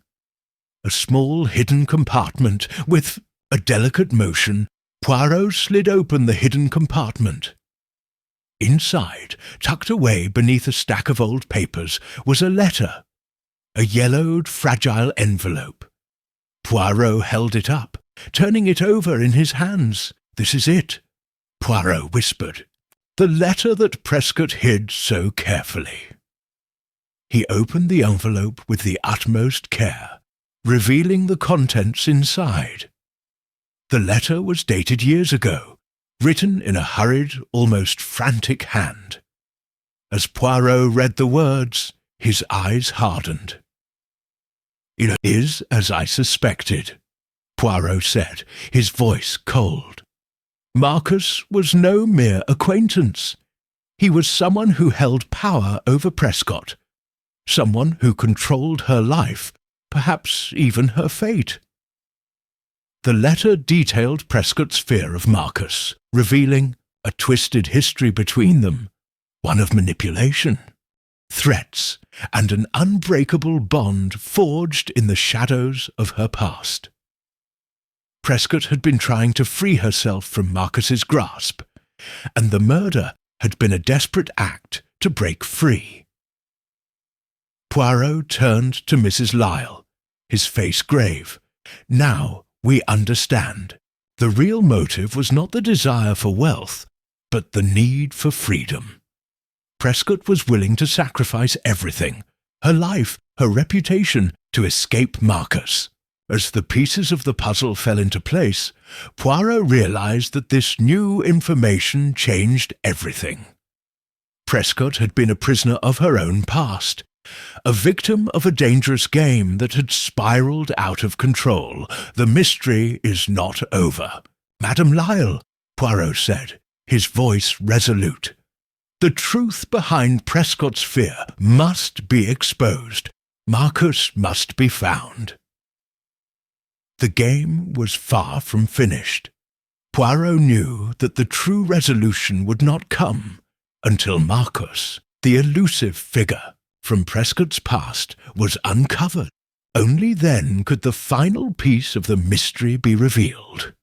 A small hidden compartment. With a delicate motion, Poirot slid open the hidden compartment. Inside, tucked away beneath a stack of old papers, was a letter, a yellowed, fragile envelope. Poirot held it up, turning it over in his hands. "This is it," Poirot whispered. "The letter that Prescott hid so carefully." He opened the envelope with the utmost care, revealing the contents inside. The letter was dated years ago, written in a hurried, almost frantic hand. As Poirot read the words, his eyes hardened. "It is as I suspected," Poirot said, his voice cold. "Marcus was no mere acquaintance. He was someone who held power over Prescott, someone who controlled her life, perhaps even her fate." The letter detailed Prescott's fear of Marcus, revealing a twisted history between them, one of manipulation, threats, and an unbreakable bond forged in the shadows of her past. Prescott had been trying to free herself from Marcus's grasp, and the murder had been a desperate act to break free. Poirot turned to Mrs. Lyle, his face grave. "Now we understand. The real motive was not the desire for wealth, but the need for freedom. Prescott was willing to sacrifice everything, her life, her reputation, to escape Marcus." As the pieces of the puzzle fell into place, Poirot realized that this new information changed everything. Prescott had been a prisoner of her own past, a victim of a dangerous game that had spiraled out of control. "The mystery is not over. Madame Lyle," Poirot said, his voice resolute. "The truth behind Prescott's fear must be exposed. Marcus must be found." The game was far from finished. Poirot knew that the true resolution would not come until Marcus, the elusive figure from Prescott's past, was uncovered. Only then could the final piece of the mystery be revealed.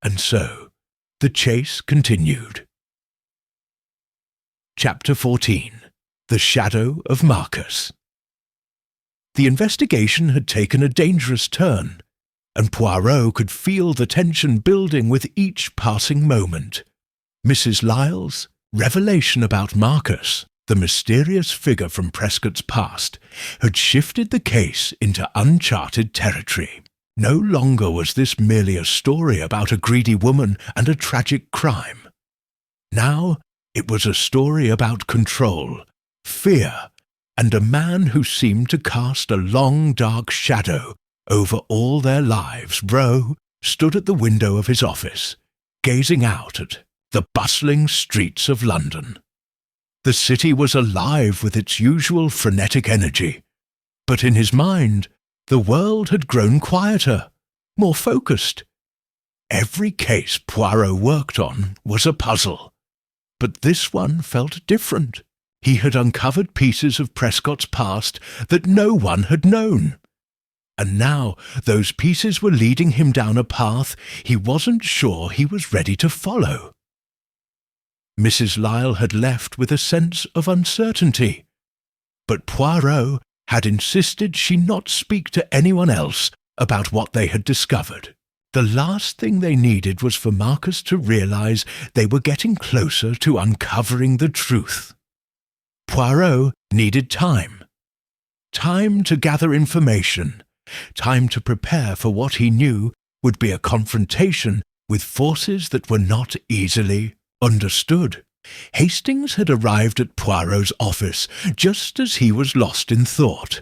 And so, the chase continued. Chapter 14. The Shadow of Marcus. The investigation had taken a dangerous turn, and Poirot could feel the tension building with each passing moment. Mrs. Lyle's revelation about Marcus, the mysterious figure from Prescott's past, had shifted the case into uncharted territory. No longer was this merely a story about a greedy woman and a tragic crime. Now it was a story about control, fear, and a man who seemed to cast a long dark shadow over all their lives. Bro stood at the window of his office, gazing out at the bustling streets of London. The city was alive with its usual frenetic energy, but in his mind the world had grown quieter, more focused. Every case Poirot worked on was a puzzle, but this one felt different. He had uncovered pieces of Prescott's past that no one had known. And now those pieces were leading him down a path he wasn't sure he was ready to follow. Mrs. Lyle had left with a sense of uncertainty, but Poirot had insisted she not speak to anyone else about what they had discovered. The last thing they needed was for Marcus to realize they were getting closer to uncovering the truth. Poirot needed time. Time to gather information. Time to prepare for what he knew would be a confrontation with forces that were not easily understood. Hastings had arrived at Poirot's office just as he was lost in thought.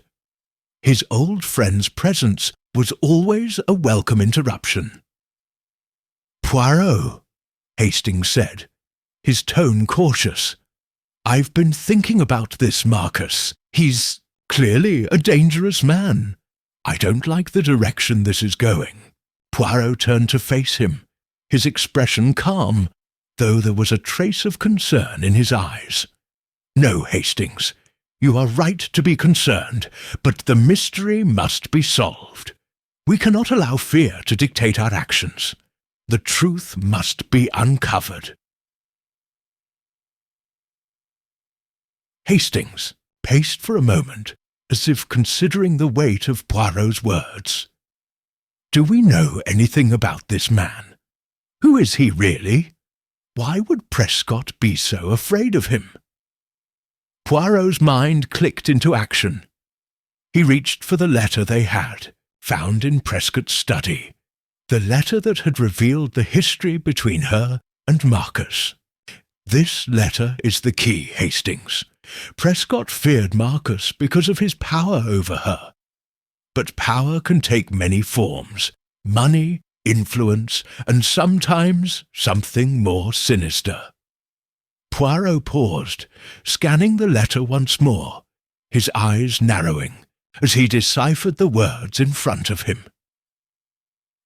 His old friend's presence was always a welcome interruption. "Poirot," Hastings said, his tone cautious, "I've been thinking about this Marcus. He's clearly a dangerous man. I don't like the direction this is going." Poirot turned to face him, his expression calm, though there was a trace of concern in his eyes. "No, Hastings, you are right to be concerned, but the mystery must be solved. We cannot allow fear to dictate our actions. The truth must be uncovered." Hastings paced for a moment, as if considering the weight of Poirot's words. "Do we know anything about this man? Who is he really? Why would Prescott be so afraid of him?" Poirot's mind clicked into action. He reached for the letter they had, found in Prescott's study. The letter that had revealed the history between her and Marcus. This letter is the key, Hastings. Prescott feared Marcus because of his power over her. But power can take many forms: money, influence, and sometimes something more sinister. Poirot paused, scanning the letter once more, his eyes narrowing, as he deciphered the words in front of him.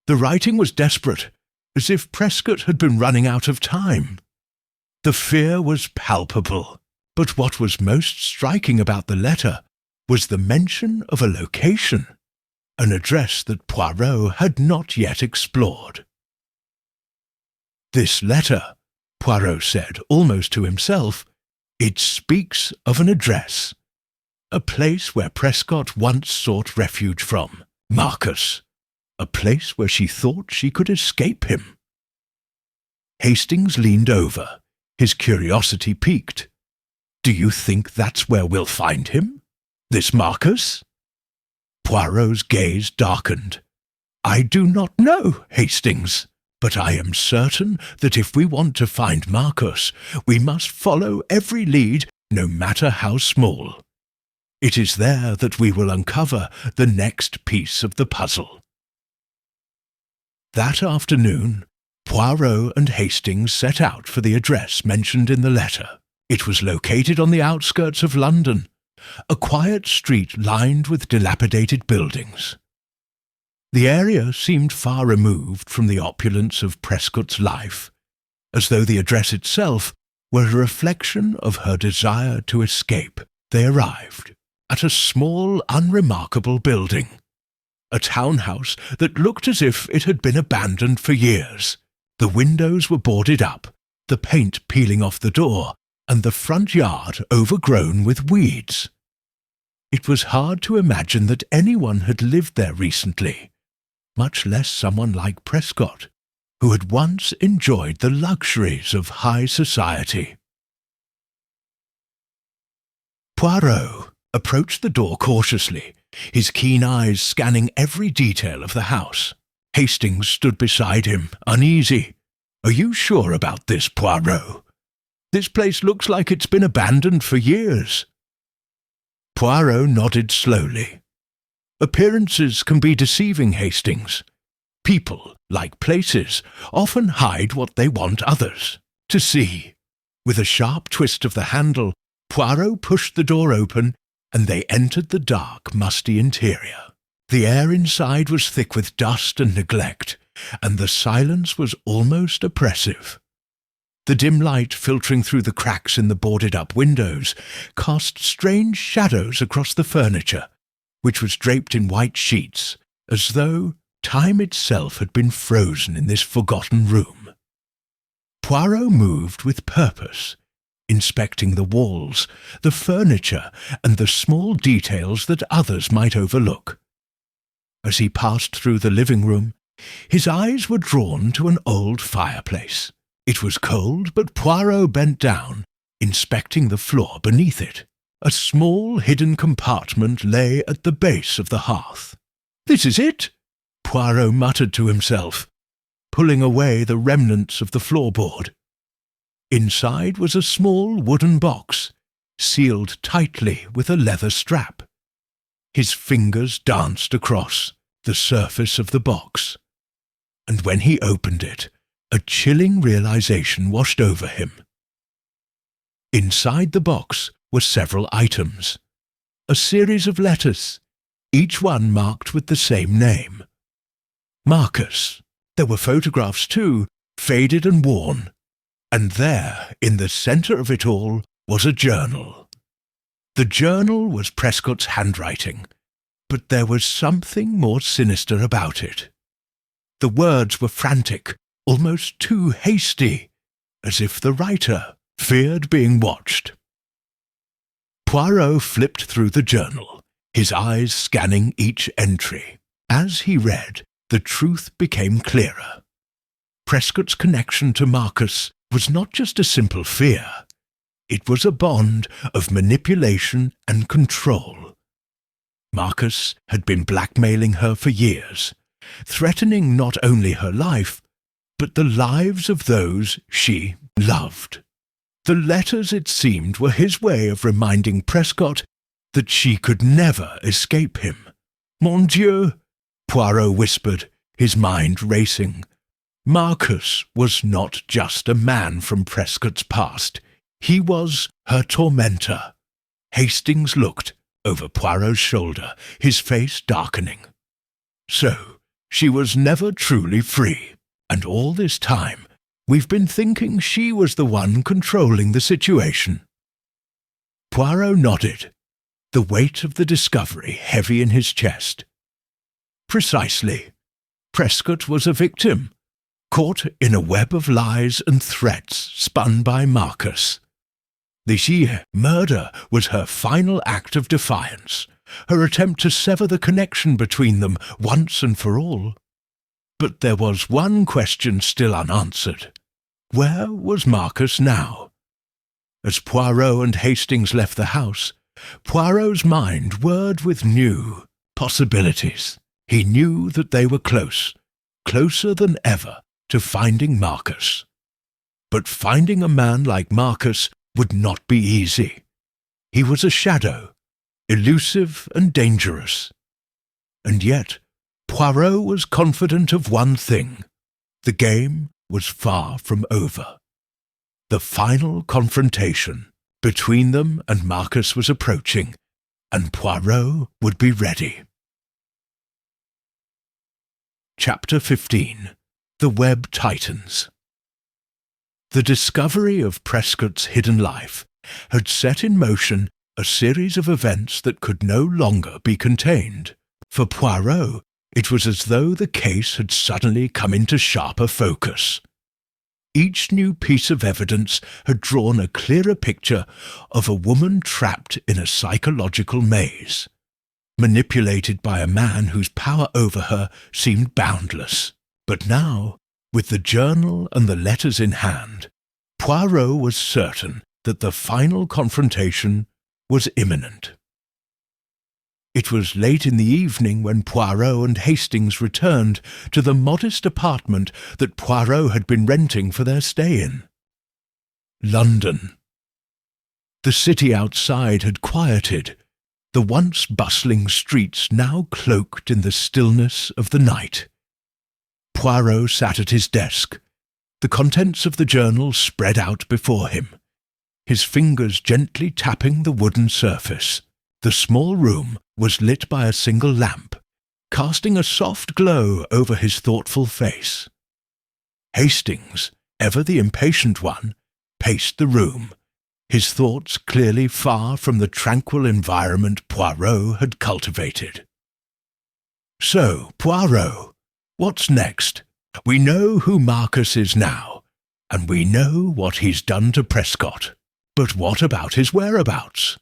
The writing was desperate, as if Prescott had been running out of time. The fear was palpable, but what was most striking about the letter was the mention of a location, an address that Poirot had not yet explored. "This letter," Poirot said, almost to himself, "it speaks of an address, a place where Prescott once sought refuge from, Marcus, a place where she thought she could escape him." Hastings leaned over, his curiosity piqued. "Do you think that's where we'll find him? This Marcus?" Poirot's gaze darkened. "I do not know, Hastings, but I am certain that if we want to find Marcus, we must follow every lead, no matter how small. It is there that we will uncover the next piece of the puzzle." That afternoon, Poirot and Hastings set out for the address mentioned in the letter. It was located on the outskirts of London, a quiet street lined with dilapidated buildings. The area seemed far removed from the opulence of Prescott's life, as though the address itself were a reflection of her desire to escape. They arrived at a small, unremarkable building, a townhouse that looked as if it had been abandoned for years. The windows were boarded up, the paint peeling off the door, and the front yard overgrown with weeds. It was hard to imagine that anyone had lived there recently, much less someone like Prescott, who had once enjoyed the luxuries of high society. Poirot approached the door cautiously, his keen eyes scanning every detail of the house. Hastings stood beside him, uneasy. "Are you sure about this, Poirot? This place looks like it's been abandoned for years." Poirot nodded slowly. "Appearances can be deceiving, Hastings. People, like places, often hide what they want others to see." With a sharp twist of the handle, Poirot pushed the door open, and they entered the dark, musty interior. The air inside was thick with dust and neglect, and the silence was almost oppressive. The dim light filtering through the cracks in the boarded-up windows cast strange shadows across the furniture, which was draped in white sheets, as though time itself had been frozen in this forgotten room. Poirot moved with purpose, inspecting the walls, the furniture, and the small details that others might overlook. As he passed through the living room, his eyes were drawn to an old fireplace. It was cold, but Poirot bent down, inspecting the floor beneath it. A small hidden compartment lay at the base of the hearth. "This is it," Poirot muttered to himself, pulling away the remnants of the floorboard. Inside was a small wooden box, sealed tightly with a leather strap. His fingers danced across the surface of the box, and when he opened it, a chilling realization washed over him. Inside the box were several items, a series of letters, each one marked with the same name. Marcus. There were photographs too, faded and worn, and there, in the centre of it all, was a journal. The journal was Prescott's handwriting, but there was something more sinister about it. The words were frantic, almost too hasty, as if the writer feared being watched. Poirot flipped through the journal, his eyes scanning each entry. As he read, the truth became clearer. Prescott's connection to Marcus was not just a simple fear. It was a bond of manipulation and control. Marcus had been blackmailing her for years, threatening not only her life, but the lives of those she loved. The letters, it seemed, were his way of reminding Prescott that she could never escape him. Mon Dieu, Poirot whispered, his mind racing. Marcus was not just a man from Prescott's past. He was her tormentor. Hastings looked over Poirot's shoulder, his face darkening. So, she was never truly free, and all this time we've been thinking she was the one controlling the situation. Poirot nodded, the weight of the discovery heavy in his chest. Precisely. Prescott was a victim, caught in a web of lies and threats spun by Marcus. The sheer murder was her final act of defiance, her attempt to sever the connection between them once and for all. But there was one question still unanswered. Where was Marcus now? As Poirot and Hastings left the house, Poirot's mind whirred with new possibilities. He knew that they were close, closer than ever, to finding Marcus. But finding a man like Marcus would not be easy. He was a shadow, elusive and dangerous. And yet, Poirot was confident of one thing. The game was far from over. The final confrontation between them and Marcus was approaching, and Poirot would be ready. Chapter 15. The Web Tightens. The discovery of Prescott's hidden life had set in motion a series of events that could no longer be contained. For Poirot, it was as though the case had suddenly come into sharper focus. Each new piece of evidence had drawn a clearer picture of a woman trapped in a psychological maze, manipulated by a man whose power over her seemed boundless. But now, with the journal and the letters in hand, Poirot was certain that the final confrontation was imminent. It was late in the evening when Poirot and Hastings returned to the modest apartment that Poirot had been renting for their stay-in. London. The city outside had quieted, the once bustling streets now cloaked in the stillness of the night. Poirot sat at his desk, the contents of the journal spread out before him, his fingers gently tapping the wooden surface. The small room was lit by a single lamp, casting a soft glow over his thoughtful face. Hastings, ever the impatient one, paced the room, his thoughts clearly far from the tranquil environment Poirot had cultivated. So, Poirot, what's next? We know who Marcus is now, and we know what he's done to Prescott. But what about his whereabouts?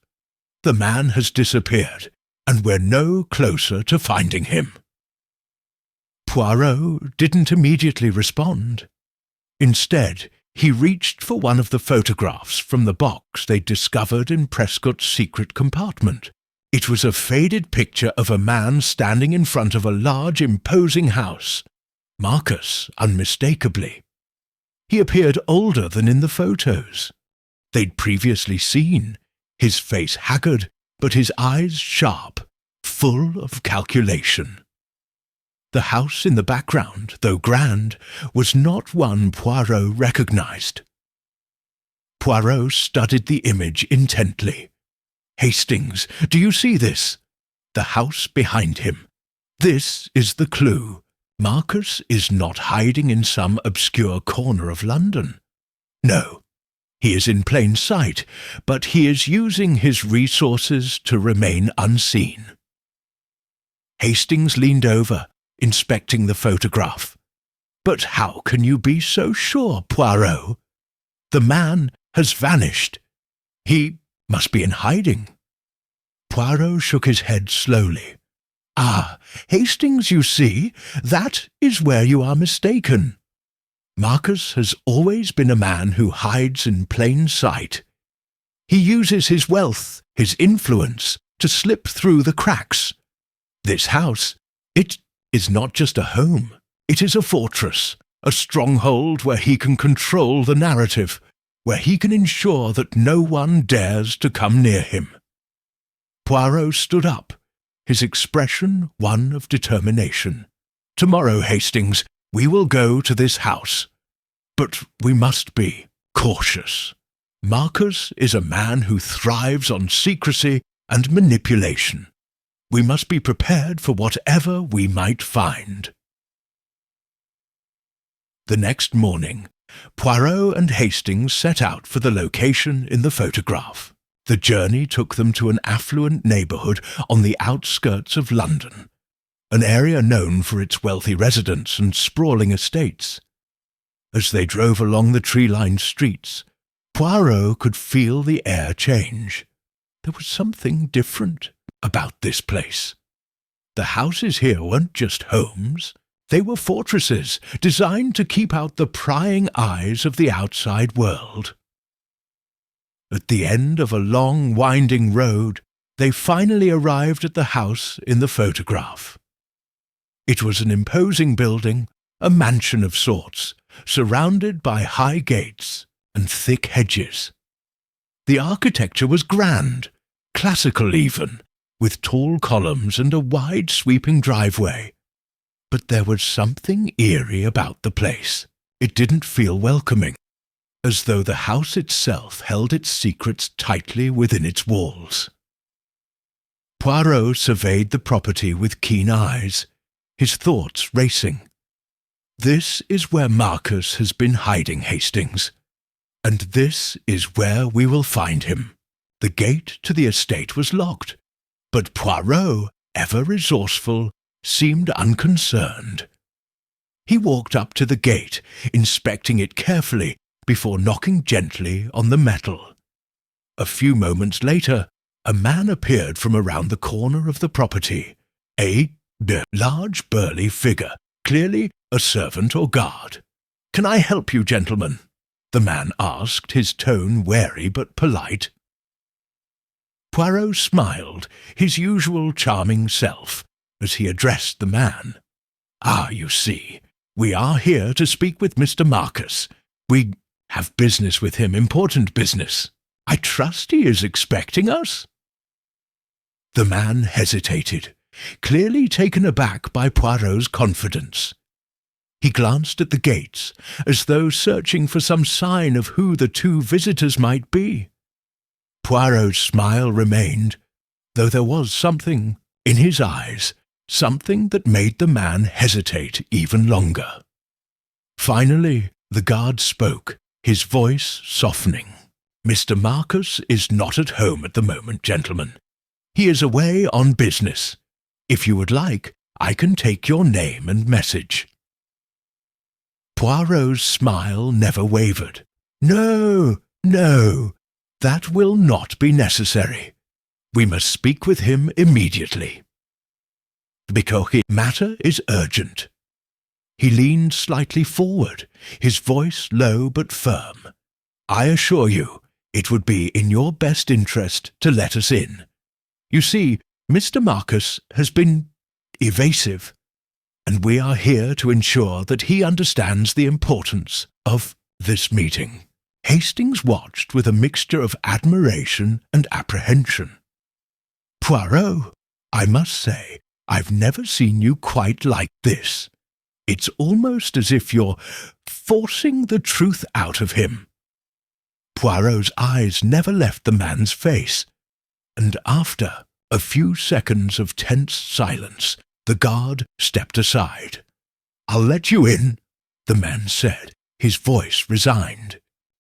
The man has disappeared, and we're no closer to finding him. Poirot didn't immediately respond. Instead, he reached for one of the photographs from the box they'd discovered in Prescott's secret compartment. It was a faded picture of a man standing in front of a large, imposing house. Marcus, unmistakably. He appeared older than in the photos they'd previously seen, his face haggard, but his eyes sharp, full of calculation. The house in the background, though grand, was not one Poirot recognized. Poirot studied the image intently. Hastings, do you see this? The house behind him. This is the clue. Marcus is not hiding in some obscure corner of London. No, he is in plain sight, but he is using his resources to remain unseen. Hastings leaned over, inspecting the photograph. But how can you be so sure, Poirot? The man has vanished. He must be in hiding. Poirot shook his head slowly. Ah, Hastings, you see, that is where you are mistaken. Marcus has always been a man who hides in plain sight. He uses his wealth, his influence, to slip through the cracks. This house, it is not just a home, it is a fortress, a stronghold where he can control the narrative, where he can ensure that no one dares to come near him. Poirot stood up, his expression one of determination. "Tomorrow, Hastings, we will go to this house. But we must be cautious. Marcus is a man who thrives on secrecy and manipulation. We must be prepared for whatever we might find." The next morning, Poirot and Hastings set out for the location in the photograph. The journey took them to an affluent neighbourhood on the outskirts of London, an area known for its wealthy residents and sprawling estates. As they drove along the tree-lined streets, Poirot could feel the air change. There was something different about this place. The houses here weren't just homes. They were fortresses designed to keep out the prying eyes of the outside world. At the end of a long, winding road, they finally arrived at the house in the photograph. It was an imposing building, a mansion of sorts, surrounded by high gates and thick hedges. The architecture was grand, classical even, with tall columns and a wide sweeping driveway. But there was something eerie about the place. It didn't feel welcoming, as though the house itself held its secrets tightly within its walls. Poirot surveyed the property with keen eyes, his thoughts racing. "This is where Marcus has been hiding, Hastings, and this is where we will find him." The gate to the estate was locked, but Poirot, ever resourceful, seemed unconcerned. He walked up to the gate, inspecting it carefully before knocking gently on the metal. A few moments later, a man appeared from around the corner of the property, a large burly figure, clearly a servant or guard. "Can I help you, gentlemen?" the man asked, his tone wary but polite. Poirot smiled, his usual charming self, as he addressed the man. "Ah, you see, we are here to speak with Mr. Marcus. We have business with him, important business. I trust he is expecting us?" The man hesitated, clearly taken aback by Poirot's confidence. He glanced at the gates, as though searching for some sign of who the two visitors might be. Poirot's smile remained, though there was something in his eyes, something that made the man hesitate even longer. Finally, the guard spoke, his voice softening. "Mr. Marcus is not at home at the moment, gentlemen. He is away on business. If you would like, I can take your name and message." Poirot's smile never wavered. "No, no, that will not be necessary. We must speak with him immediately. Because the matter is urgent." He leaned slightly forward, his voice low but firm. "I assure you, it would be in your best interest to let us in. You see, Mr. Marcus has been evasive, and we are here to ensure that he understands the importance of this meeting." Hastings watched with a mixture of admiration and apprehension. "Poirot, I must say, I've never seen you quite like this. It's almost as if you're forcing the truth out of him." Poirot's eyes never left the man's face, and after a few seconds of tense silence, the guard stepped aside. "I'll let you in," the man said, his voice resigned.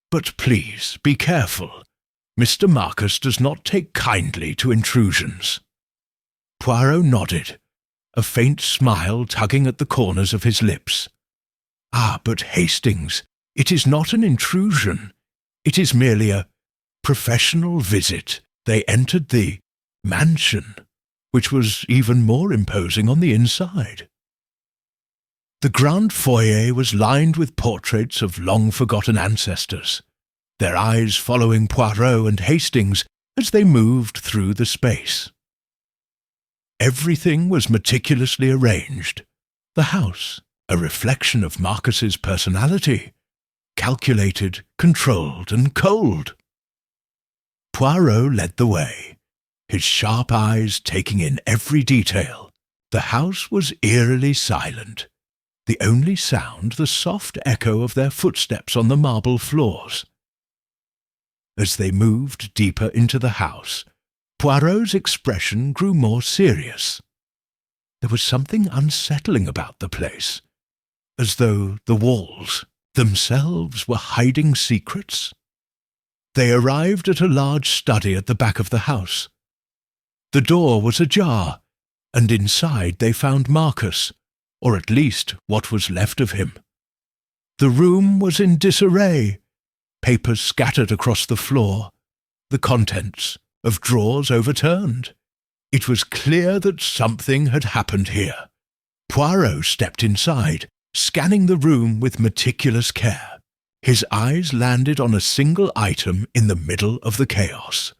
"But please be careful. Mr. Marcus does not take kindly to intrusions." Poirot nodded, a faint smile tugging at the corners of his lips. "Ah, but Hastings, it is not an intrusion. It is merely a professional visit." They entered the mansion, which was even more imposing on the inside. The grand foyer was lined with portraits of long-forgotten ancestors, their eyes following Poirot and Hastings as they moved through the space. Everything was meticulously arranged, The house, a reflection of Marcus's personality, calculated, controlled, and cold. Poirot led the way, his sharp eyes taking in every detail. The house was eerily silent, the only sound the soft echo of their footsteps on the marble floors. As they moved deeper into the house, Poirot's expression grew more serious. There was something unsettling about the place, as though the walls themselves were hiding secrets. They arrived at a large study at the back of the house. The door was ajar, and inside they found Marcus, or at least what was left of him. The room was in disarray, papers scattered across the floor, the contents of drawers overturned. It was clear that something had happened here. Poirot stepped inside, scanning the room with meticulous care. His eyes landed on a single item in the middle of the chaos.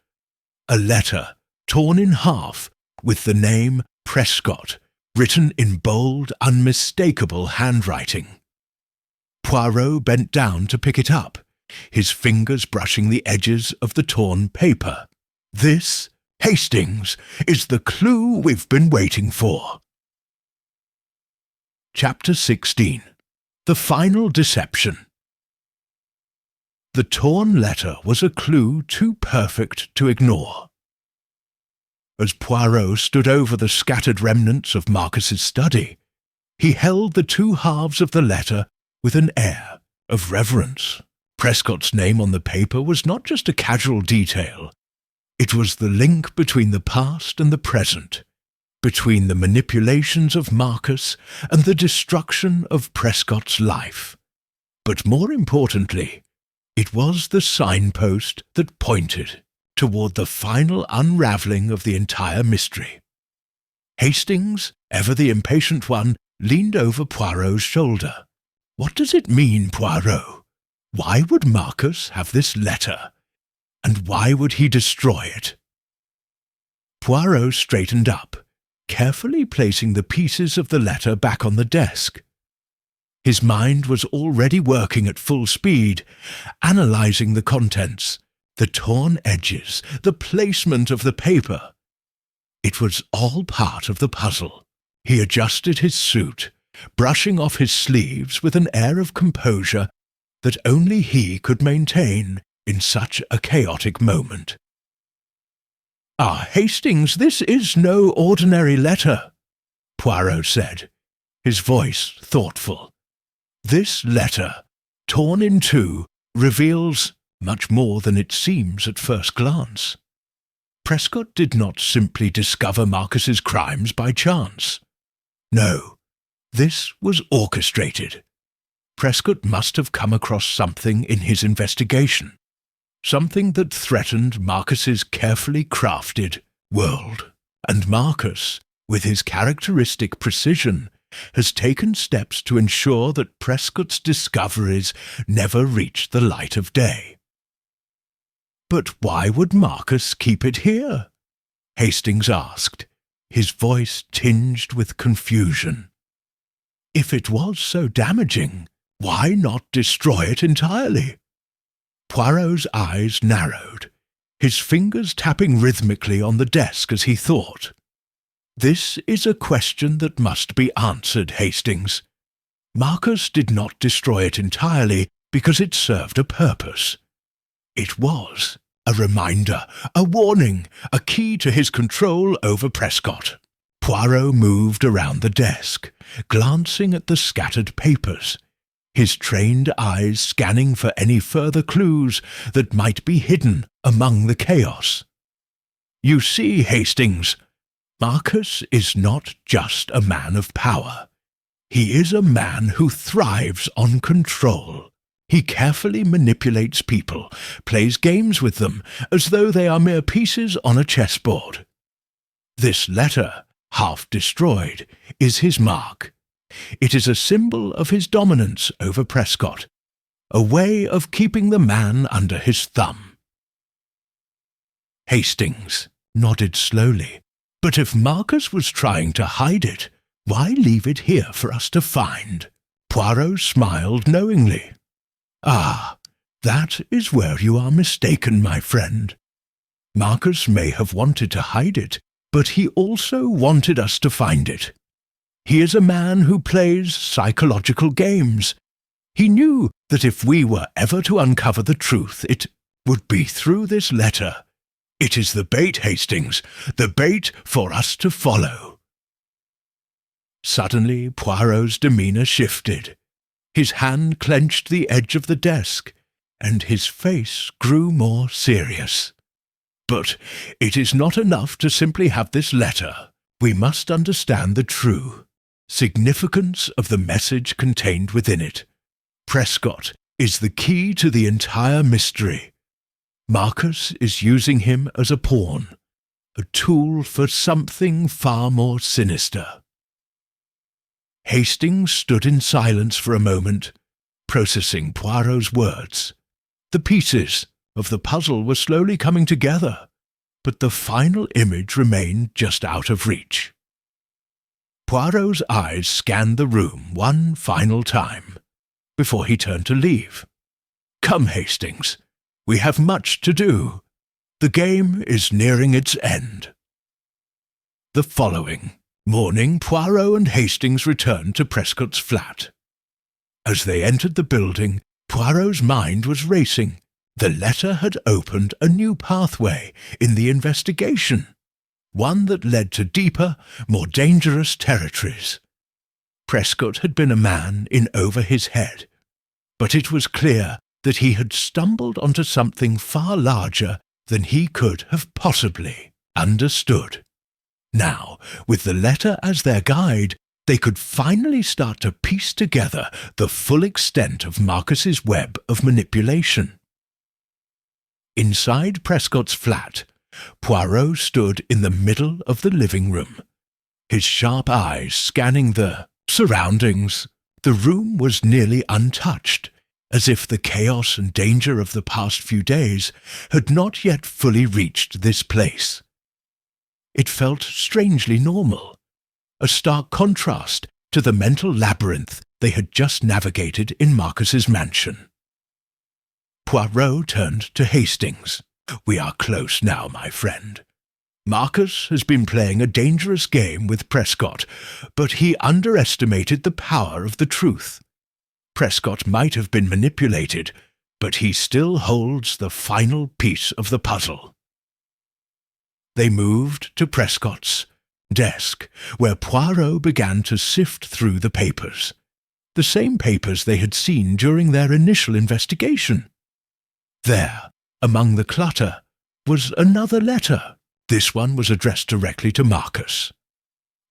A letter, torn in half, with the name Prescott, written in bold, unmistakable handwriting. Poirot bent down to pick it up, his fingers brushing the edges of the torn paper. This, Hastings, is the clue we've been waiting for. Chapter 16. The Final Deception. The torn letter was a clue too perfect to ignore. As Poirot stood over the scattered remnants of Marcus's study, he held the two halves of the letter with an air of reverence. Prescott's name on the paper was not just a casual detail. It was the link between the past and the present, between the manipulations of Marcus and the destruction of Prescott's life. But more importantly, it was the signpost that pointed toward the final unravelling of the entire mystery. Hastings, ever the impatient one, leaned over Poirot's shoulder. "What does it mean, Poirot? Why would Marcus have this letter? And why would he destroy it?" Poirot straightened up, carefully placing the pieces of the letter back on the desk. His mind was already working at full speed, analysing the contents, the torn edges, the placement of the paper. It was all part of the puzzle. He adjusted his suit, brushing off his sleeves with an air of composure that only he could maintain in such a chaotic moment. "Ah, Hastings, this is no ordinary letter," Poirot said, his voice thoughtful. "This letter, torn in two, reveals much more than it seems at first glance. Prescott did not simply discover Marcus's crimes by chance. No, this was orchestrated. Prescott must have come across something in his investigation, something that threatened Marcus's carefully crafted world. And Marcus, with his characteristic precision, has taken steps to ensure that Prescott's discoveries never reach the light of day." "But why would Marcus keep it here?" Hastings asked, his voice tinged with confusion. "If it was so damaging, why not destroy it entirely?" Poirot's eyes narrowed, his fingers tapping rhythmically on the desk as he thought. "This is a question that must be answered, Hastings. Marcus did not destroy it entirely because it served a purpose. It was a reminder, a warning, a key to his control over Prescott." Poirot moved around the desk, glancing at the scattered papers, his trained eyes scanning for any further clues that might be hidden among the chaos. "You see, Hastings, Marcus is not just a man of power. He is a man who thrives on control. He carefully manipulates people, plays games with them, as though they are mere pieces on a chessboard. This letter, half destroyed, is his mark. It is a symbol of his dominance over Prescott, a way of keeping the man under his thumb." Hastings nodded slowly. But if Marcus was trying to hide it, Why leave it here for us to find? Poirot smiled knowingly. Ah, that is where you are mistaken, my friend. Marcus may have wanted to hide it, but he also wanted us to find it. He is a man who plays psychological games. He knew that if we were ever to uncover the truth, it would be through this letter. It is the bait, Hastings, the bait for us to follow. Suddenly Poirot's demeanour shifted. His hand clenched the edge of the desk, and his face grew more serious. But it is not enough to simply have this letter. We must understand the true significance of the message contained within it. Prescott is the key to the entire mystery. Marcus is using him as a pawn, a tool for something far more sinister. Hastings stood in silence for a moment, processing Poirot's words. The pieces of the puzzle were slowly coming together, but the final image remained just out of reach. Poirot's eyes scanned the room one final time, before he turned to leave. Come, Hastings, we have much to do. The game is nearing its end. The following morning, Poirot and Hastings returned to Prescott's flat. As they entered the building, Poirot's mind was racing. The letter had opened a new pathway in the investigation, one that led to deeper, more dangerous territories. Prescott had been a man in over his head, but it was clear that he had stumbled onto something far larger than he could have possibly understood. Now, with the letter as their guide, they could finally start to piece together the full extent of Marcus's web of manipulation. Inside Prescott's flat, Poirot stood in the middle of the living room, his sharp eyes scanning the surroundings. The room was nearly untouched, as if the chaos and danger of the past few days had not yet fully reached this place. It felt strangely normal, a stark contrast to the mental labyrinth they had just navigated in Marcus's mansion. Poirot turned to Hastings. We are close now, my friend. Marcus has been playing a dangerous game with Prescott, but he underestimated the power of the truth. Prescott might have been manipulated, but he still holds the final piece of the puzzle. They moved to Prescott's desk, where Poirot began to sift through the papers, the same papers they had seen during their initial investigation. There, among the clutter, was another letter. This one was addressed directly to Marcus.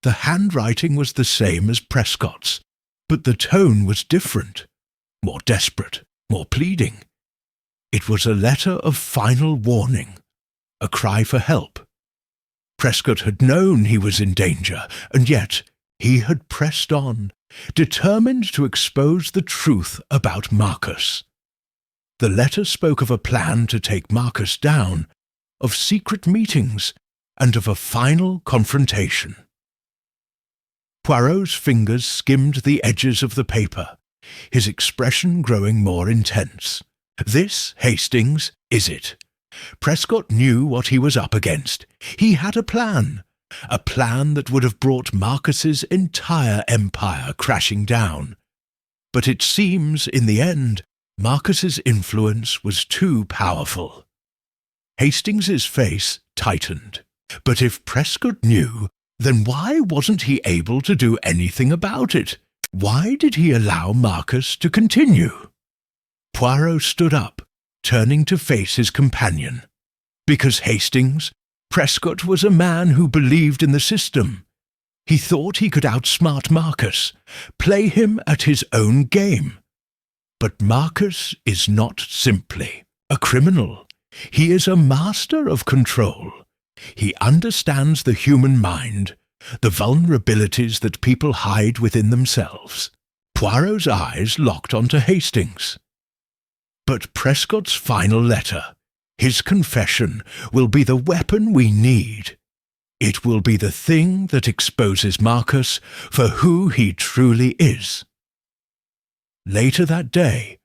The handwriting was the same as Prescott's, but the tone was different, more desperate, more pleading. It was a letter of final warning, a cry for help. Prescott had known he was in danger, and yet he had pressed on, determined to expose the truth about Marcus. The letter spoke of a plan to take Marcus down, of secret meetings, and of a final confrontation. Poirot's fingers skimmed the edges of the paper, his expression growing more intense. This, Hastings, is it. Prescott knew what he was up against. He had a plan that would have brought Marcus's entire empire crashing down. But it seems, in the end, Marcus's influence was too powerful. Hastings's face tightened. But if Prescott knew, then why wasn't he able to do anything about it? Why did he allow Marcus to continue? Poirot stood up, turning to face his companion. Because Hastings, Prescott was a man who believed in the system. He thought he could outsmart Marcus, play him at his own game. But Marcus is not simply a criminal. He is a master of control. He understands the human mind, the vulnerabilities that people hide within themselves. Poirot's eyes locked onto Hastings. But Prescott's final letter, his confession, will be the weapon we need. It will be the thing that exposes Marcus for who he truly is. Later that day,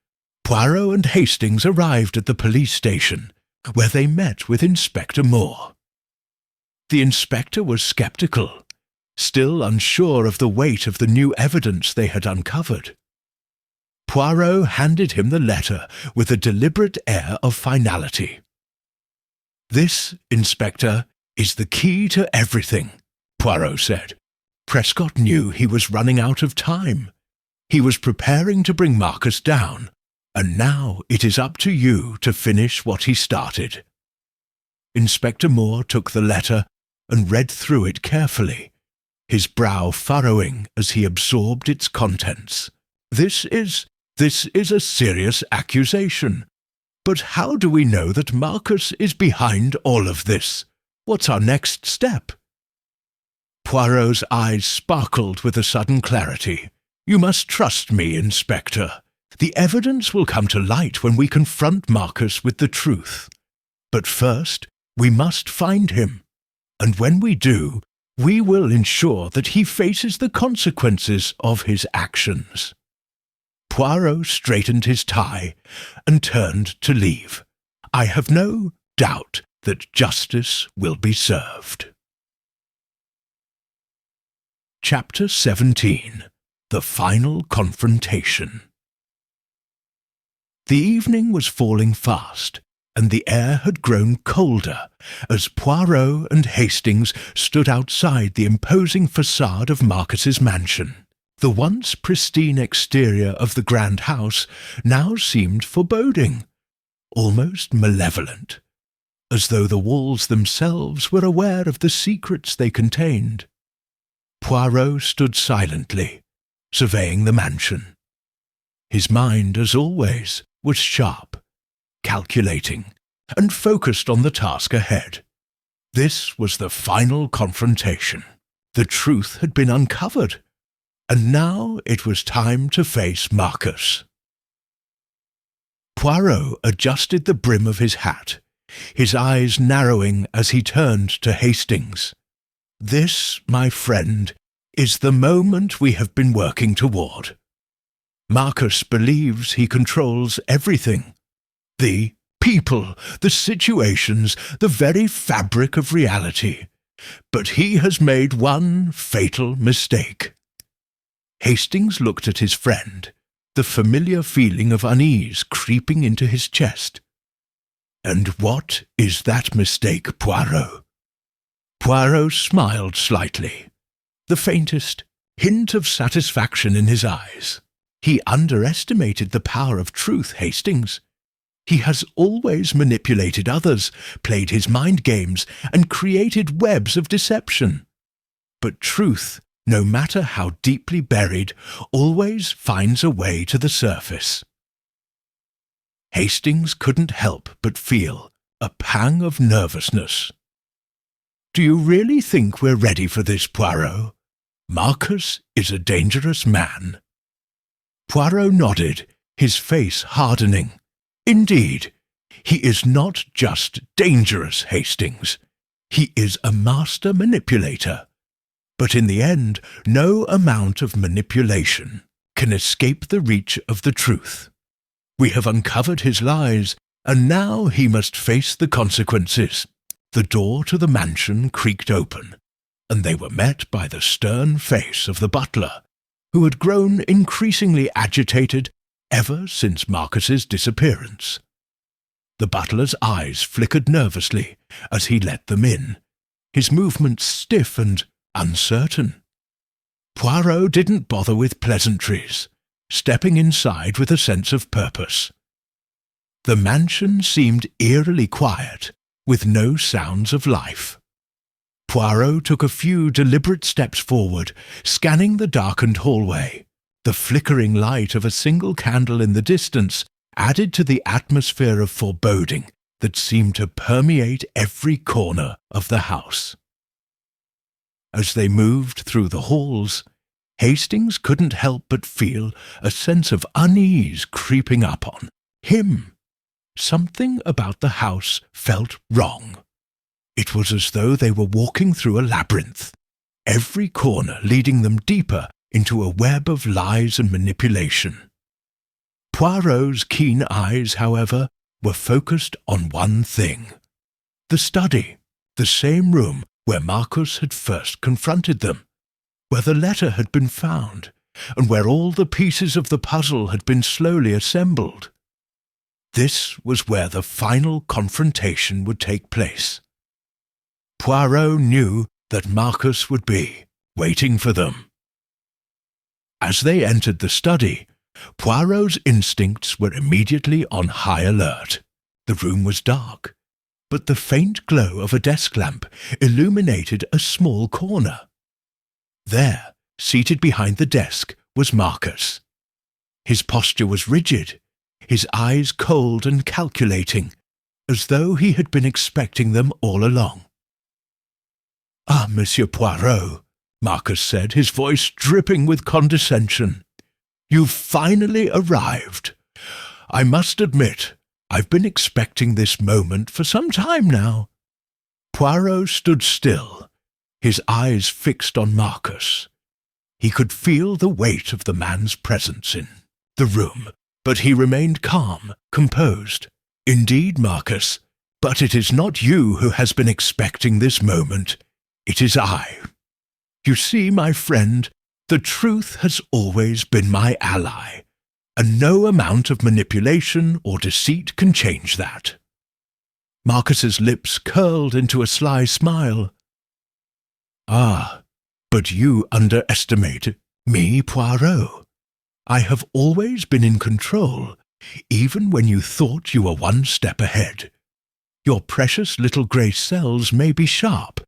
Poirot and Hastings arrived at the police station, where they met with Inspector Moore. The inspector was sceptical, still unsure of the weight of the new evidence they had uncovered. Poirot handed him the letter with a deliberate air of finality. "This, Inspector, is the key to everything," Poirot said. "Prescott knew he was running out of time. He was preparing to bring Marcus down, and now it is up to you to finish what he started." Inspector Moore took the letter and read through it carefully, his brow furrowing as he absorbed its contents. This is a serious accusation. But how do we know that Marcus is behind all of this? What's our next step?" Poirot's eyes sparkled with a sudden clarity. "You must trust me, Inspector. The evidence will come to light when we confront Marcus with the truth. But first, we must find him. And when we do, we will ensure that he faces the consequences of his actions." Poirot straightened his tie and turned to leave. "I have no doubt that justice will be served." Chapter 17. The Final Confrontation. The evening was falling fast, and the air had grown colder as Poirot and Hastings stood outside the imposing facade of Marcus's mansion. The once pristine exterior of the grand house now seemed foreboding, almost malevolent, as though the walls themselves were aware of the secrets they contained. Poirot stood silently, surveying the mansion. His mind, as always, was sharp, calculating, and focused on the task ahead. This was the final confrontation. The truth had been uncovered, and now it was time to face Marcus. Poirot adjusted the brim of his hat, his eyes narrowing as he turned to Hastings. "This, my friend, is the moment we have been working toward. Marcus believes he controls everything. The people, the situations, the very fabric of reality. But he has made one fatal mistake." Hastings looked at his friend, the familiar feeling of unease creeping into his chest. "And what is that mistake, Poirot?" Poirot smiled slightly, the faintest hint of satisfaction in his eyes. "He underestimated the power of truth, Hastings. He has always manipulated others, played his mind games, and created webs of deception. But truth, no matter how deeply buried, always finds a way to the surface." Hastings couldn't help but feel a pang of nervousness. "Do you really think we're ready for this, Poirot? Marcus is a dangerous man." Poirot nodded, his face hardening. "Indeed, he is not just dangerous, Hastings. He is a master manipulator. But in the end, no amount of manipulation can escape the reach of the truth. We have uncovered his lies, and now he must face the consequences." The door to the mansion creaked open, and they were met by the stern face of the butler, who had grown increasingly agitated ever since Marcus's disappearance. The butler's eyes flickered nervously as he let them in, his movements stiff and uncertain. Poirot didn't bother with pleasantries, stepping inside with a sense of purpose. The mansion seemed eerily quiet, with no sounds of life. Poirot took a few deliberate steps forward, scanning the darkened hallway. The flickering light of a single candle in the distance added to the atmosphere of foreboding that seemed to permeate every corner of the house. As they moved through the halls, Hastings couldn't help but feel a sense of unease creeping up on him. Something about the house felt wrong. It was as though they were walking through a labyrinth, every corner leading them deeper into a web of lies and manipulation. Poirot's keen eyes, however, were focused on one thing: the study, the same room where Marcus had first confronted them, where the letter had been found, and where all the pieces of the puzzle had been slowly assembled. This was where the final confrontation would take place. Poirot knew that Marcus would be waiting for them. As they entered the study, Poirot's instincts were immediately on high alert. The room was dark, but the faint glow of a desk lamp illuminated a small corner. There, seated behind the desk, was Marcus. His posture was rigid, his eyes cold and calculating, as though he had been expecting them all along. "Ah, Monsieur Poirot," Marcus said, his voice dripping with condescension. "You've finally arrived. I must admit, I've been expecting this moment for some time now." Poirot stood still, his eyes fixed on Marcus. He could feel the weight of the man's presence in the room, but he remained calm, composed. "Indeed, Marcus, but it is not you who has been expecting this moment. It is I. You see, my friend, the truth has always been my ally, and no amount of manipulation or deceit can change that." Marcus's lips curled into a sly smile. "Ah, but you underestimate me, Poirot. I have always been in control, even when you thought you were one step ahead. Your precious little grey cells may be sharp,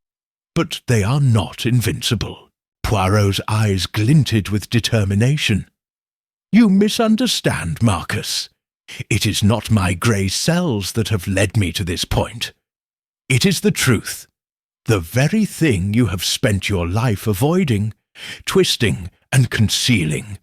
but they are not invincible." Poirot's eyes glinted with determination. "You misunderstand, Marcus. It is not my grey cells that have led me to this point. It is the truth, the very thing you have spent your life avoiding, twisting and concealing.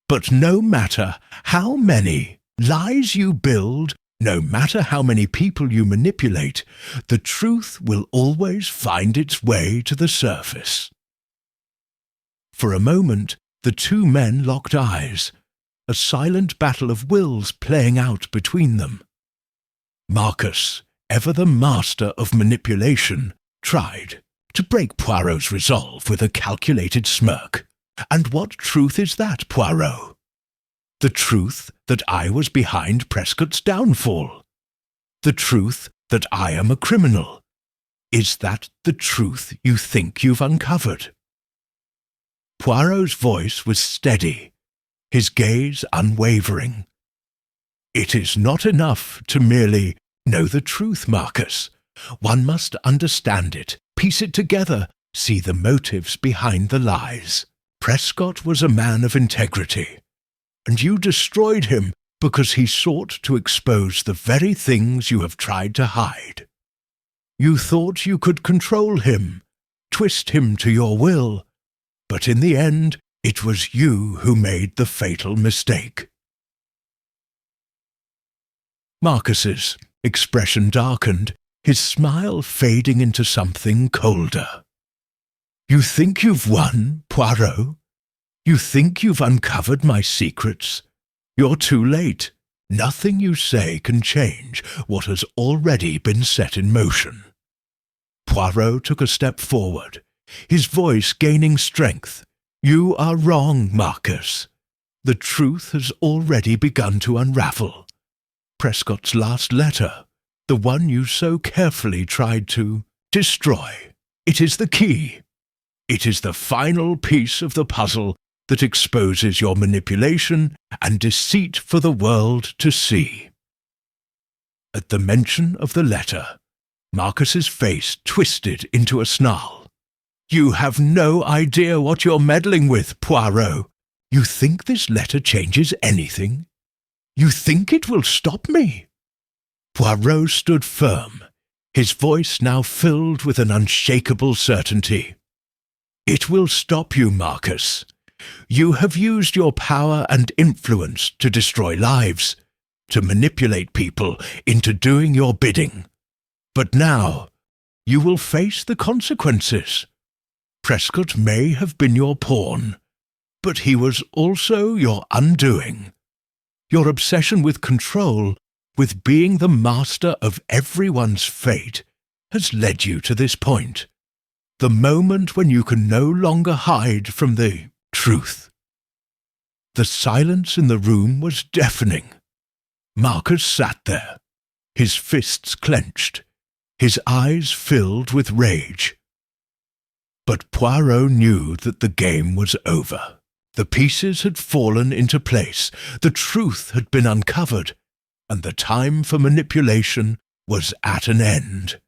But no matter how many lies you build, no matter how many people you manipulate, the truth will always find its way to the surface." For a moment, the two men locked eyes, a silent battle of wills playing out between them. Marcus, ever the master of manipulation, tried to break Poirot's resolve with a calculated smirk. "And what truth is that, Poirot?" "The truth that I was behind Prescott's downfall. The truth that I am a criminal. Is that the truth you think you've uncovered?" Poirot's voice was steady, his gaze unwavering. "It is not enough to merely know the truth, Marcus. One must understand it, piece it together, see the motives behind the lies. Prescott was a man of integrity, and you destroyed him because he sought to expose the very things you have tried to hide. You thought you could control him, twist him to your will, but in the end it was you who made the fatal mistake." Marcus's expression darkened, his smile fading into something colder. "You think you've won, Poirot? You think you've uncovered my secrets? You're too late. Nothing you say can change what has already been set in motion." Poirot took a step forward, his voice gaining strength. "You are wrong, Marcus. The truth has already begun to unravel. Prescott's last letter, the one you so carefully tried to destroy, it is the key. It is the final piece of the puzzle that exposes your manipulation and deceit for the world to see." At the mention of the letter, Marcus's face twisted into a snarl. "You have no idea what you're meddling with, Poirot. You think this letter changes anything? You think it will stop me?" Poirot stood firm, his voice now filled with an unshakable certainty. "It will stop you, Marcus. You have used your power and influence to destroy lives, to manipulate people into doing your bidding. But now, You will face the consequences. Prescott may have been your pawn, but he was also your undoing. Your obsession with control, with being the master of everyone's fate, has led you to this point. The moment when you can no longer hide from the truth. The silence in the room was deafening. Marcus sat there, his fists clenched, his eyes filled with rage. But Poirot knew that the game was over. The pieces had fallen into place, the truth had been uncovered, and the time for manipulation was at an end.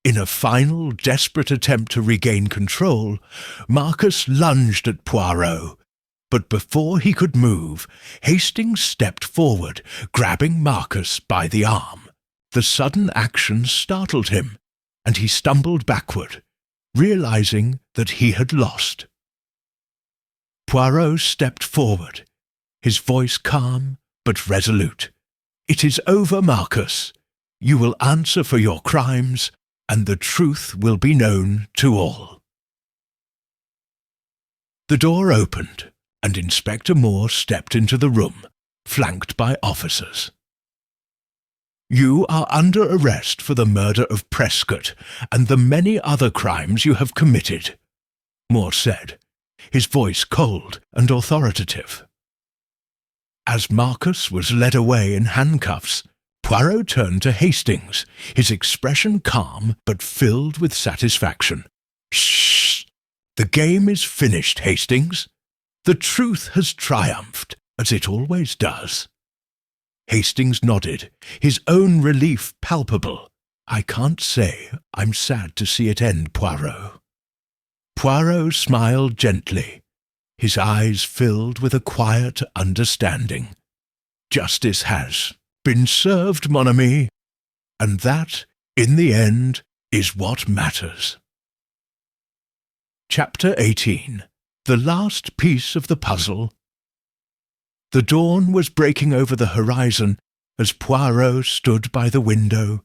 In a final, desperate attempt to regain control, Marcus lunged at Poirot, but before he could move, Hastings stepped forward, grabbing Marcus by the arm. The sudden action startled him, and he stumbled backward, realizing that he had lost. Poirot stepped forward, his voice calm but resolute. "It is over, Marcus. You will answer for your crimes, and the truth will be known to all." The door opened, and Inspector Moore stepped into the room, flanked by officers. "You are under arrest for the murder of Prescott and the many other crimes you have committed," Moore said, his voice cold and authoritative. As Marcus was led away in handcuffs, Poirot turned to Hastings, his expression calm but filled with satisfaction. "Shh! The game is finished, Hastings. The truth has triumphed, as it always does." Hastings nodded, his own relief palpable. "I can't say I'm sad to see it end, Poirot." Poirot smiled gently, his eyes filled with a quiet understanding. "Justice has been served, mon ami, and that, in the end, is what matters." Chapter 18. The last piece of the puzzle. The dawn was breaking over the horizon as Poirot stood by the window,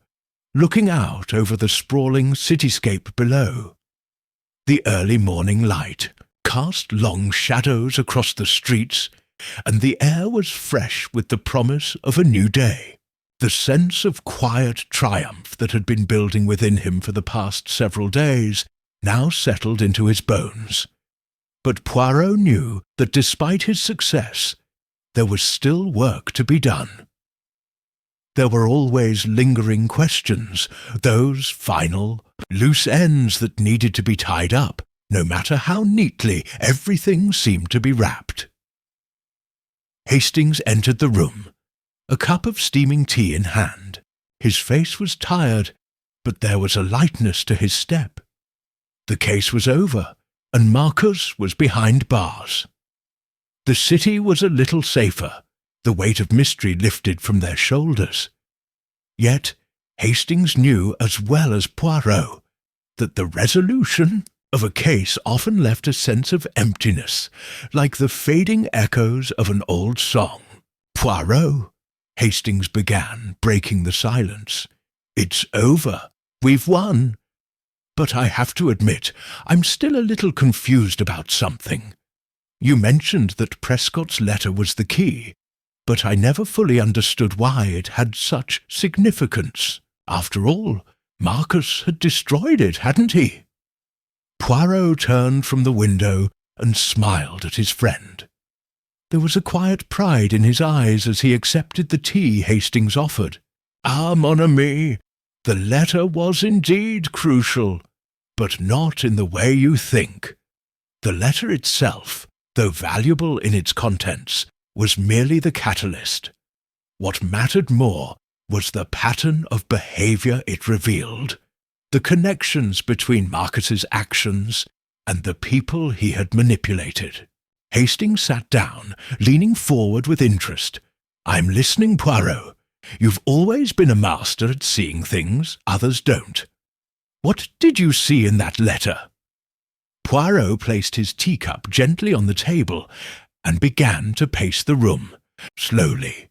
looking out over the sprawling cityscape below. The early morning light cast long shadows across the streets, and the air was fresh with the promise of a new day. The sense of quiet triumph that had been building within him for the past several days now settled into his bones. But Poirot knew that despite his success, there was still work to be done. There were always lingering questions, those final, loose ends that needed to be tied up, no matter how neatly everything seemed to be wrapped. Hastings entered the room, a cup of steaming tea in hand. His face was tired, but there was a lightness to his step. The case was over, and Marcus was behind bars. The city was a little safer, the weight of mystery lifted from their shoulders. Yet Hastings knew as well as Poirot that the resolution of a case often left a sense of emptiness, like the fading echoes of an old song. "Poirot," Hastings began, breaking the silence. "It's over. We've won. But I have to admit, I'm still a little confused about something. You mentioned that Prescott's letter was the key, but I never fully understood why it had such significance. After all, Marcus had destroyed it, hadn't he?" Poirot turned from the window and smiled at his friend. There was a quiet pride in his eyes as he accepted the tea Hastings offered. "Ah, mon ami, the letter was indeed crucial, but not in the way you think. The letter itself, though valuable in its contents, was merely the catalyst. What mattered more was the pattern of behavior it revealed, the connections between Marcus's actions and the people he had manipulated." Hastings sat down, leaning forward with interest. "I'm listening, Poirot. You've always been a master at seeing things others don't. What did you see in that letter?" Poirot placed his teacup gently on the table and began to pace the room, slowly,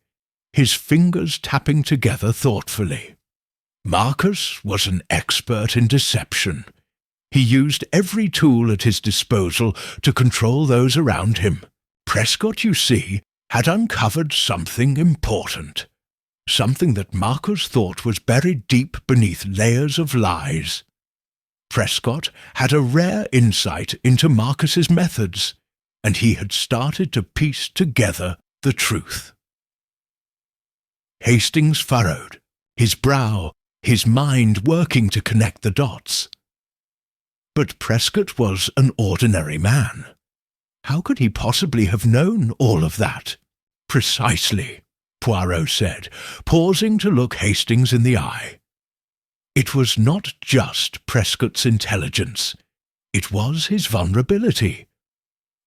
his fingers tapping together thoughtfully. Marcus was an expert in deception. He used every tool at his disposal to control those around him. Prescott, you see, had uncovered something important, something that Marcus thought was buried deep beneath layers of lies. Prescott had a rare insight into Marcus's methods, and he had started to piece together the truth. Hastings furrowed, his brow, his mind working to connect the dots. But Prescott was an ordinary man. How could he possibly have known all of that? Precisely, Poirot said, pausing to look Hastings in the eye. It was not just Prescott's intelligence. It was his vulnerability.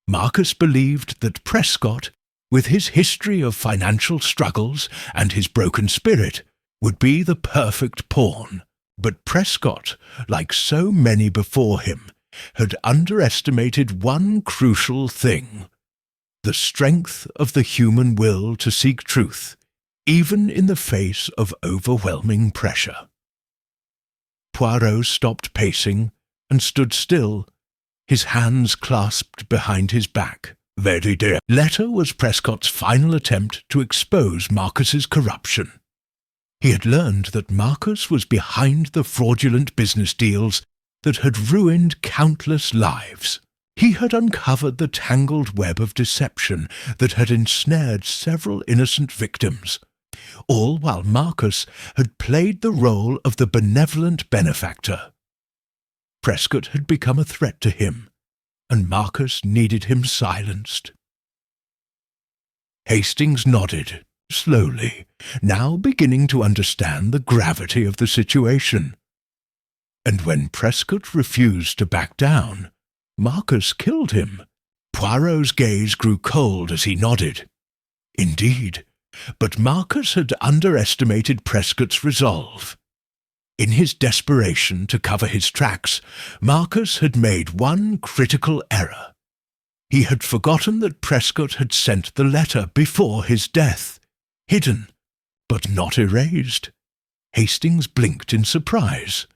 Marcus believed that Prescott, with his history of financial struggles and his broken spirit, would be the perfect pawn. But Prescott, like so many before him, had underestimated one crucial thing: the strength of the human will to seek truth, even in the face of overwhelming pressure. Poirot stopped pacing and stood still, his hands clasped behind his back. The letter was Prescott's final attempt to expose Marcus's corruption. He had learned that Marcus was behind the fraudulent business deals that had ruined countless lives. He had uncovered the tangled web of deception that had ensnared several innocent victims, all while Marcus had played the role of the benevolent benefactor. Prescott had become a threat to him, and Marcus needed him silenced. Hastings nodded, slowly, now beginning to understand the gravity of the situation. And when Prescott refused to back down, Marcus killed him. Poirot's gaze grew cold as he nodded. Indeed, but Marcus had underestimated Prescott's resolve. In his desperation to cover his tracks, Marcus had made one critical error. He had forgotten that Prescott had sent the letter before his death, hidden, but not erased. Hastings blinked in surprise.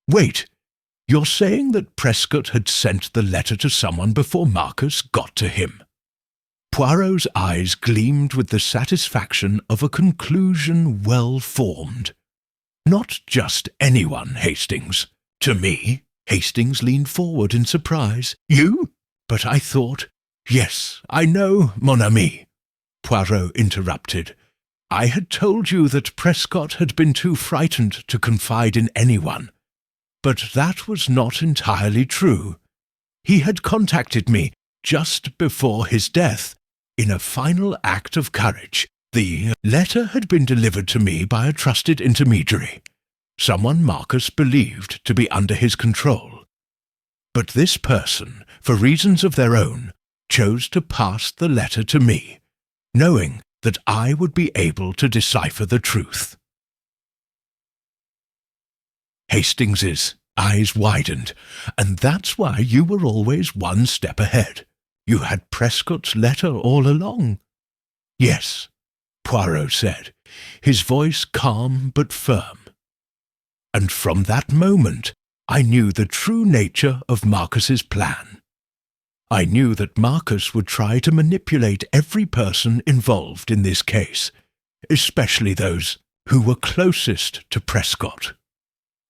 Wait, you're saying that Prescott had sent the letter to someone before Marcus got to him? Poirot's eyes gleamed with the satisfaction of a conclusion well formed. Not just anyone, Hastings. To me? Hastings leaned forward in surprise. You? But I thought— Yes, I know, mon ami, Poirot interrupted. I had told you that Prescott had been too frightened to confide in anyone. But that was not entirely true. He had contacted me just before his death, in a final act of courage. The letter had been delivered to me by a trusted intermediary, someone Marcus believed to be under his control. But this person, for reasons of their own, chose to pass the letter to me, knowing that I would be able to decipher the truth. Hastings's eyes widened, and that's why you were always one step ahead. You had Prescott's letter all along. Yes, Poirot said, his voice calm but firm. And from that moment, I knew the true nature of Marcus's plan. I knew that Marcus would try to manipulate every person involved in this case, especially those who were closest to Prescott.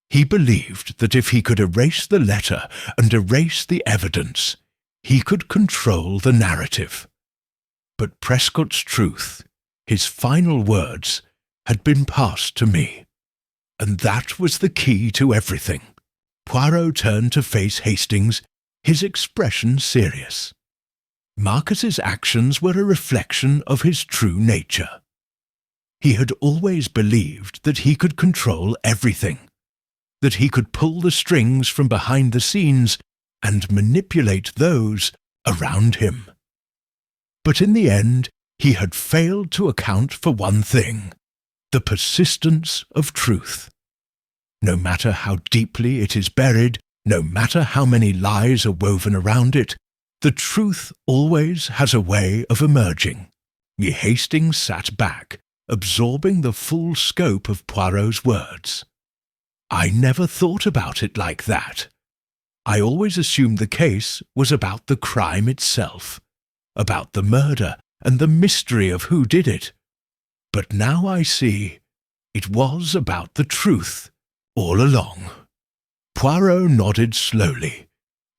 He believed that if he could erase the letter and erase the evidence, he could control the narrative. But Prescott's truth, his final words, had been passed to me, and that was the key to everything. Poirot turned to face Hastings, his expression serious. Marcus's actions were a reflection of his true nature. He had always believed that he could control everything, that he could pull the strings from behind the scenes and manipulate those around him. But in the end, he had failed to account for one thing: the persistence of truth. No matter how deeply it is buried, no matter how many lies are woven around it, the truth always has a way of emerging. Hastings sat back, absorbing the full scope of Poirot's words. I never thought about it like that. I always assumed the case was about the crime itself, about the murder and the mystery of who did it. But now I see it was about the truth all along." Poirot nodded slowly,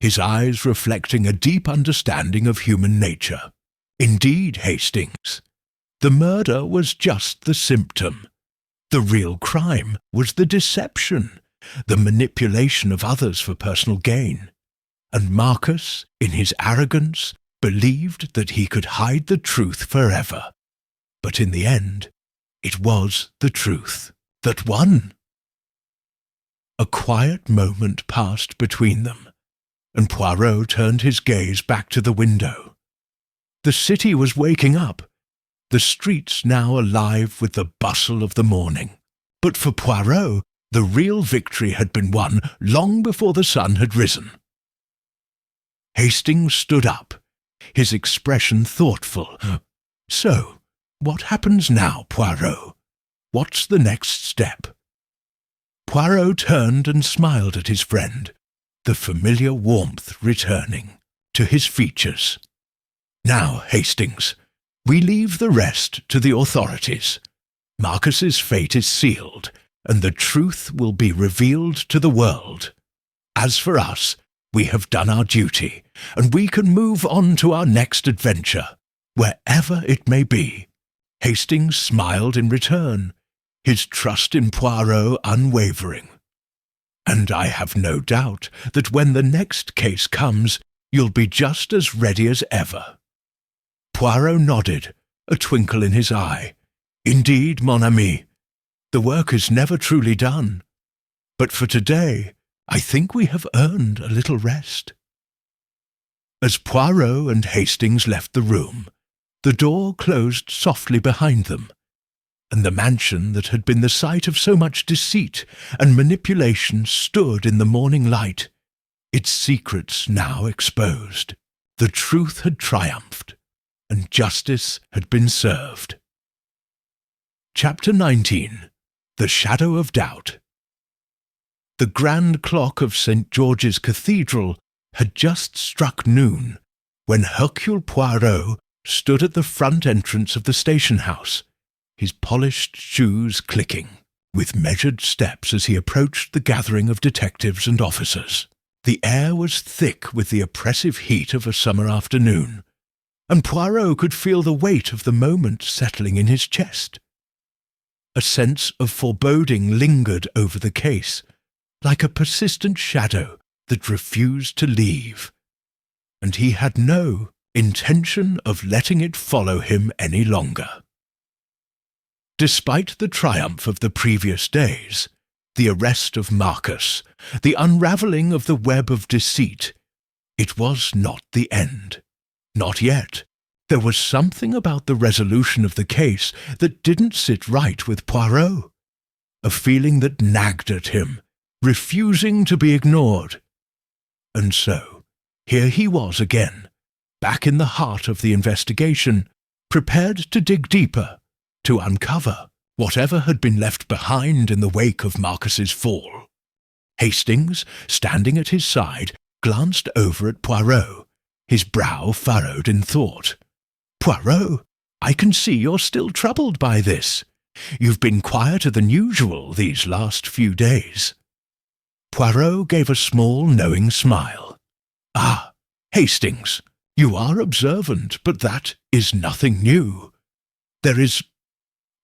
his eyes reflecting a deep understanding of human nature. "Indeed, Hastings, the murder was just the symptom. The real crime was the deception, the manipulation of others for personal gain. And Marcus, in his arrogance, believed that he could hide the truth forever. But in the end, it was the truth that won." A quiet moment passed between them, and Poirot turned his gaze back to the window. The city was waking up, the streets now alive with the bustle of the morning. But for Poirot, the real victory had been won long before the sun had risen. Hastings stood up, his expression thoughtful. "So, what happens now, Poirot? What's the next step?" Poirot turned and smiled at his friend, the familiar warmth returning to his features. "Now, Hastings, we leave the rest to the authorities. Marcus's fate is sealed, and the truth will be revealed to the world. As for us, we have done our duty, and we can move on to our next adventure, wherever it may be." Hastings smiled in return, his trust in Poirot unwavering. "And I have no doubt that when the next case comes, you'll be just as ready as ever." Poirot nodded, a twinkle in his eye. "Indeed, mon ami, the work is never truly done. But for today, I think we have earned a little rest." As Poirot and Hastings left the room, the door closed softly behind them, and the mansion that had been the site of so much deceit and manipulation stood in the morning light, its secrets now exposed. The truth had triumphed, and justice had been served. Chapter 19. The Shadow of Doubt. The grand clock of St. George's Cathedral had just struck noon when Hercule Poirot stood at the front entrance of the station house, his polished shoes clicking, with measured steps as he approached the gathering of detectives and officers. The air was thick with the oppressive heat of a summer afternoon, and Poirot could feel the weight of the moment settling in his chest. A sense of foreboding lingered over the case, like a persistent shadow that refused to leave, and he had no intention of letting it follow him any longer. Despite the triumph of the previous days, the arrest of Marcus, the unravelling of the web of deceit, it was not the end. Not yet. There was something about the resolution of the case that didn't sit right with Poirot, a feeling that nagged at him, refusing to be ignored. And so, here he was again, back in the heart of the investigation, prepared to dig deeper, to uncover whatever had been left behind in the wake of Marcus's fall. Hastings, standing at his side, glanced over at Poirot, his brow furrowed in thought. "Poirot, I can see you're still troubled by this. You've been quieter than usual these last few days." Poirot gave a small, knowing smile. "Ah, Hastings, you are observant, but that is nothing new. There is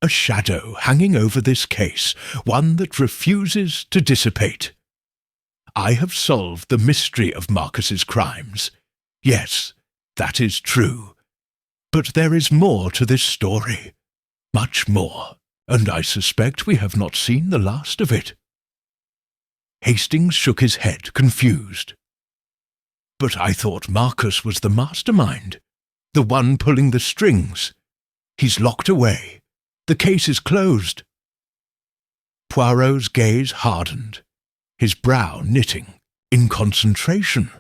a shadow hanging over this case, one that refuses to dissipate. I have solved the mystery of Marcus's crimes. Yes, that is true. But there is more to this story, much more, and I suspect we have not seen the last of it." Hastings shook his head, confused. "But I thought Marcus was the mastermind, the one pulling the strings. He's locked away. The case is closed." Poirot's gaze hardened, his brow knitting, in concentration.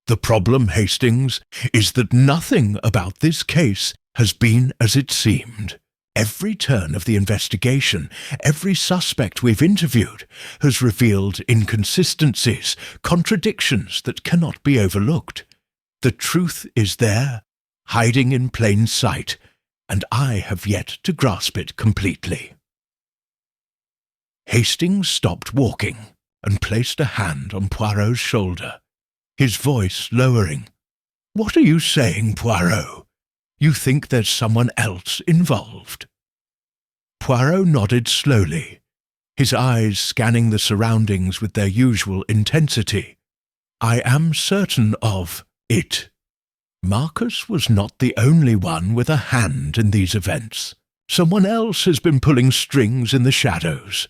"The problem, Hastings, is that nothing about this case has been as it seemed. Every turn of the investigation, every suspect we've interviewed, has revealed inconsistencies, contradictions that cannot be overlooked. The truth is there, hiding in plain sight, and I have yet to grasp it completely." Hastings stopped walking and placed a hand on Poirot's shoulder, his voice lowering. "What are you saying, Poirot? You think there's someone else involved?" Poirot nodded slowly, his eyes scanning the surroundings with their usual intensity. "I am certain of it. Marcus was not the only one with a hand in these events. Someone else has been pulling strings in the shadows,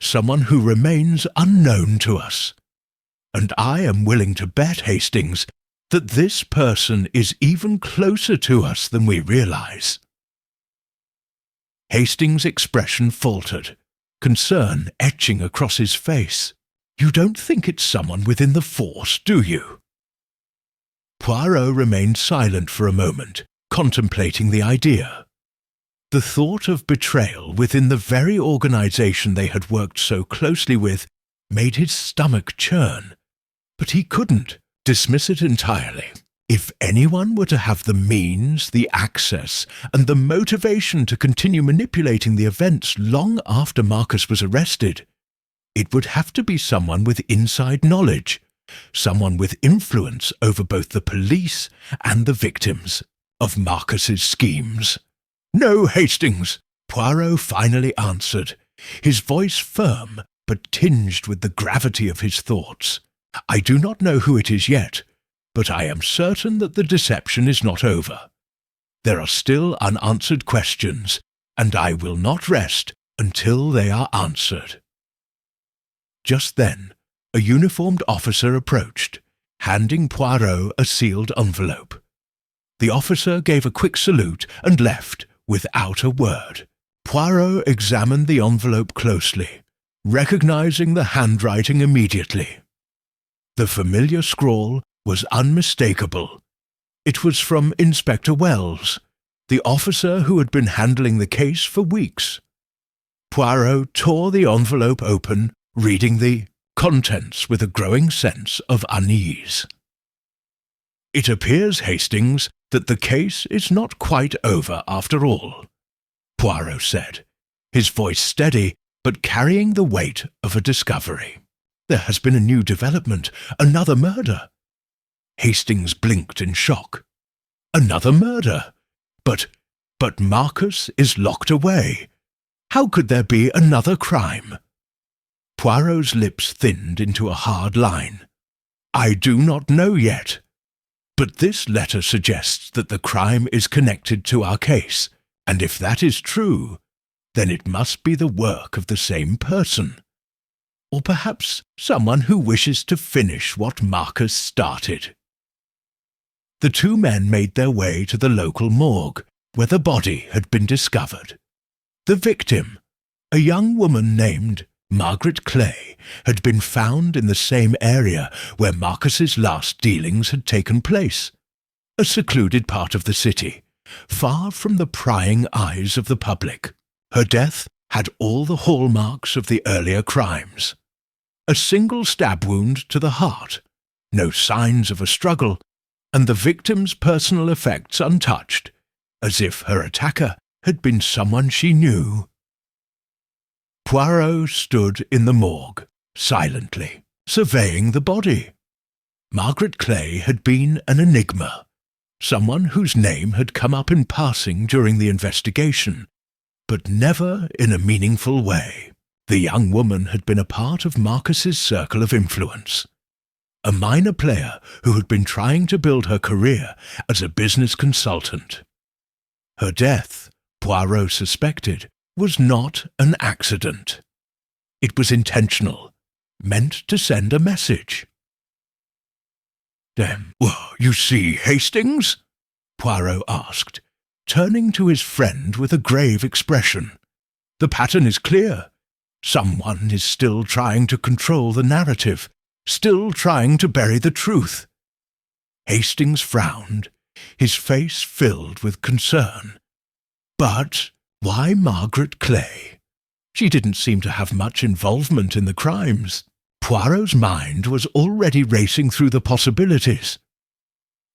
someone who remains unknown to us. And I am willing to bet, Hastings, that this person is even closer to us than we realize." Hastings' expression faltered, concern etching across his face. "You don't think it's someone within the force, do you?" Poirot remained silent for a moment, contemplating the idea. The thought of betrayal within the very organization they had worked so closely with made his stomach churn. But he couldn't dismiss it entirely. If anyone were to have the means, the access, and the motivation to continue manipulating the events long after Marcus was arrested, it would have to be someone with inside knowledge, someone with influence over both the police and the victims of Marcus's schemes. "No, Hastings," Poirot finally answered, his voice firm but tinged with the gravity of his thoughts. "I do not know who it is yet, but I am certain that the deception is not over. There are still unanswered questions, and I will not rest until they are answered." Just then, a uniformed officer approached, handing Poirot a sealed envelope. The officer gave a quick salute and left without a word. Poirot examined the envelope closely, recognizing the handwriting immediately. The familiar scrawl was unmistakable. It was from Inspector Wells, the officer who had been handling the case for weeks. Poirot tore the envelope open, reading the contents with a growing sense of unease. "It appears, Hastings, that the case is not quite over after all," Poirot said, his voice steady but carrying the weight of a discovery. "There has been a new development, another murder." Hastings blinked in shock. "Another murder? But Marcus is locked away. How could there be another crime?" Poirot's lips thinned into a hard line. "I do not know yet. But this letter suggests that the crime is connected to our case, and if that is true, then it must be the work of the same person. Or perhaps someone who wishes to finish what Marcus started." The two men made their way to the local morgue, where the body had been discovered. The victim, a young woman named Margaret Clay, had been found in the same area where Marcus's last dealings had taken place, a secluded part of the city, far from the prying eyes of the public. Her death had all the hallmarks of the earlier crimes. A single stab wound to the heart, no signs of a struggle, and the victim's personal effects untouched, as if her attacker had been someone she knew. Poirot stood in the morgue, silently, surveying the body. Margaret Clay had been an enigma, someone whose name had come up in passing during the investigation, but never in a meaningful way. The young woman had been a part of Marcus's circle of influence, a minor player who had been trying to build her career as a business consultant. Her death, Poirot suspected, was not an accident. It was intentional, meant to send a message. "Well, you see, Hastings?" Poirot asked, turning to his friend with a grave expression. "The pattern is clear. Someone is still trying to control the narrative, still trying to bury the truth." Hastings frowned, his face filled with concern. "But," Why Margaret Clay? She didn't seem to have much involvement in the crimes. Poirot's mind was already racing through the possibilities.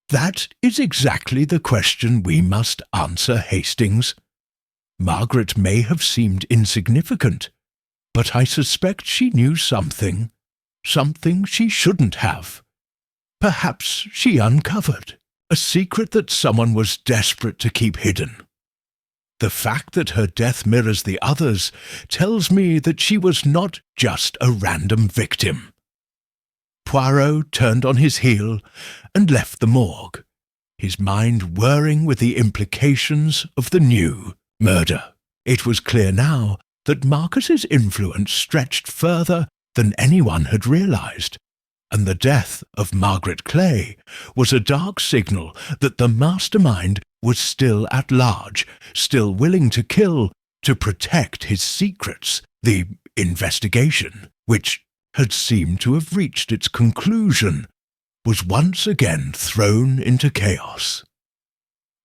That is exactly the question we must answer, Hastings. Margaret may have seemed insignificant, but I suspect she knew something she shouldn't have. Perhaps she uncovered a secret that someone was desperate to keep hidden. The fact that her death mirrors the others tells me that she was not just a random victim. Poirot turned on his heel and left the morgue, his mind whirring with the implications of the new murder. It was clear now that Marcus's influence stretched further than anyone had realized, and the death of Margaret Clay was a dark signal that the mastermind was still at large, still willing to kill to protect his secrets. The investigation, which had seemed to have reached its conclusion, was once again thrown into chaos.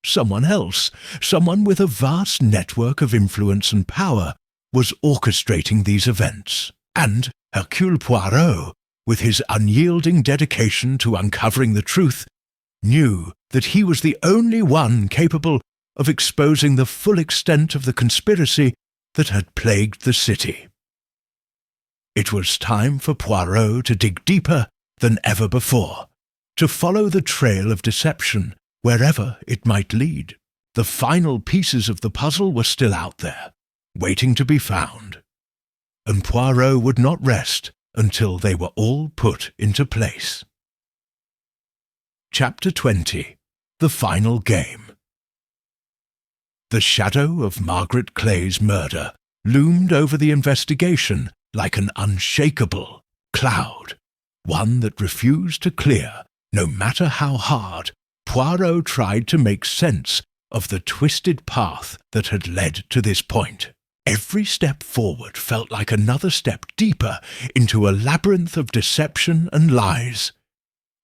Someone else, someone with a vast network of influence and power, was orchestrating these events, and Hercule Poirot, with his unyielding dedication to uncovering the truth, knew that he was the only one capable of exposing the full extent of the conspiracy that had plagued the city. It was time for Poirot to dig deeper than ever before, to follow the trail of deception wherever it might lead. The final pieces of the puzzle were still out there, waiting to be found, and Poirot would not rest until they were all put into place. Chapter 20. The Final Game. The shadow of Margaret Clay's murder loomed over the investigation like an unshakable cloud, one that refused to clear, no matter how hard Poirot tried to make sense of the twisted path that had led to this point. Every step forward felt like another step deeper into a labyrinth of deception and lies,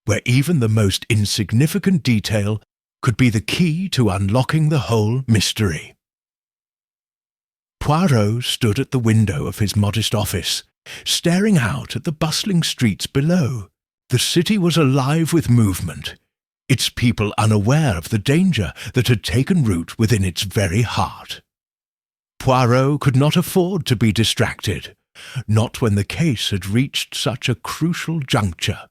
where even the most insignificant detail could be the key to unlocking the whole mystery. Poirot stood at the window of his modest office, staring out at the bustling streets below. The city was alive with movement, its people unaware of the danger that had taken root within its very heart. Poirot could not afford to be distracted, not when the case had reached such a crucial juncture.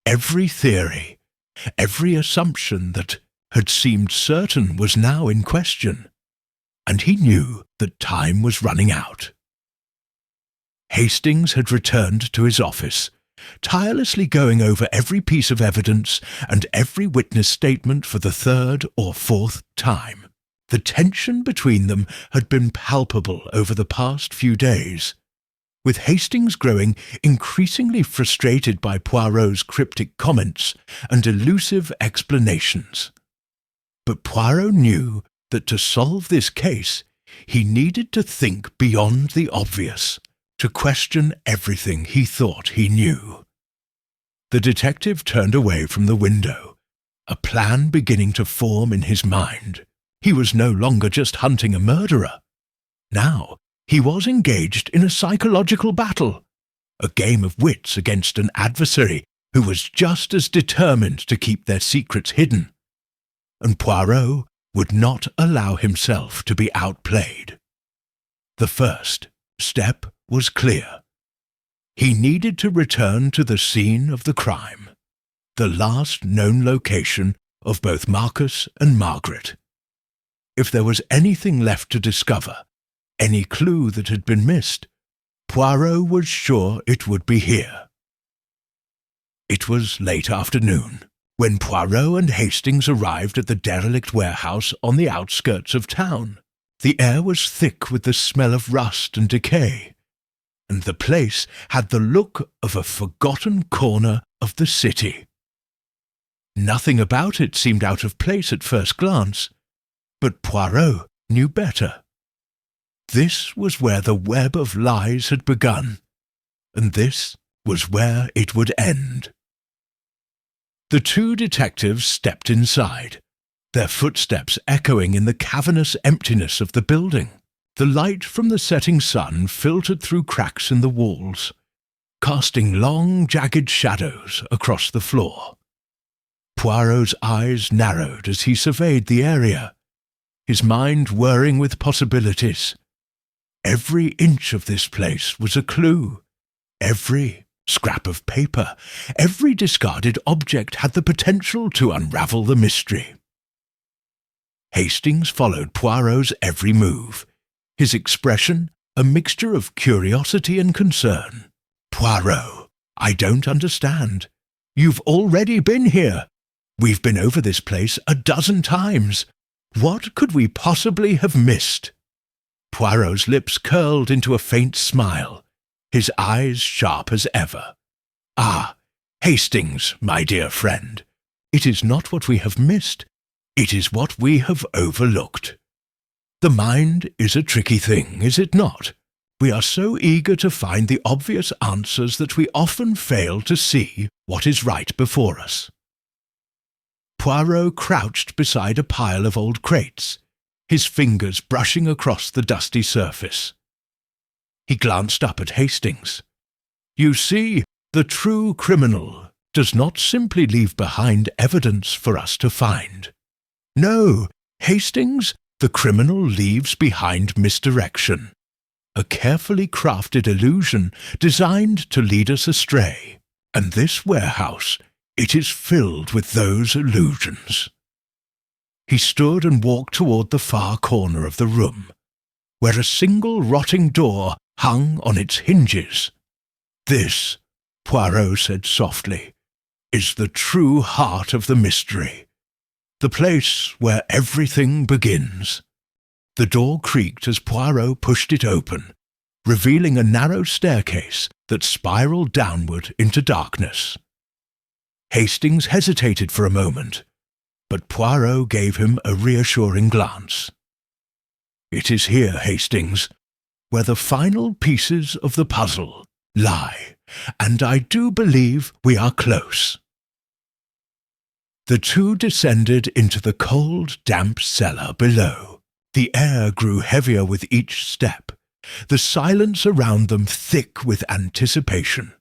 Every theory, every assumption that had seemed certain was now in question, and he knew that time was running out. Hastings had returned to his office, tirelessly going over every piece of evidence and every witness statement for the third or fourth time. The tension between them had been palpable over the past few days, with Hastings growing increasingly frustrated by Poirot's cryptic comments and elusive explanations. But Poirot knew that to solve this case, he needed to think beyond the obvious, to question everything he thought he knew. The detective turned away from the window, a plan beginning to form in his mind. He was no longer just hunting a murderer. Now he was engaged in a psychological battle, a game of wits against an adversary who was just as determined to keep their secrets hidden. And Poirot would not allow himself to be outplayed. The first step was clear. He needed to return to the scene of the crime, the last known location of both Marcus and Margaret. If there was anything left to discover, any clue that had been missed, Poirot was sure it would be here. It was late afternoon when Poirot and Hastings arrived at the derelict warehouse on the outskirts of town. The air was thick with the smell of rust and decay, and the place had the look of a forgotten corner of the city. Nothing about it seemed out of place at first glance, but Poirot knew better. This was where the web of lies had begun, and this was where it would end. The two detectives stepped inside, their footsteps echoing in the cavernous emptiness of the building. The light from the setting sun filtered through cracks in the walls, casting long, jagged shadows across the floor. Poirot's eyes narrowed as he surveyed the area, his mind whirring with possibilities. Every inch of this place was a clue. Every scrap of paper, every discarded object had the potential to unravel the mystery. Hastings followed Poirot's every move, his expression a mixture of curiosity and concern. "Poirot, I don't understand. You've already been here. We've been over this place a dozen times. What could we possibly have missed?" Poirot's lips curled into a faint smile, his eyes sharp as ever. "Ah, Hastings, my dear friend, it is not what we have missed, it is what we have overlooked. The mind is a tricky thing, is it not? We are so eager to find the obvious answers that we often fail to see what is right before us." Poirot crouched beside a pile of old crates, his fingers brushing across the dusty surface. He glanced up at Hastings. "You see, the true criminal does not simply leave behind evidence for us to find. No, Hastings, the criminal leaves behind misdirection, a carefully crafted illusion designed to lead us astray. And this warehouse, it is filled with those illusions." He stood and walked toward the far corner of the room, where a single rotting door hung on its hinges. "This," Poirot said softly, "is the true heart of the mystery, the place where everything begins." The door creaked as Poirot pushed it open, revealing a narrow staircase that spiraled downward into darkness. Hastings hesitated for a moment, but Poirot gave him a reassuring glance. "It is here, Hastings, where the final pieces of the puzzle lie, and I do believe we are close." The two descended into the cold, damp cellar below. The air grew heavier with each step, the silence around them thick with anticipation.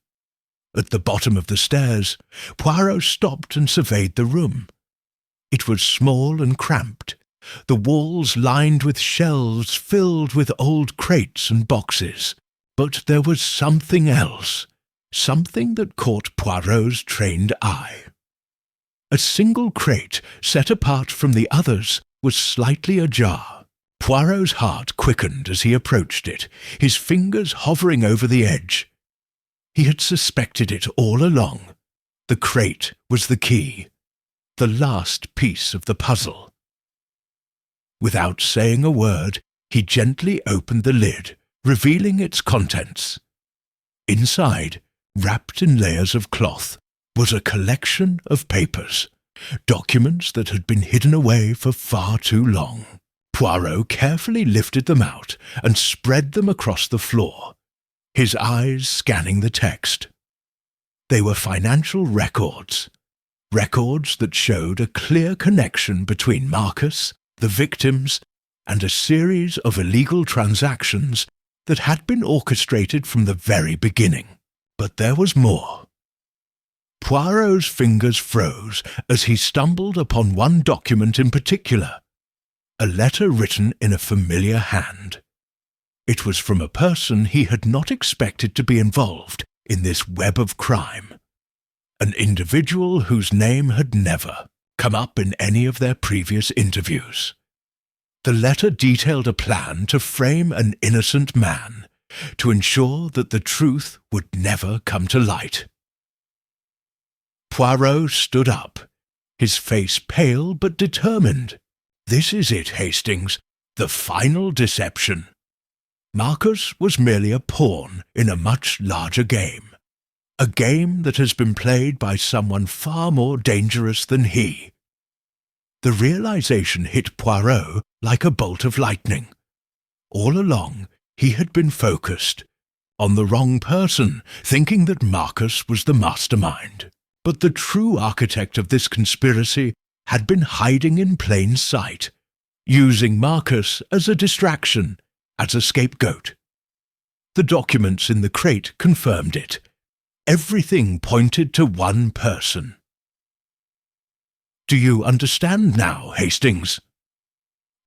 At the bottom of the stairs, Poirot stopped and surveyed the room. It was small and cramped, the walls lined with shelves filled with old crates and boxes. But there was something else, something that caught Poirot's trained eye. A single crate, set apart from the others, was slightly ajar. Poirot's heart quickened as he approached it, his fingers hovering over the edge. He had suspected it all along. The crate was the key, the last piece of the puzzle. Without saying a word, he gently opened the lid, revealing its contents. Inside, wrapped in layers of cloth, was a collection of papers, documents that had been hidden away for far too long. Poirot carefully lifted them out and spread them across the floor, his eyes scanning the text. They were financial records, records that showed a clear connection between Marcus, the victims, and a series of illegal transactions that had been orchestrated from the very beginning. But there was more. Poirot's fingers froze as he stumbled upon one document in particular, a letter written in a familiar hand. It was from a person he had not expected to be involved in this web of crime, an individual whose name had never come up in any of their previous interviews. The letter detailed a plan to frame an innocent man, to ensure that the truth would never come to light. Poirot stood up, his face pale but determined. "This is it, Hastings, the final deception. Marcus was merely a pawn in a much larger game, a game that has been played by someone far more dangerous than he." The realization hit Poirot like a bolt of lightning. All along, he had been focused on the wrong person, thinking that Marcus was the mastermind. But the true architect of this conspiracy had been hiding in plain sight, using Marcus as a distraction, as a scapegoat. The documents in the crate confirmed it. Everything pointed to one person. "Do you understand now, Hastings?"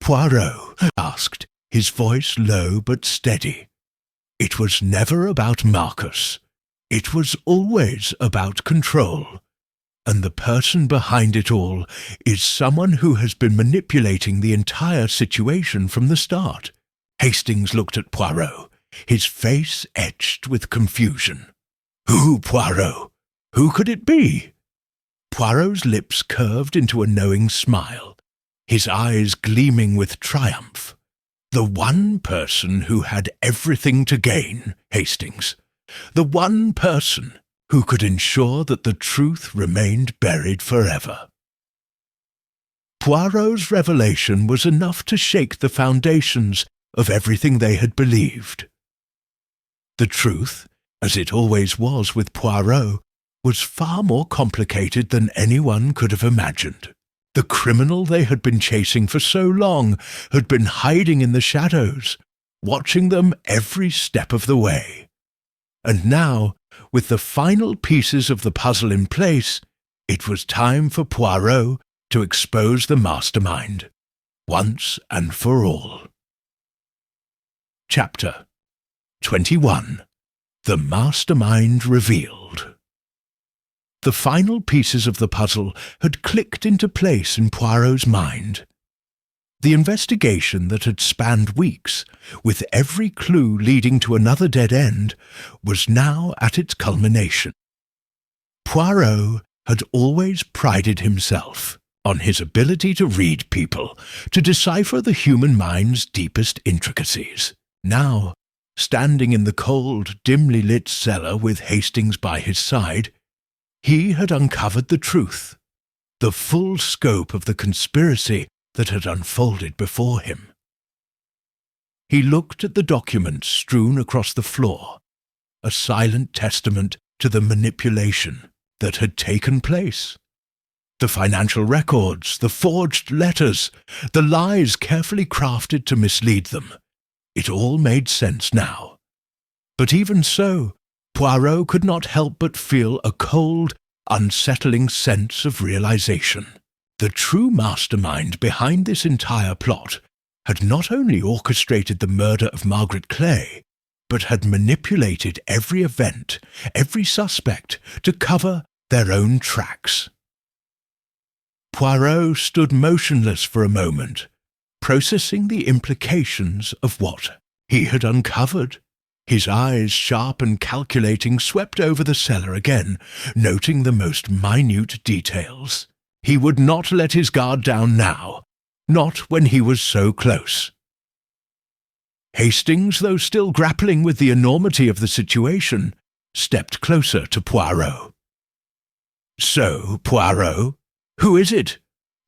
Poirot asked, his voice low but steady. It was never about Marcus. It was always about control. And the person behind it all is someone who has been manipulating the entire situation from the start. Hastings looked at Poirot, his face etched with confusion. Who, Poirot? Who could it be? Poirot's lips curved into a knowing smile, his eyes gleaming with triumph. The one person who had everything to gain, Hastings. The one person who could ensure that the truth remained buried forever. Poirot's revelation was enough to shake the foundations of everything they had believed. The truth, as it always was with Poirot, was far more complicated than anyone could have imagined. The criminal they had been chasing for so long had been hiding in the shadows, watching them every step of the way. And now, with the final pieces of the puzzle in place, it was time for Poirot to expose the mastermind, once and for all. Chapter 21. The Mastermind Revealed. The final pieces of the puzzle had clicked into place in Poirot's mind. The investigation that had spanned weeks, with every clue leading to another dead end, was now at its culmination. Poirot had always prided himself on his ability to read people, to decipher the human mind's deepest intricacies. Now, standing in the cold, dimly lit cellar with Hastings by his side, he had uncovered the truth, the full scope of the conspiracy that had unfolded before him. He looked at the documents strewn across the floor, a silent testament to the manipulation that had taken place. The financial records, the forged letters, the lies carefully crafted to mislead them. It all made sense now. But even so, Poirot could not help but feel a cold, unsettling sense of realization. The true mastermind behind this entire plot had not only orchestrated the murder of Margaret Clay, but had manipulated every event, every suspect, to cover their own tracks. Poirot stood motionless for a moment, processing the implications of what he had uncovered. His eyes, sharp and calculating, swept over the cellar again, noting the most minute details. He would not let his guard down now, not when he was so close. Hastings, though still grappling with the enormity of the situation, stepped closer to Poirot. "So, Poirot, who is it?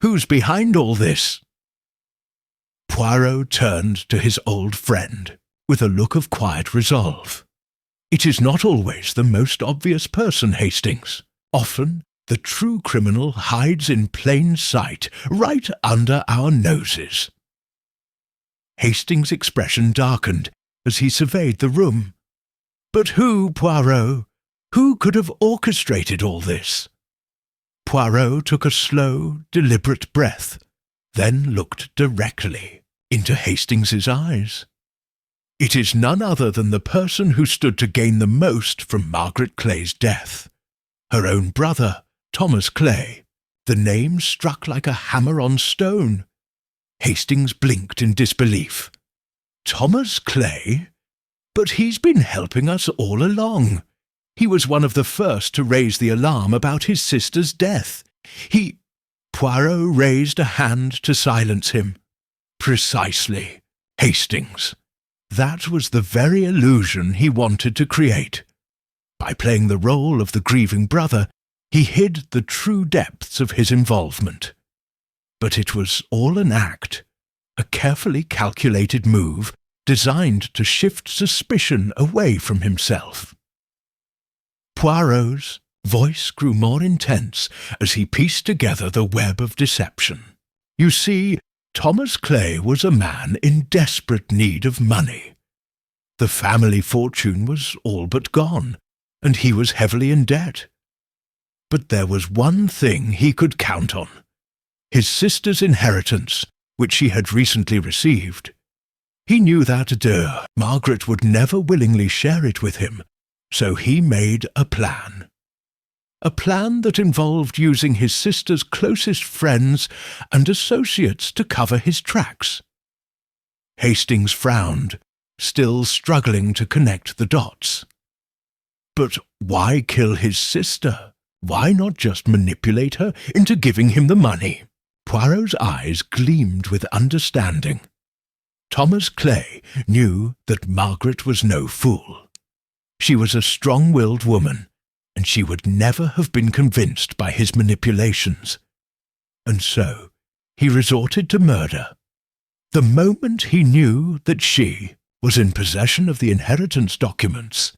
Who's behind all this?" Poirot turned to his old friend with a look of quiet resolve. "It is not always the most obvious person, Hastings. Often the true criminal hides in plain sight, right under our noses." Hastings' expression darkened as he surveyed the room. "But who, Poirot? Who could have orchestrated all this?" Poirot took a slow, deliberate breath, then looked directly into Hastings's eyes. "It is none other than the person who stood to gain the most from Margaret Clay's death. Her own brother, Thomas Clay." The name struck like a hammer on stone. Hastings blinked in disbelief. "Thomas Clay? But he's been helping us all along. He was one of the first to raise the alarm about his sister's death. Poirot raised a hand to silence him. "Precisely, Hastings. That was the very illusion he wanted to create. By playing the role of the grieving brother, he hid the true depths of his involvement. But it was all an act, a carefully calculated move designed to shift suspicion away from himself." Poirot's Voice grew more intense as he pieced together the web of deception. You see, Thomas Clay was a man in desperate need of money. The family fortune was all but gone, and he was heavily in debt. But there was one thing he could count on: his sister's inheritance, which she had recently received. He knew that Margaret would never willingly share it with him, so he made a plan. A plan that involved using his sister's closest friends and associates to cover his tracks. Hastings frowned, still struggling to connect the dots. But why kill his sister? Why not just manipulate her into giving him the money? Poirot's eyes gleamed with understanding. Thomas Clay knew that Margaret was no fool. She was a strong-willed woman, and she would never have been convinced by his manipulations. And so he resorted to murder. The moment he knew that she was in possession of the inheritance documents,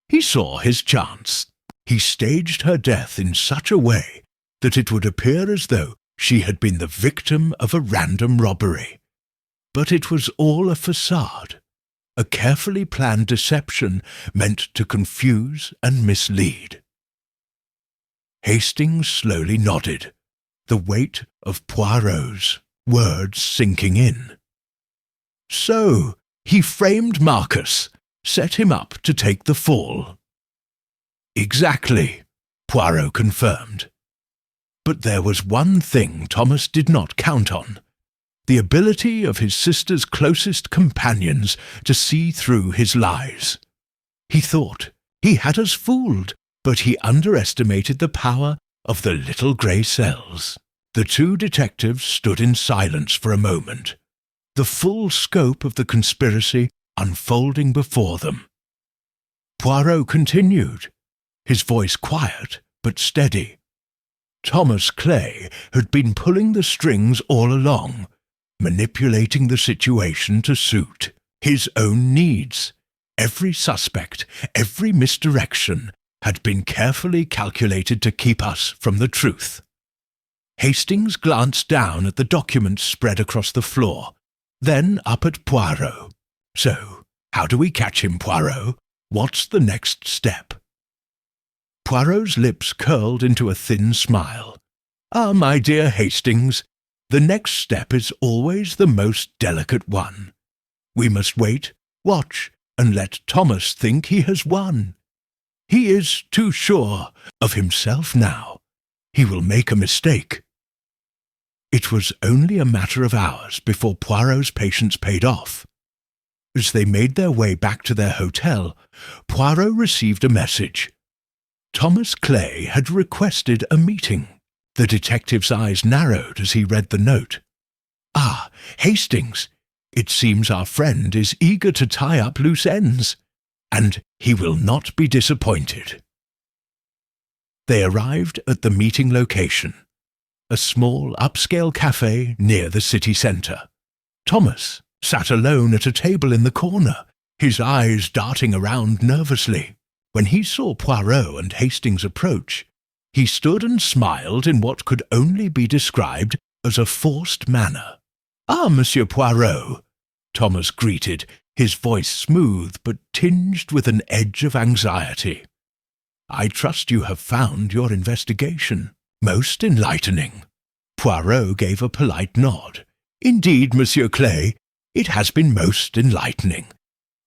he saw his chance. He staged her death in such a way that it would appear as though she had been the victim of a random robbery. But it was all a facade, a carefully planned deception meant to confuse and mislead. Hastings slowly nodded, the weight of Poirot's words sinking in. So he framed Marcus, set him up to take the fall. Exactly, Poirot confirmed. But there was one thing Thomas did not count on: the ability of his sister's closest companions to see through his lies. He thought he had us fooled, but he underestimated the power of the little grey cells. The two detectives stood in silence for a moment, the full scope of the conspiracy unfolding before them. Poirot continued, his voice quiet but steady. Thomas Clay had been pulling the strings all along, manipulating the situation to suit his own needs. Every suspect, every misdirection had been carefully calculated to keep us from the truth. Hastings glanced down at the documents spread across the floor, then up at Poirot. So, how do we catch him, Poirot? What's the next step? Poirot's lips curled into a thin smile. Ah, my dear Hastings, the next step is always the most delicate one. We must wait, watch, and let Thomas think he has won. He is too sure of himself now. He will make a mistake. It was only a matter of hours before Poirot's patience paid off. As they made their way back to their hotel, Poirot received a message. Thomas Clay had requested a meeting. The detective's eyes narrowed as he read the note. Ah, Hastings, it seems our friend is eager to tie up loose ends, and he will not be disappointed. They arrived at the meeting location, a small upscale cafe near the city centre. Thomas sat alone at a table in the corner, his eyes darting around nervously. When he saw Poirot and Hastings approach, he stood and smiled in what could only be described as a forced manner. "Ah, Monsieur Poirot," Thomas greeted, his voice smooth but tinged with an edge of anxiety. "I trust you have found your investigation most enlightening." Poirot gave a polite nod. "Indeed, Monsieur Clay, it has been most enlightening.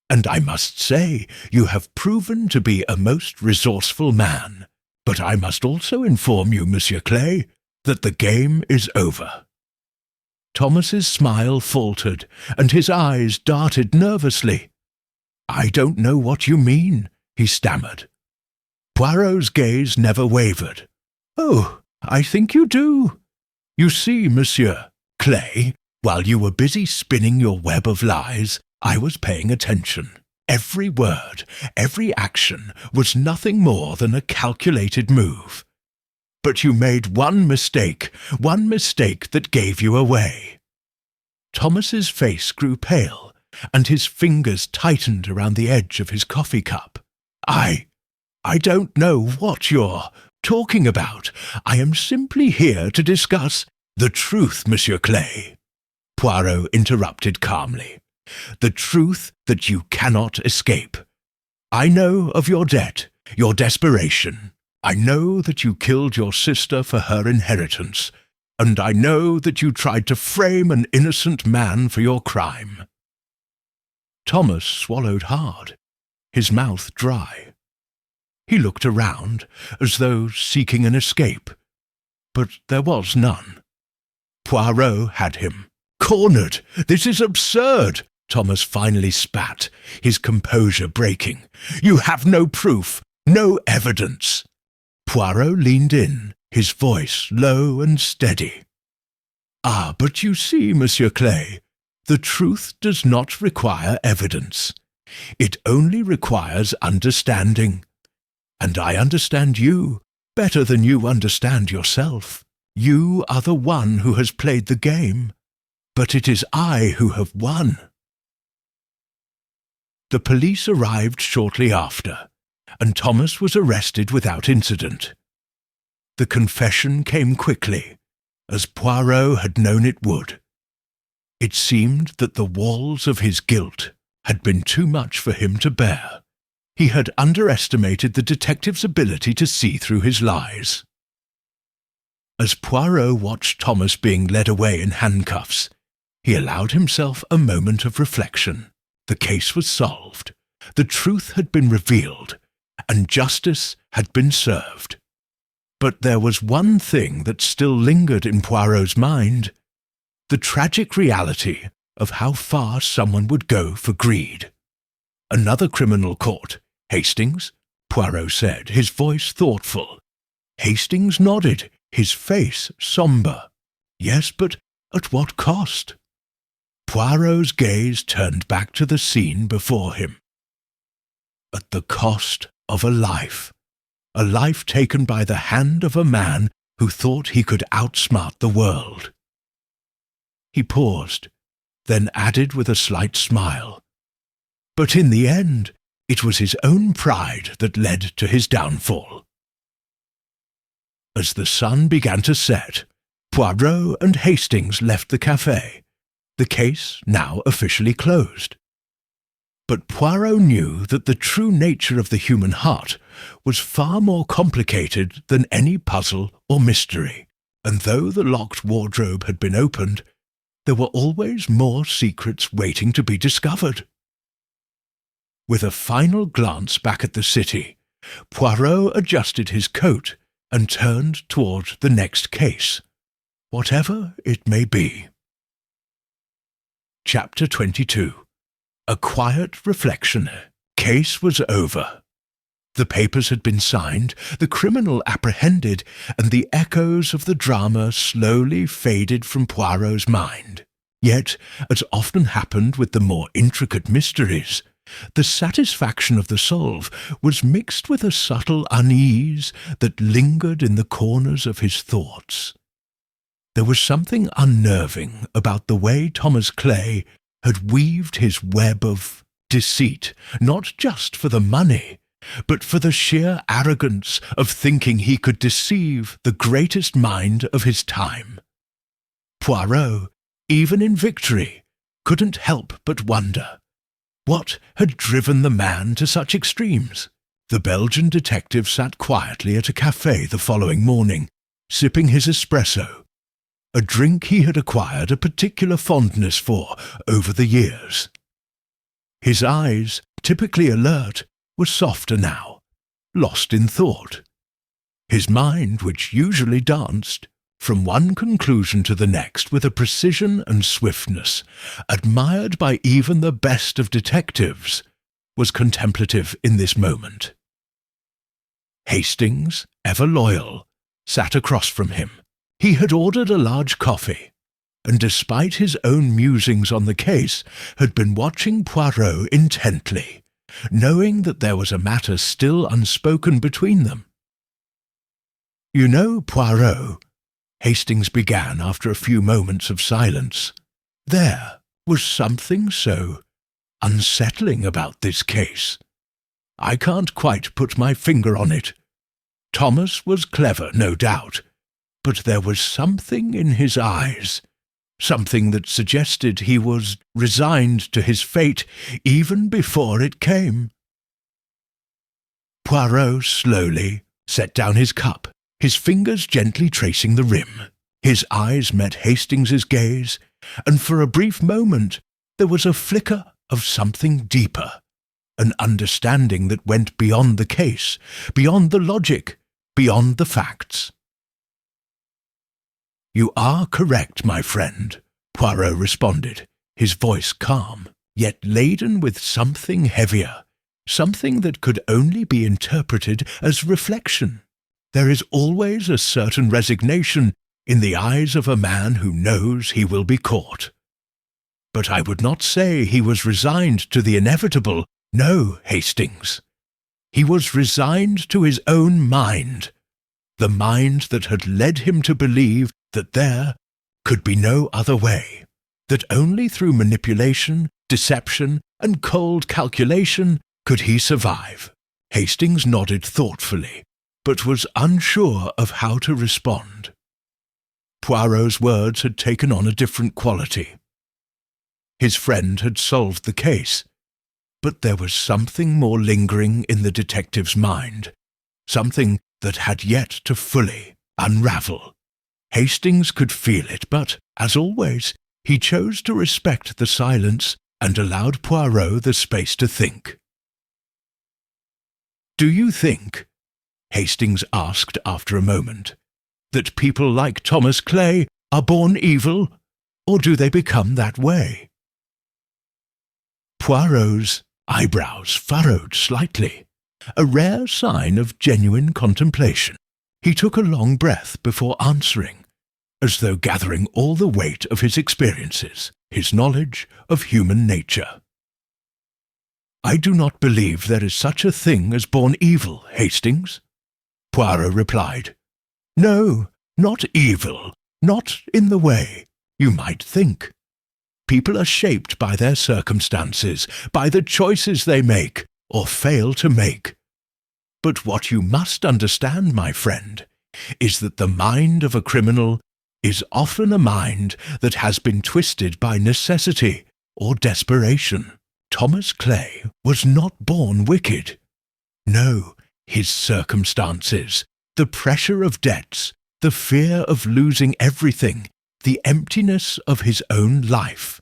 And I must say, you have proven to be a most resourceful man. But I must also inform you, Monsieur Clay, that the game is over." Thomas's smile faltered, and his eyes darted nervously. "I don't know what you mean," he stammered. Poirot's gaze never wavered. "Oh, I think you do. You see, Monsieur Clay, while you were busy spinning your web of lies, I was paying attention. Every word, every action was nothing more than a calculated move. But you made one mistake that gave you away." Thomas's face grew pale, and his fingers tightened around the edge of his coffee cup. I don't know what you're talking about? I am simply here to discuss the truth, Monsieur Clay," Poirot interrupted calmly. "The truth that you cannot escape. I know of your debt, your desperation. I know that you killed your sister for her inheritance, and I know that you tried to frame an innocent man for your crime." Thomas swallowed hard, his mouth dry. He looked around, as though seeking an escape, but there was none. Poirot had him. "Cornered! This is absurd!" Thomas finally spat, his composure breaking. "You have no proof, no evidence." Poirot leaned in, his voice low and steady. "Ah, but you see, Monsieur Clay, the truth does not require evidence. It only requires understanding. And I understand you better than you understand yourself. You are the one who has played the game, but it is I who have won." The police arrived shortly after, and Thomas was arrested without incident. The confession came quickly, as Poirot had known it would. It seemed that the walls of his guilt had been too much for him to bear. He had underestimated the detective's ability to see through his lies. As Poirot watched Thomas being led away in handcuffs, he allowed himself a moment of reflection. The case was solved, the truth had been revealed, and justice had been served. But there was one thing that still lingered in Poirot's mind: the tragic reality of how far someone would go for greed. "Another criminal court, Hastings?" Poirot said, his voice thoughtful. Hastings nodded, his face sombre. "Yes, but at what cost?" Poirot's gaze turned back to the scene before him. "At the cost of a life taken by the hand of a man who thought he could outsmart the world." He paused, then added with a slight smile, "But in the end, it was his own pride that led to his downfall." As the sun began to set, Poirot and Hastings left the café, the case now officially closed. But Poirot knew that the true nature of the human heart was far more complicated than any puzzle or mystery, and though the locked wardrobe had been opened, there were always more secrets waiting to be discovered. With a final glance back at the city, Poirot adjusted his coat and turned toward the next case, whatever it may be. Chapter 22. A quiet reflection. Case was over. The papers had been signed, the criminal apprehended, and the echoes of the drama slowly faded from Poirot's mind. Yet, as often happened with the more intricate mysteries, the satisfaction of the solve was mixed with a subtle unease that lingered in the corners of his thoughts. There was something unnerving about the way Thomas Clay had weaved his web of deceit, not just for the money, but for the sheer arrogance of thinking he could deceive the greatest mind of his time. Poirot, even in victory, couldn't help but wonder. What had driven the man to such extremes? The Belgian detective sat quietly at a café the following morning, sipping his espresso, a drink he had acquired a particular fondness for over the years. His eyes, typically alert, were softer now, lost in thought. His mind, which usually danced from one conclusion to the next with a precision and swiftness admired by even the best of detectives, was contemplative in this moment. Hastings, ever loyal, sat across from him. He had ordered a large coffee, and despite his own musings on the case, had been watching Poirot intently, knowing that there was a matter still unspoken between them. "You know, Poirot," Hastings began after a few moments of silence, "there was something so unsettling about this case. I can't quite put my finger on it, Thomas was clever, no doubt, but there was something in his eyes, something that suggested he was resigned to his fate even before it came. Poirot slowly set down his cup, his fingers gently tracing the rim. His eyes met Hastings's gaze, and for a brief moment there was a flicker of something deeper, an understanding that went beyond the case, beyond the logic, beyond the facts. "You are correct, my friend," Poirot responded, his voice calm, yet laden with something heavier, something that could only be interpreted as reflection. There is always a certain resignation in the eyes of a man who knows he will be caught. But I would not say he was resigned to the inevitable. No, Hastings. He was resigned to his own mind, the mind that had led him to believe that there could be no other way, that only through manipulation, deception, and cold calculation could he survive. Hastings nodded thoughtfully, but was unsure of how to respond. Poirot's words had taken on a different quality. His friend had solved the case, but there was something more lingering in the detective's mind, something that had yet to fully unravel. Hastings could feel it, but, as always, he chose to respect the silence and allowed Poirot the space to think. "Do you think," Hastings asked after a moment, "that people like Thomas Clay are born evil, or do they become that way?" Poirot's eyebrows furrowed slightly, a rare sign of genuine contemplation. He took a long breath before answering, as though gathering all the weight of his experiences, his knowledge of human nature. "I do not believe there is such a thing as born evil, Hastings," Poirot replied. "No, not evil, not in the way you might think. People are shaped by their circumstances, by the choices they make or fail to make. But what you must understand, my friend, is that the mind of a criminal is often a mind that has been twisted by necessity or desperation. Thomas Clay was not born wicked. No, his circumstances, the pressure of debts, the fear of losing everything, the emptiness of his own life.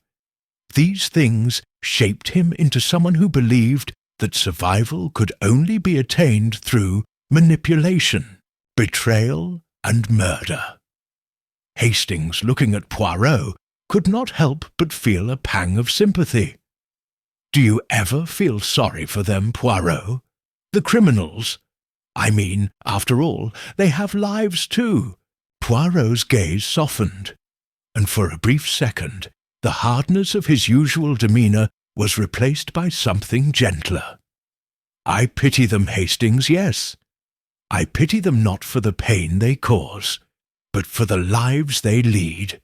These things shaped him into someone who believed that survival could only be attained through manipulation, betrayal, and murder." Hastings, looking at Poirot, could not help but feel a pang of sympathy. "Do you ever feel sorry for them, Poirot? The criminals? I mean, after all, they have lives too." Poirot's gaze softened, and for a brief second the hardness of his usual demeanour was replaced by something gentler. "I pity them, Hastings, yes. I pity them not for the pain they cause, but for the lives they lead.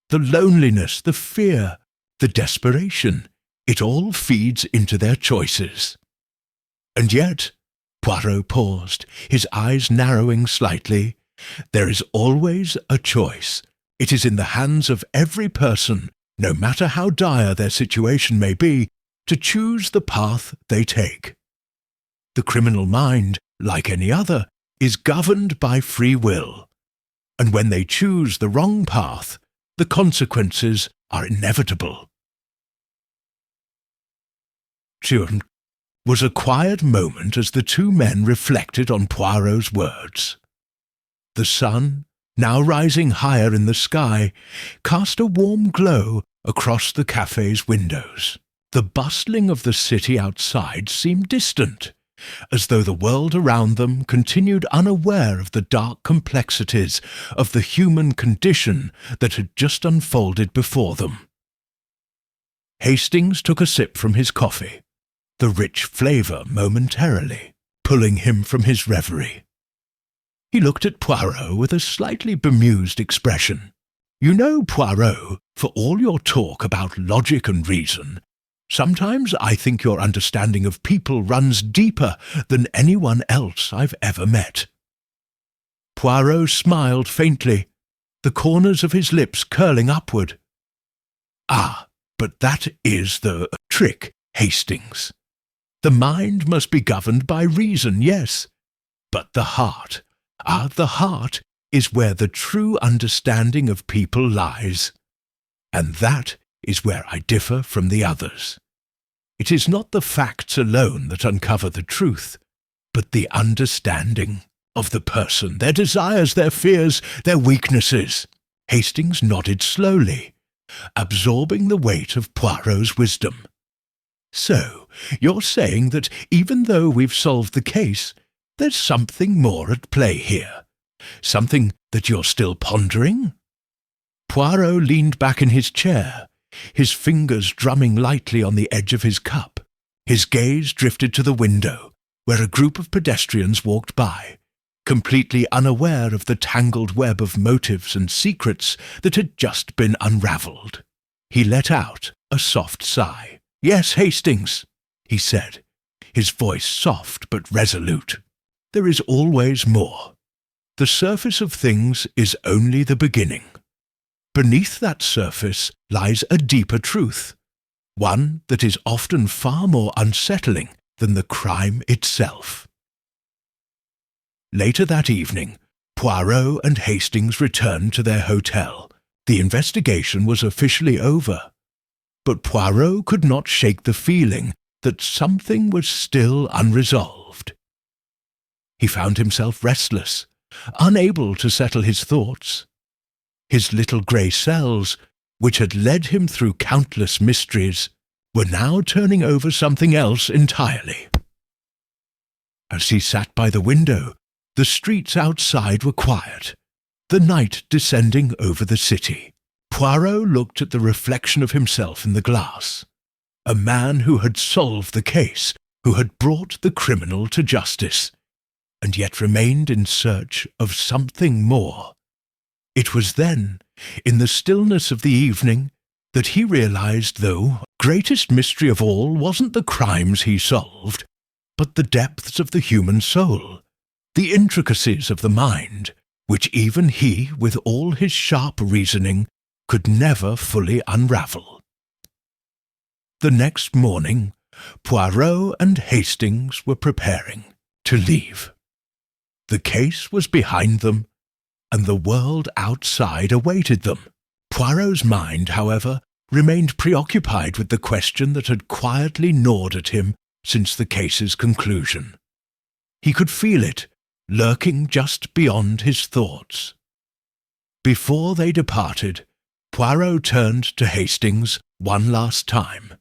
The loneliness, the fear, the desperation, it all feeds into their choices. And yet," Poirot paused, his eyes narrowing slightly, "there is always a choice. It is in the hands of every person, no matter how dire their situation may be, to choose the path they take. The criminal mind, like any other, is governed by free will, and when they choose the wrong path, the consequences are inevitable." There was a quiet moment as the two men reflected on Poirot's words. The sun, now rising higher in the sky, cast a warm glow across the cafe's windows. The bustling of the city outside seemed distant, as though the world around them continued unaware of the dark complexities of the human condition that had just unfolded before them. Hastings took a sip from his coffee, the rich flavour momentarily pulling him from his reverie. He looked at Poirot with a slightly bemused expression. "You know, Poirot, for all your talk about logic and reason, sometimes I think your understanding of people runs deeper than anyone else I've ever met. Poirot smiled faintly, the corners of his lips curling upward. "Ah, but that is the trick, Hastings. The mind must be governed by reason, yes, but the heart, the heart is where the true understanding of people lies. And that is where I differ from the others. It is not the facts alone that uncover the truth, but the understanding of the person, their desires, their fears, their weaknesses." Hastings nodded slowly, absorbing the weight of Poirot's wisdom. "So, you're saying that even though we've solved the case, there's something more at play here? Something that you're still pondering?" Poirot leaned back in his chair, his fingers drumming lightly on the edge of his cup. His gaze drifted to the window, where a group of pedestrians walked by, completely unaware of the tangled web of motives and secrets that had just been unravelled. He let out a soft sigh. "Yes, Hastings," he said, his voice soft but resolute. "There is always more. The surface of things is only the beginning. Beneath that surface lies a deeper truth, one that is often far more unsettling than the crime itself." Later that evening, Poirot and Hastings returned to their hotel. The investigation was officially over, but Poirot could not shake the feeling that something was still unresolved. He found himself restless, unable to settle his thoughts. His little grey cells, which had led him through countless mysteries, were now turning over something else entirely. As he sat by the window, the streets outside were quiet, the night descending over the city. Poirot looked at the reflection of himself in the glass. A man who had solved the case, who had brought the criminal to justice, and yet remained in search of something more. It was then, in the stillness of the evening, that he realized, though, greatest mystery of all wasn't the crimes he solved, but the depths of the human soul, the intricacies of the mind, which even he, with all his sharp reasoning, could never fully unravel. The next morning, Poirot and Hastings were preparing to leave. The case was behind them, and the world outside awaited them. Poirot's mind, however, remained preoccupied with the question that had quietly gnawed at him since the case's conclusion. He could feel it, lurking just beyond his thoughts. Before they departed, Poirot turned to Hastings one last time.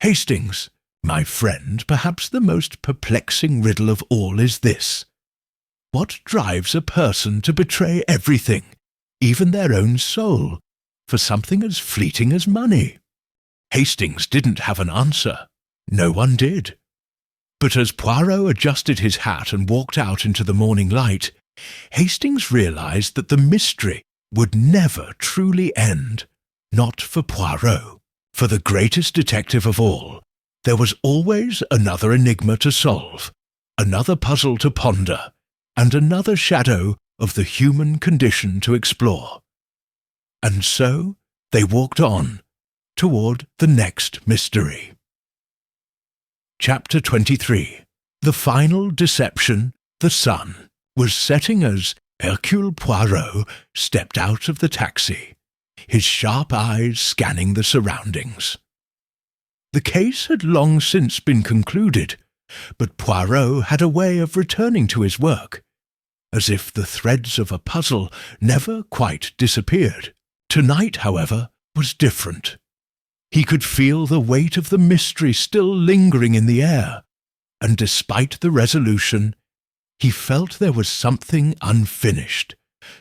"Hastings, my friend, perhaps the most perplexing riddle of all is this. What drives a person to betray everything, even their own soul, for something as fleeting as money?" Hastings didn't have an answer. No one did. But as Poirot adjusted his hat and walked out into the morning light, Hastings realized that the mystery would never truly end. Not for Poirot. For the greatest detective of all, there was always another enigma to solve, another puzzle to ponder, and another shadow of the human condition to explore. And so they walked on, toward the next mystery. Chapter 23. The final deception, the sun, was setting as Hercule Poirot stepped out of the taxi, his sharp eyes scanning the surroundings. The case had long since been concluded, but Poirot had a way of returning to his work, as if the threads of a puzzle never quite disappeared. Tonight, however, was different. He could feel the weight of the mystery still lingering in the air, and despite the resolution, he felt there was something unfinished,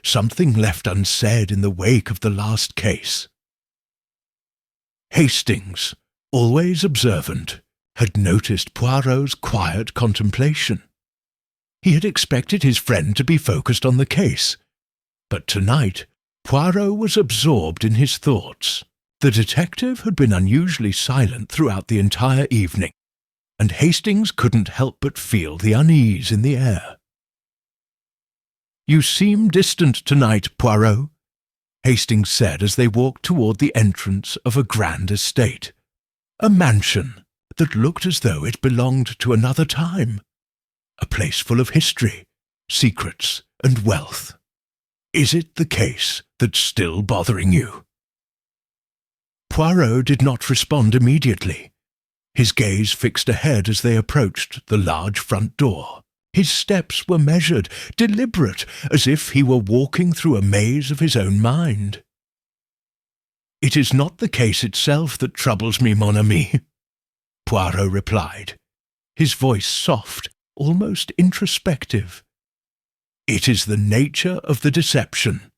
something left unsaid in the wake of the last case. Hastings, always observant, had noticed Poirot's quiet contemplation. He had expected his friend to be focused on the case, but tonight Poirot was absorbed in his thoughts. The detective had been unusually silent throughout the entire evening, and Hastings couldn't help but feel the unease in the air. "You seem distant tonight, Poirot," Hastings said as they walked toward the entrance of a grand estate, a mansion that looked as though it belonged to another time, a place full of history, secrets, and wealth. "Is it the case that's still bothering you?" Poirot did not respond immediately. His gaze fixed ahead as they approached the large front door. His steps were measured, deliberate, as if he were walking through a maze of his own mind. "It is not the case itself that troubles me, mon ami," Poirot replied, his voice soft, almost introspective. "It is the nature of the deception,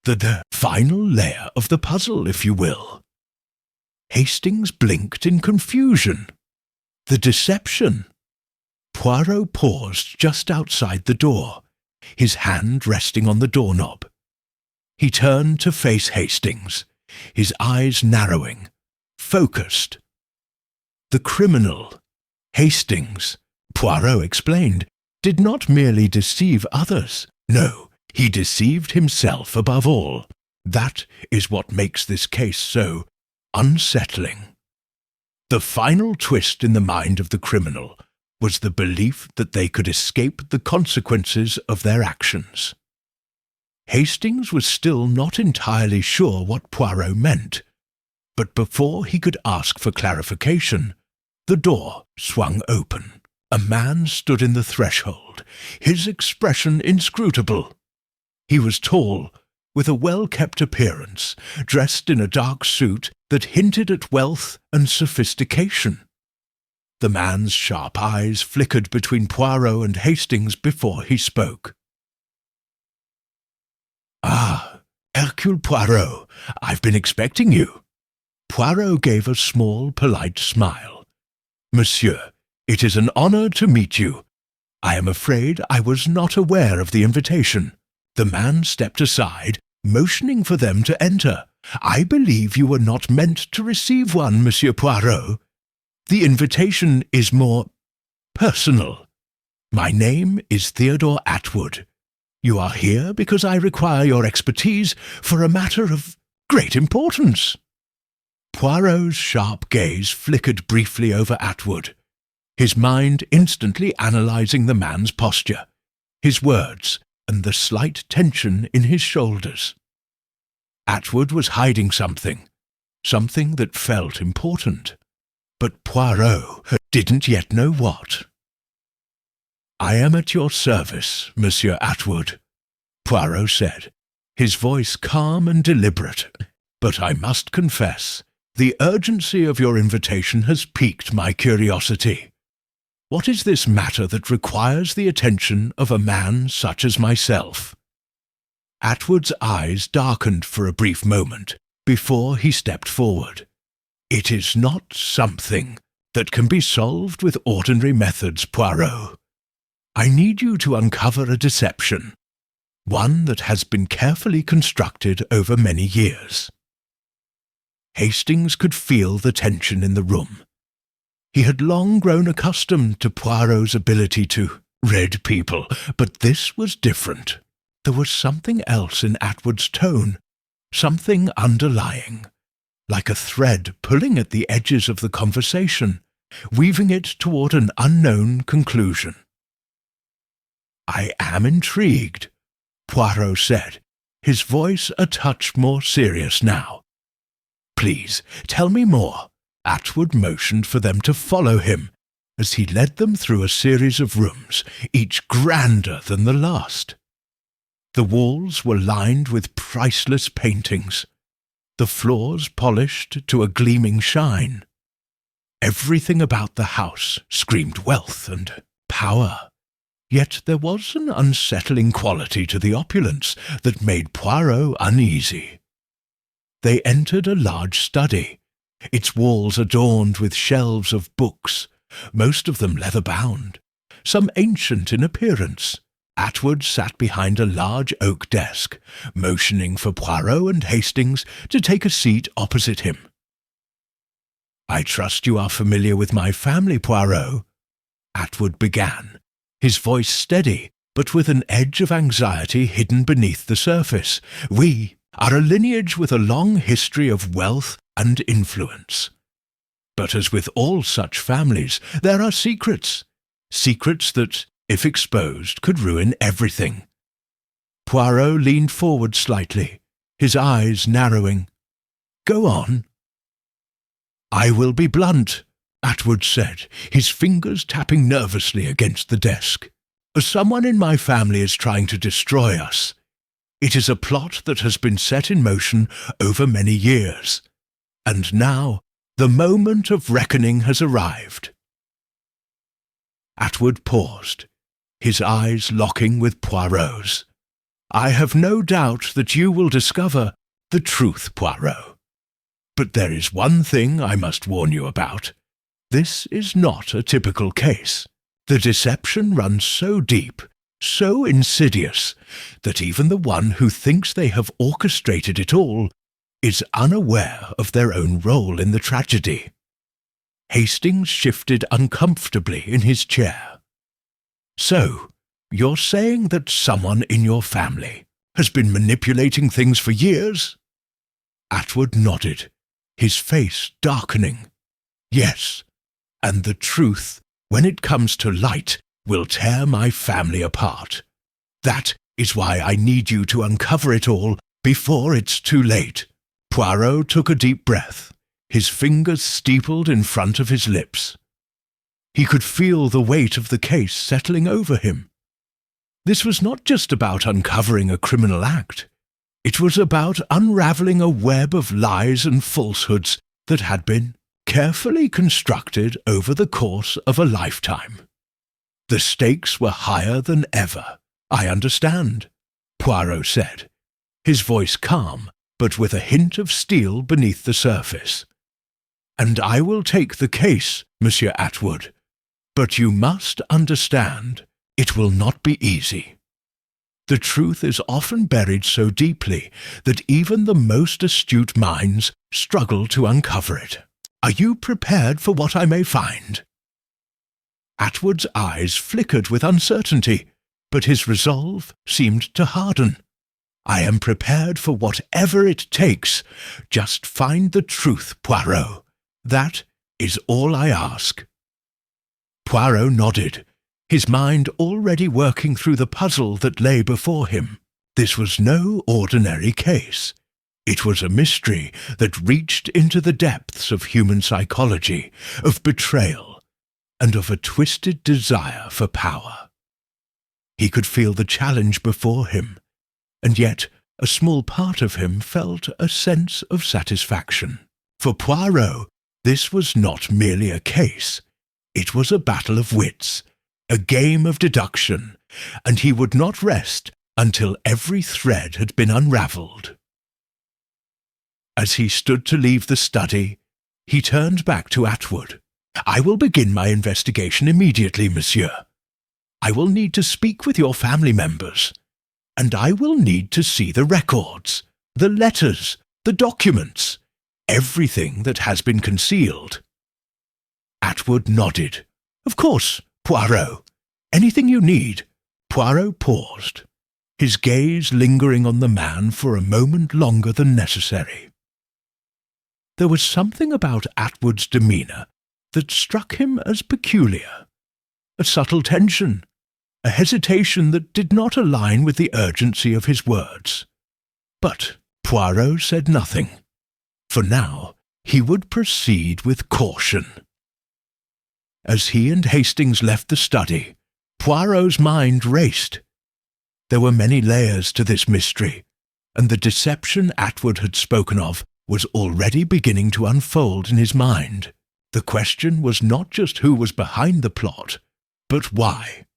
the final layer of the puzzle, if you will." Hastings blinked in confusion. The deception? Poirot paused just outside the door, his hand resting on the doorknob. He turned to face Hastings, his eyes narrowing, focused. The criminal, Hastings, Poirot explained, did not merely deceive others. No, he deceived himself above all. That is what makes this case so unsettling. The final twist in the mind of the criminal was the belief that they could escape the consequences of their actions. Hastings was still not entirely sure what Poirot meant, but before he could ask for clarification, the door swung open. A man stood in the threshold, his expression inscrutable. He was tall, with a well-kept appearance, dressed in a dark suit that hinted at wealth and sophistication. The man's sharp eyes flickered between Poirot and Hastings before he spoke. "Ah, Hercule Poirot, I've been expecting you." Poirot gave a small, polite smile. "Monsieur, it is an honor to meet you. I am afraid I was not aware of the invitation." The man stepped aside, motioning for them to enter. "I believe you were not meant to receive one, Monsieur Poirot. The invitation is more personal. My name is Theodore Atwood. You are here because I require your expertise for a matter of great importance." Poirot's sharp gaze flickered briefly over Atwood, his mind instantly analyzing the man's posture, his words, and the slight tension in his shoulders. Atwood was hiding something that felt important. But Poirot didn't yet know what. "I am at your service, Monsieur Atwood," Poirot said, his voice calm and deliberate. "But I must confess, the urgency of your invitation has piqued my curiosity. What is this matter that requires the attention of a man such as myself?" Atwood's eyes darkened for a brief moment before he stepped forward. "It is not something that can be solved with ordinary methods, Poirot. I need you to uncover a deception, one that has been carefully constructed over many years." Hastings could feel the tension in the room. He had long grown accustomed to Poirot's ability to read people, but this was different. There was something else in Atwood's tone, something underlying, like a thread pulling at the edges of the conversation, weaving it toward an unknown conclusion. "I am intrigued," Poirot said, his voice a touch more serious now. "Please, tell me more." Atwood motioned for them to follow him as he led them through a series of rooms, each grander than the last. The walls were lined with priceless paintings, the floors polished to a gleaming shine. Everything about the house screamed wealth and power, yet there was an unsettling quality to the opulence that made Poirot uneasy. They entered a large study, its walls adorned with shelves of books, most of them leather-bound, some ancient in appearance. Atwood sat behind a large oak desk, motioning for Poirot and Hastings to take a seat opposite him. "I trust you are familiar with my family, Poirot," Atwood began, his voice steady but with an edge of anxiety hidden beneath the surface. We are a lineage with a long history of wealth and influence. But as with all such families, there are secrets. Secrets that, if exposed, could ruin everything. Poirot leaned forward slightly, his eyes narrowing. "Go on." "I will be blunt," Atwood said, his fingers tapping nervously against the desk. "Someone in my family is trying to destroy us. It is a plot that has been set in motion over many years. And now, the moment of reckoning has arrived." Atwood paused, his eyes locking with Poirot's. "I have no doubt that you will discover the truth, Poirot. But there is one thing I must warn you about. This is not a typical case. The deception runs so deep, so insidious, that even the one who thinks they have orchestrated it all is unaware of their own role in the tragedy." Hastings shifted uncomfortably in his chair. "So, you're saying that someone in your family has been manipulating things for years?" Atwood nodded, his face darkening. "Yes, and the truth, when it comes to light, will tear my family apart. That is why I need you to uncover it all before it's too late." Poirot took a deep breath, his fingers steepled in front of his lips. He could feel the weight of the case settling over him. This was not just about uncovering a criminal act. It was about unraveling a web of lies and falsehoods that had been carefully constructed over the course of a lifetime. The stakes were higher than ever. "I understand," Poirot said, his voice calm, but with a hint of steel beneath the surface. "And I will take the case, Monsieur Atwood. But you must understand, it will not be easy. The truth is often buried so deeply that even the most astute minds struggle to uncover it. Are you prepared for what I may find?" Atwood's eyes flickered with uncertainty, but his resolve seemed to harden. "I am prepared for whatever it takes. Just find the truth, Poirot. That is all I ask." Poirot nodded, his mind already working through the puzzle that lay before him. This was no ordinary case. It was a mystery that reached into the depths of human psychology, of betrayal, and of a twisted desire for power. He could feel the challenge before him, and yet a small part of him felt a sense of satisfaction. For Poirot, this was not merely a case. It was a battle of wits, a game of deduction, and he would not rest until every thread had been unravelled. As he stood to leave the study, he turned back to Atwood. "I will begin my investigation immediately, monsieur. I will need to speak with your family members, and I will need to see the records, the letters, the documents, everything that has been concealed." Atwood nodded. "Of course, Poirot. Anything you need." Poirot paused, his gaze lingering on the man for a moment longer than necessary. There was something about Atwood's demeanour that struck him as peculiar, a subtle tension, a hesitation that did not align with the urgency of his words. But Poirot said nothing. For now, he would proceed with caution. As he and Hastings left the study, Poirot's mind raced. There were many layers to this mystery, and the deception Atwood had spoken of was already beginning to unfold in his mind. The question was not just who was behind the plot, but why.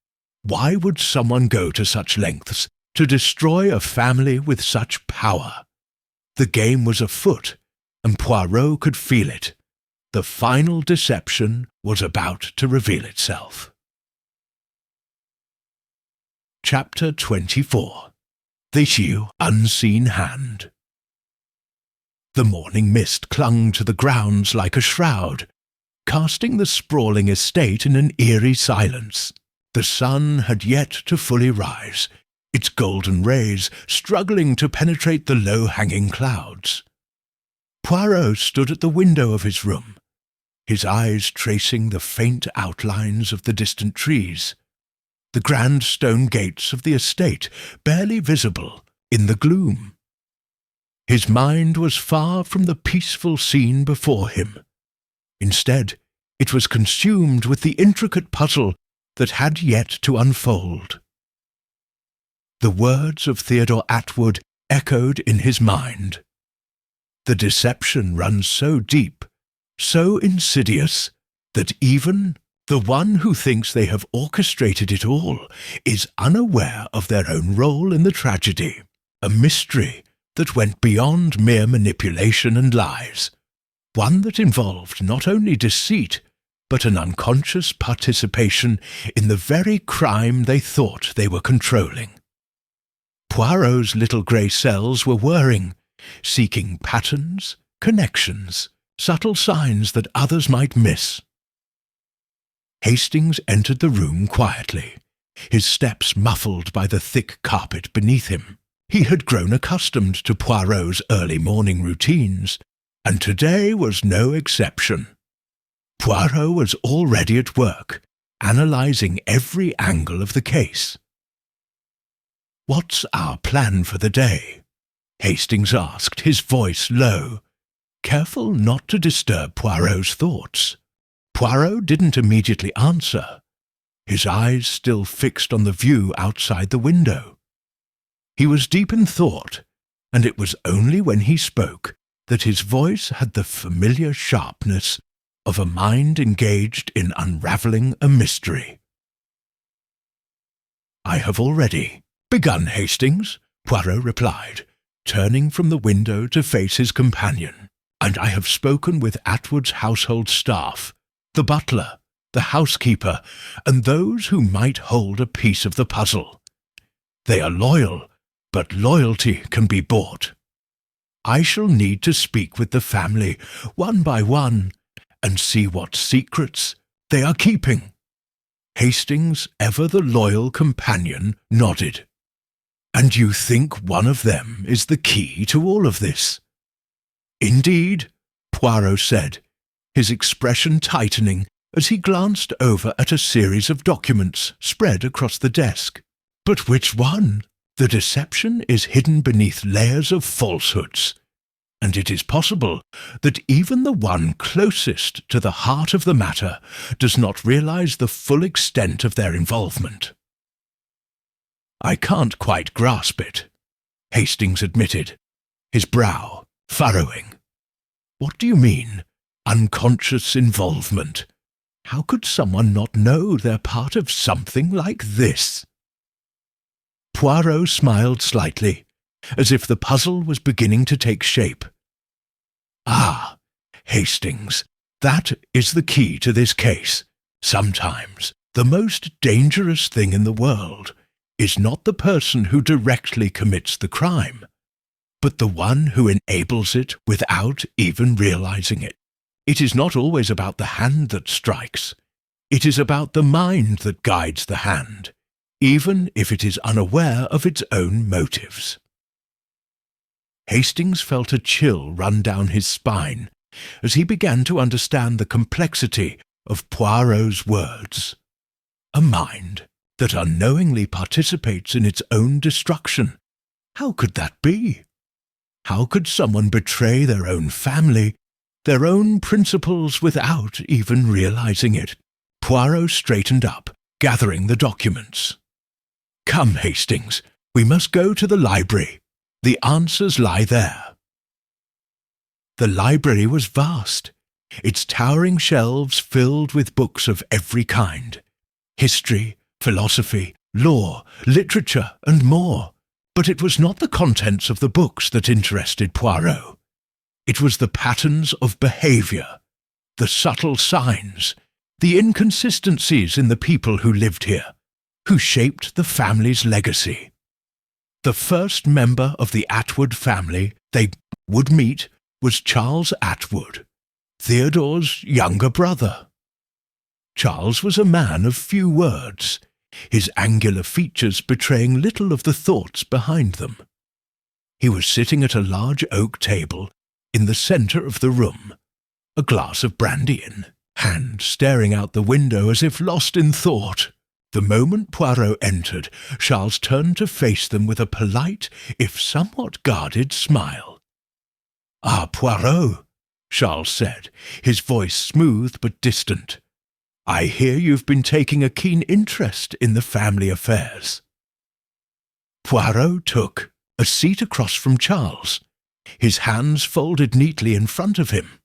Why would someone go to such lengths to destroy a family with such power? The game was afoot, and Poirot could feel it. The final deception was about to reveal itself. Chapter 24. The Unseen Hand. The morning mist clung to the grounds like a shroud, casting the sprawling estate in an eerie silence. The sun had yet to fully rise, its golden rays struggling to penetrate the low-hanging clouds. Poirot stood at the window of his room, his eyes tracing the faint outlines of the distant trees, the grand stone gates of the estate barely visible in the gloom. His mind was far from the peaceful scene before him. Instead, it was consumed with the intricate puzzle that had yet to unfold. The words of Theodore Atwood echoed in his mind. The deception runs so deep, so insidious, that even the one who thinks they have orchestrated it all is unaware of their own role in the tragedy, a mystery that went beyond mere manipulation and lies, one that involved not only deceit, but an unconscious participation in the very crime they thought they were controlling. Poirot's little grey cells were whirring, seeking patterns, connections, subtle signs that others might miss. Hastings entered the room quietly, his steps muffled by the thick carpet beneath him. He had grown accustomed to Poirot's early morning routines, and today was no exception. Poirot was already at work, analysing every angle of the case. "What's our plan for the day?" Hastings asked, his voice low, careful not to disturb Poirot's thoughts. Poirot didn't immediately answer, his eyes still fixed on the view outside the window. He was deep in thought, and it was only when he spoke that his voice had the familiar sharpness of a mind engaged in unravelling a mystery. "I have already begun, Hastings," Poirot replied, turning from the window to face his companion, "and I have spoken with Atwood's household staff, the butler, the housekeeper, and those who might hold a piece of the puzzle. They are loyal, but loyalty can be bought. I shall need to speak with the family, one by one, and see what secrets they are keeping." Hastings, ever the loyal companion, nodded. "And you think one of them is the key to all of this?" "Indeed," Poirot said, his expression tightening as he glanced over at a series of documents spread across the desk. "But which one? The deception is hidden beneath layers of falsehoods, and it is possible that even the one closest to the heart of the matter does not realize the full extent of their involvement." "I can't quite grasp it," Hastings admitted, his brow furrowing. "What do you mean, unconscious involvement? How could someone not know they're part of something like this?" Poirot smiled slightly, as if the puzzle was beginning to take shape. "Ah, Hastings, that is the key to this case. Sometimes the most dangerous thing in the world is not the person who directly commits the crime, but the one who enables it without even realizing it. It is not always about the hand that strikes. It is about the mind that guides the hand, even if it is unaware of its own motives." Hastings felt a chill run down his spine as he began to understand the complexity of Poirot's words. A mind that unknowingly participates in its own destruction. How could that be? How could someone betray their own family, their own principles without even realizing it? Poirot straightened up, gathering the documents. "Come, Hastings, we must go to the library. The answers lie there." The library was vast, its towering shelves filled with books of every kind: history, philosophy, law, literature, and more. But it was not the contents of the books that interested Poirot. It was the patterns of behaviour, the subtle signs, the inconsistencies in the people who lived here, who shaped the family's legacy. The first member of the Atwood family they would meet was Charles Atwood, Theodore's younger brother. Charles was a man of few words. his angular features betraying little of the thoughts behind them. He was sitting at a large oak table in the centre of the room, a glass of brandy in hand, staring out the window as if lost in thought. The moment Poirot entered, Charles turned to face them with a polite, if somewhat guarded, smile. "Ah, Poirot," Charles said, his voice smooth but distant. "I hear you've been taking a keen interest in the family affairs." Poirot took a seat across from Charles, his hands folded neatly in front of him.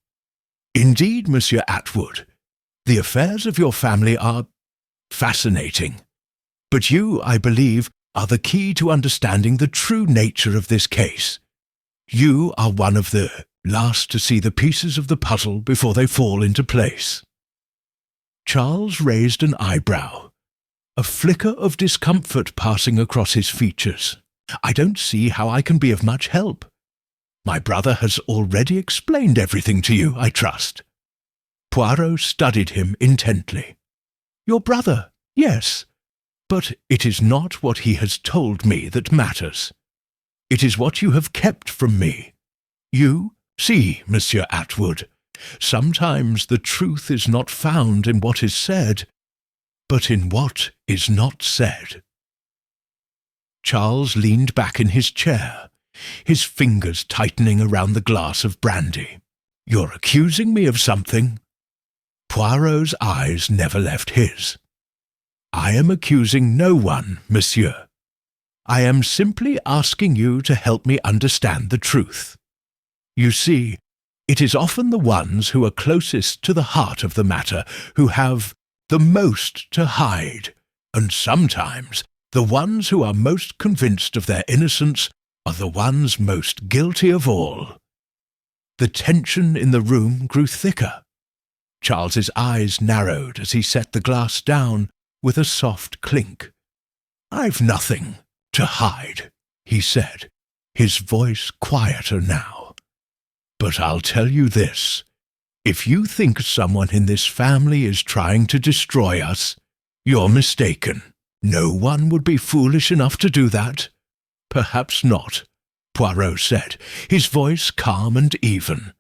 "Indeed, Monsieur Atwood, the affairs of your family are fascinating. But you, I believe, are the key to understanding the true nature of this case. You are one of the last to see the pieces of the puzzle before they fall into place." Charles raised an eyebrow, a flicker of discomfort passing across his features. "I don't see how I can be of much help. My brother has already explained everything to you, I trust." Poirot studied him intently. "Your brother, yes, but it is not what he has told me that matters. It is what you have kept from me. You see, Monsieur Atwood, sometimes the truth is not found in what is said, but in what is not said." Charles leaned back in his chair, his fingers tightening around the glass of brandy. "You're accusing me of something?" Poirot's eyes never left his. "I am accusing no one, monsieur. I am simply asking you to help me understand the truth. You see, it is often the ones who are closest to the heart of the matter who have the most to hide, and sometimes the ones who are most convinced of their innocence are the ones most guilty of all." The tension in the room grew thicker. Charles's eyes narrowed as he set the glass down with a soft clink. "I've nothing to hide," he said, his voice quieter now. "But I'll tell you this. If you think someone in this family is trying to destroy us, you're mistaken. No one would be foolish enough to do that." "Perhaps not," Poirot said, his voice calm and even.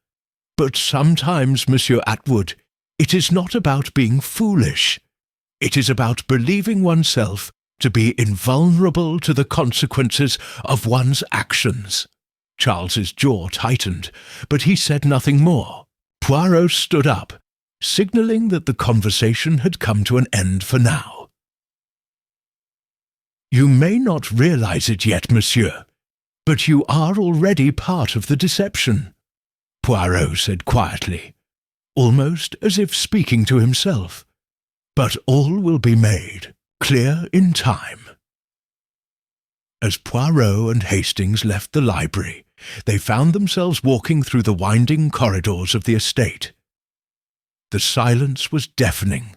"But sometimes, Monsieur Atwood, it is not about being foolish. It is about believing oneself to be invulnerable to the consequences of one's actions." Charles's jaw tightened, but he said nothing more. Poirot stood up, signalling that the conversation had come to an end for now. "You may not realize it yet, monsieur, but you are already part of the deception," Poirot said quietly, almost as if speaking to himself. "But all will be made clear in time." As Poirot and Hastings left the library, they found themselves walking through the winding corridors of the estate. The silence was deafening,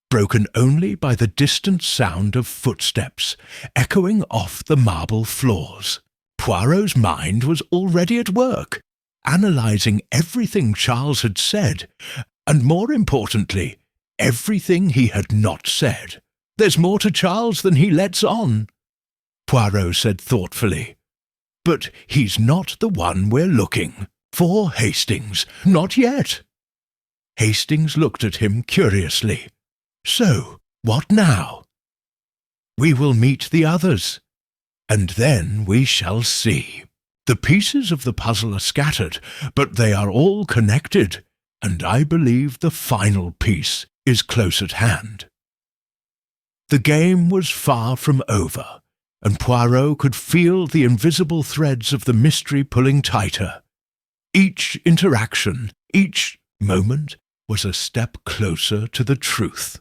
broken only by the distant sound of footsteps echoing off the marble floors. Poirot's mind was already at work, analysing everything Charles had said, and more importantly, everything he had not said. "There's more to Charles than he lets on," Poirot said thoughtfully. "But he's not the one we're looking for, Hastings. Not yet." Hastings looked at him curiously. "So, what now?" "We will meet the others, and then we shall see. The pieces of the puzzle are scattered, but they are all connected, and I believe the final piece is close at hand." The game was far from over, and Poirot could feel the invisible threads of the mystery pulling tighter. Each interaction, each moment, was a step closer to the truth.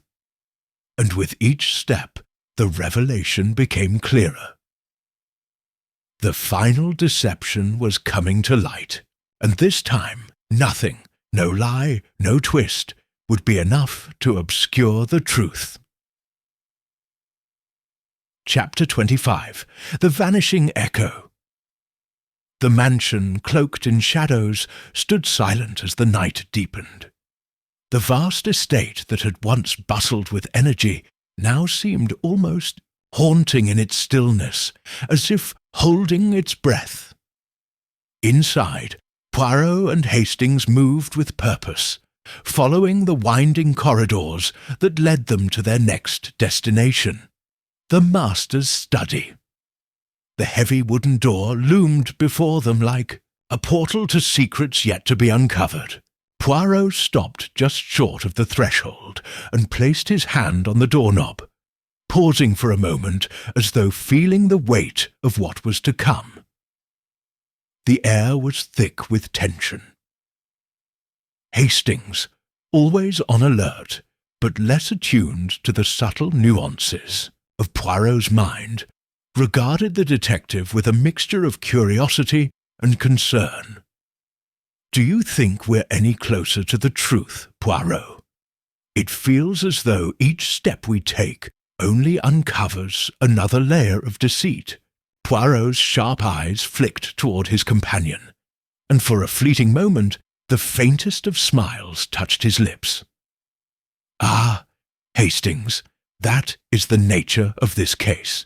And with each step, the revelation became clearer. The final deception was coming to light, and this time nothing, no lie, no twist, would be enough to obscure the truth. Chapter 25. The Vanishing Echo. The mansion, cloaked in shadows, stood silent as the night deepened. The vast estate that had once bustled with energy now seemed almost haunting in its stillness, as if holding its breath. Inside, Poirot and Hastings moved with purpose, following the winding corridors that led them to their next destination, the master's study. The heavy wooden door loomed before them like a portal to secrets yet to be uncovered. Poirot stopped just short of the threshold and placed his hand on the doorknob, pausing for a moment as though feeling the weight of what was to come. The air was thick with tension. Hastings, always on alert, but less attuned to the subtle nuances of Poirot's mind, regarded the detective with a mixture of curiosity and concern. "Do you think we're any closer to the truth, Poirot? It feels as though each step we take only uncovers another layer of deceit." Poirot's sharp eyes flicked toward his companion, and for a fleeting moment the faintest of smiles touched his lips. "Ah, Hastings, that is the nature of this case.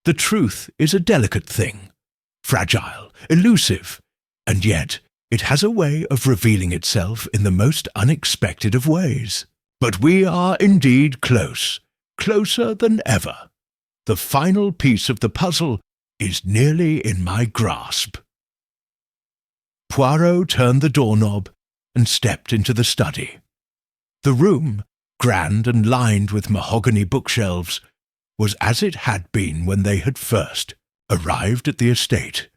The truth is a delicate thing, fragile, elusive, and yet it has a way of revealing itself in the most unexpected of ways. But we are indeed close, closer than ever. The final piece of the puzzle is nearly in my grasp." Poirot turned the doorknob and stepped into the study. The room, grand and lined with mahogany bookshelves, was as it had been when they had first arrived at the estate,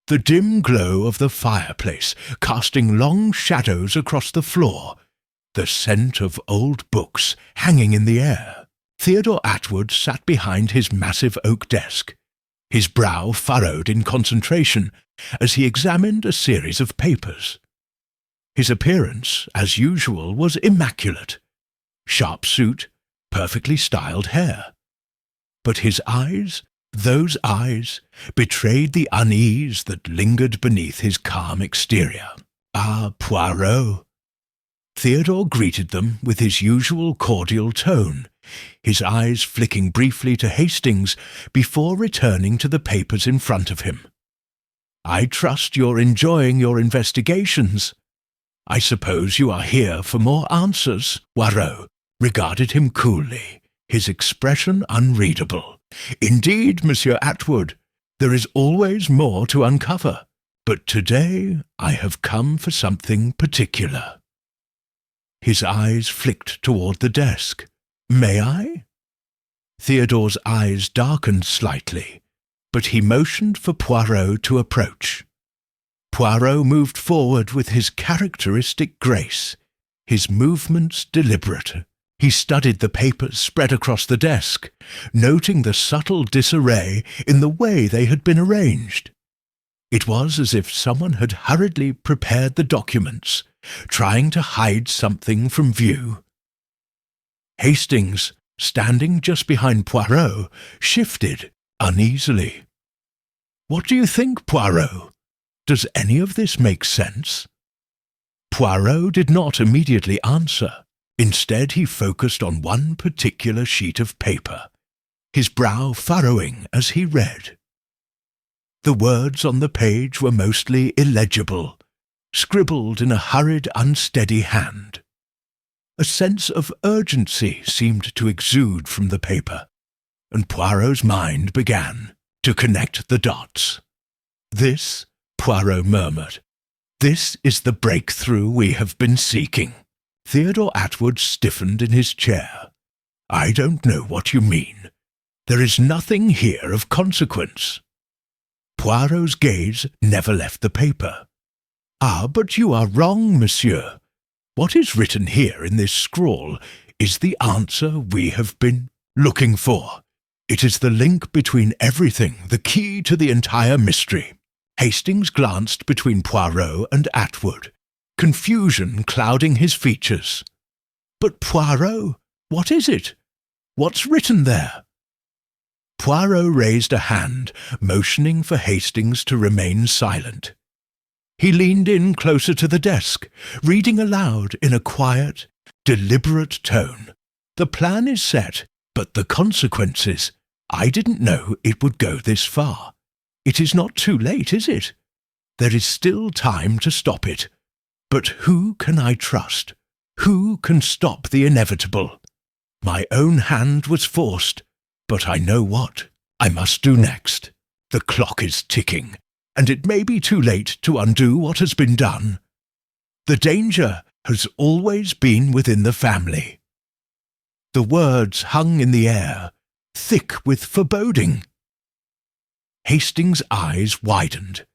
the dim glow of the fireplace casting long shadows across the floor, the scent of old books hanging in the air. Theodore Atwood sat behind his massive oak desk, his brow furrowed in concentration as he examined a series of papers. His appearance, as usual, was immaculate. Sharp suit, perfectly styled hair. But his eyes, those eyes, betrayed the unease that lingered beneath his calm exterior. "Ah, Poirot." Theodore greeted them with his usual cordial tone, his eyes flicking briefly to Hastings before returning to the papers in front of him. "I trust you're enjoying your investigations. I suppose you are here for more answers." Poirot regarded him coolly, his expression unreadable. "Indeed, Monsieur Atwood, there is always more to uncover, but today I have come for something particular." His eyes flicked toward the desk. "May I?" Theodore's eyes darkened slightly, but he motioned for Poirot to approach. Poirot moved forward with his characteristic grace, his movements deliberate. He studied the papers spread across the desk, noting the subtle disarray in the way they had been arranged. It was as if someone had hurriedly prepared the documents, trying to hide something from view. Hastings, standing just behind Poirot, shifted uneasily. "What do you think, Poirot? Does any of this make sense?" Poirot did not immediately answer. Instead, he focused on one particular sheet of paper, his brow furrowing as he read. The words on the page were mostly illegible, scribbled in a hurried, unsteady hand. A sense of urgency seemed to exude from the paper, and Poirot's mind began to connect the dots. "This," Poirot murmured, "this is the breakthrough we have been seeking." Theodore Atwood stiffened in his chair. "I don't know what you mean. There is nothing here of consequence." Poirot's gaze never left the paper. "Ah, but you are wrong, monsieur. What is written here in this scrawl is the answer we have been looking for. It is the link between everything, the key to the entire mystery." Hastings glanced between Poirot and Atwood, confusion clouding his features. "But Poirot, what is it? What's written there?" Poirot raised a hand, motioning for Hastings to remain silent. He leaned in closer to the desk, reading aloud in a quiet, deliberate tone. "The plan is set, But the consequences, I didn't know it would go this far. It is not too late, is it? There is still time to stop it. But who can I trust? Who can stop the inevitable? My own hand was forced, but I know what I must do next. The clock is ticking, and it may be too late to undo what has been done. The danger has always been within the family. The words hung in the air, thick with foreboding. Hastings' eyes widened.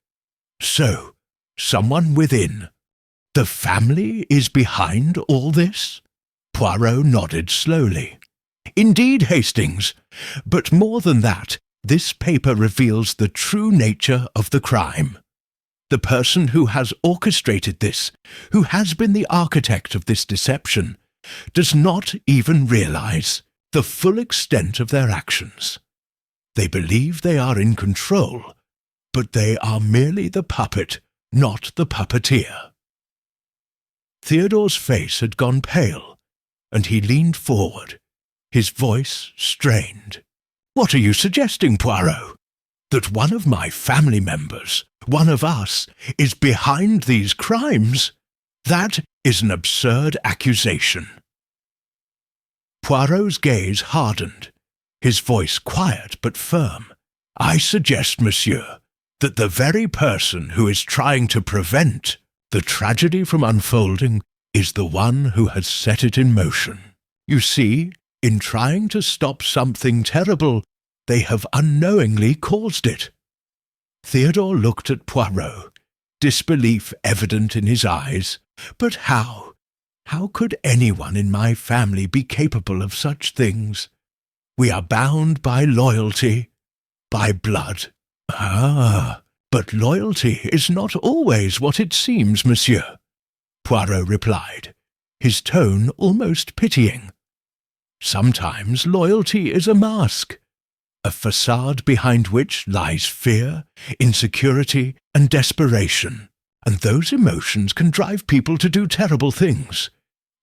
So, someone within. The family is behind all this? Poirot nodded slowly. Indeed, Hastings, but more than that, this paper reveals the true nature of the crime. The person who has orchestrated this, who has been the architect of this deception, does not even realize the full extent of their actions. They believe they are in control, but they are merely the puppet, not the puppeteer. Theodore's face had gone pale, and he leaned forward, his voice strained. What are you suggesting, Poirot? That one of my family members, one of us, is behind these crimes? That is an absurd accusation. Poirot's gaze hardened, his voice quiet but firm. I suggest, monsieur, that the very person who is trying to prevent the tragedy from unfolding is the one who has set it in motion. You see, in trying to stop something terrible, they have unknowingly caused it. Theodore looked at Poirot, disbelief evident in his eyes. But how? How could anyone in my family be capable of such things? We are bound by loyalty, by blood. Ah, but loyalty is not always what it seems, monsieur, Poirot replied, his tone almost pitying. Sometimes loyalty is a mask, a facade behind which lies fear, insecurity, and desperation, and those emotions can drive people to do terrible things,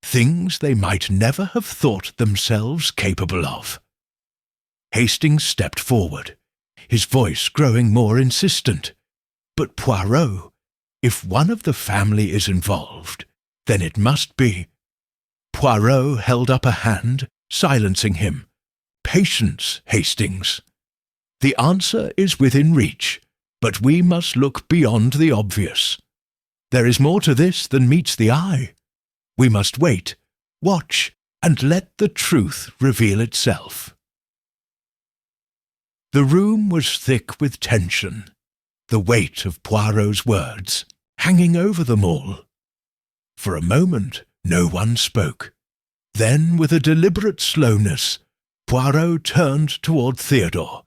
things they might never have thought themselves capable of. Hastings stepped forward, his voice growing more insistent. But Poirot, if one of the family is involved, then it must be. Poirot held up a hand, silencing him. Patience, Hastings. The answer is within reach, but we must look beyond the obvious. There is more to this than meets the eye. We must wait, watch, and let the truth reveal itself. The room was thick with tension, the weight of Poirot's words hanging over them all. For a moment, no one spoke. Then, with a deliberate slowness, Poirot turned toward Theodore,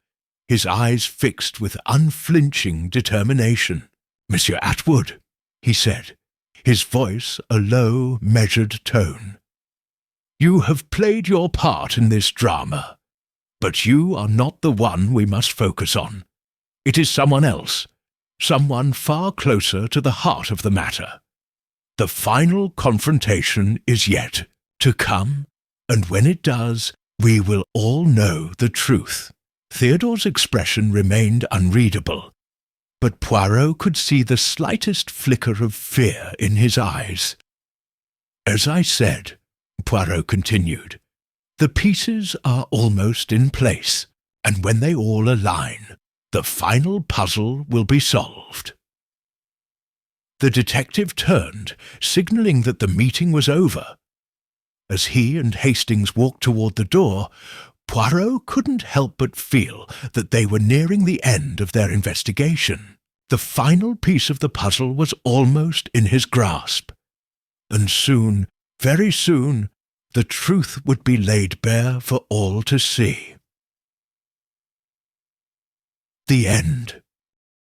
his eyes fixed with unflinching determination. Monsieur Atwood, he said, his voice a low, measured tone. You have played your part in this drama, but you are not the one we must focus on. It is someone else, someone far closer to the heart of the matter. The final confrontation is yet to come, and when it does, we will all know the truth. Theodore's expression remained unreadable, but Poirot could see the slightest flicker of fear in his eyes. As I said, Poirot continued, the pieces are almost in place, and when they all align, the final puzzle will be solved. The detective turned, signaling that the meeting was over. As he and Hastings walked toward the door, Poirot couldn't help but feel that they were nearing the end of their investigation. The final piece of the puzzle was almost in his grasp. And soon, very soon, the truth would be laid bare for all to see. The end.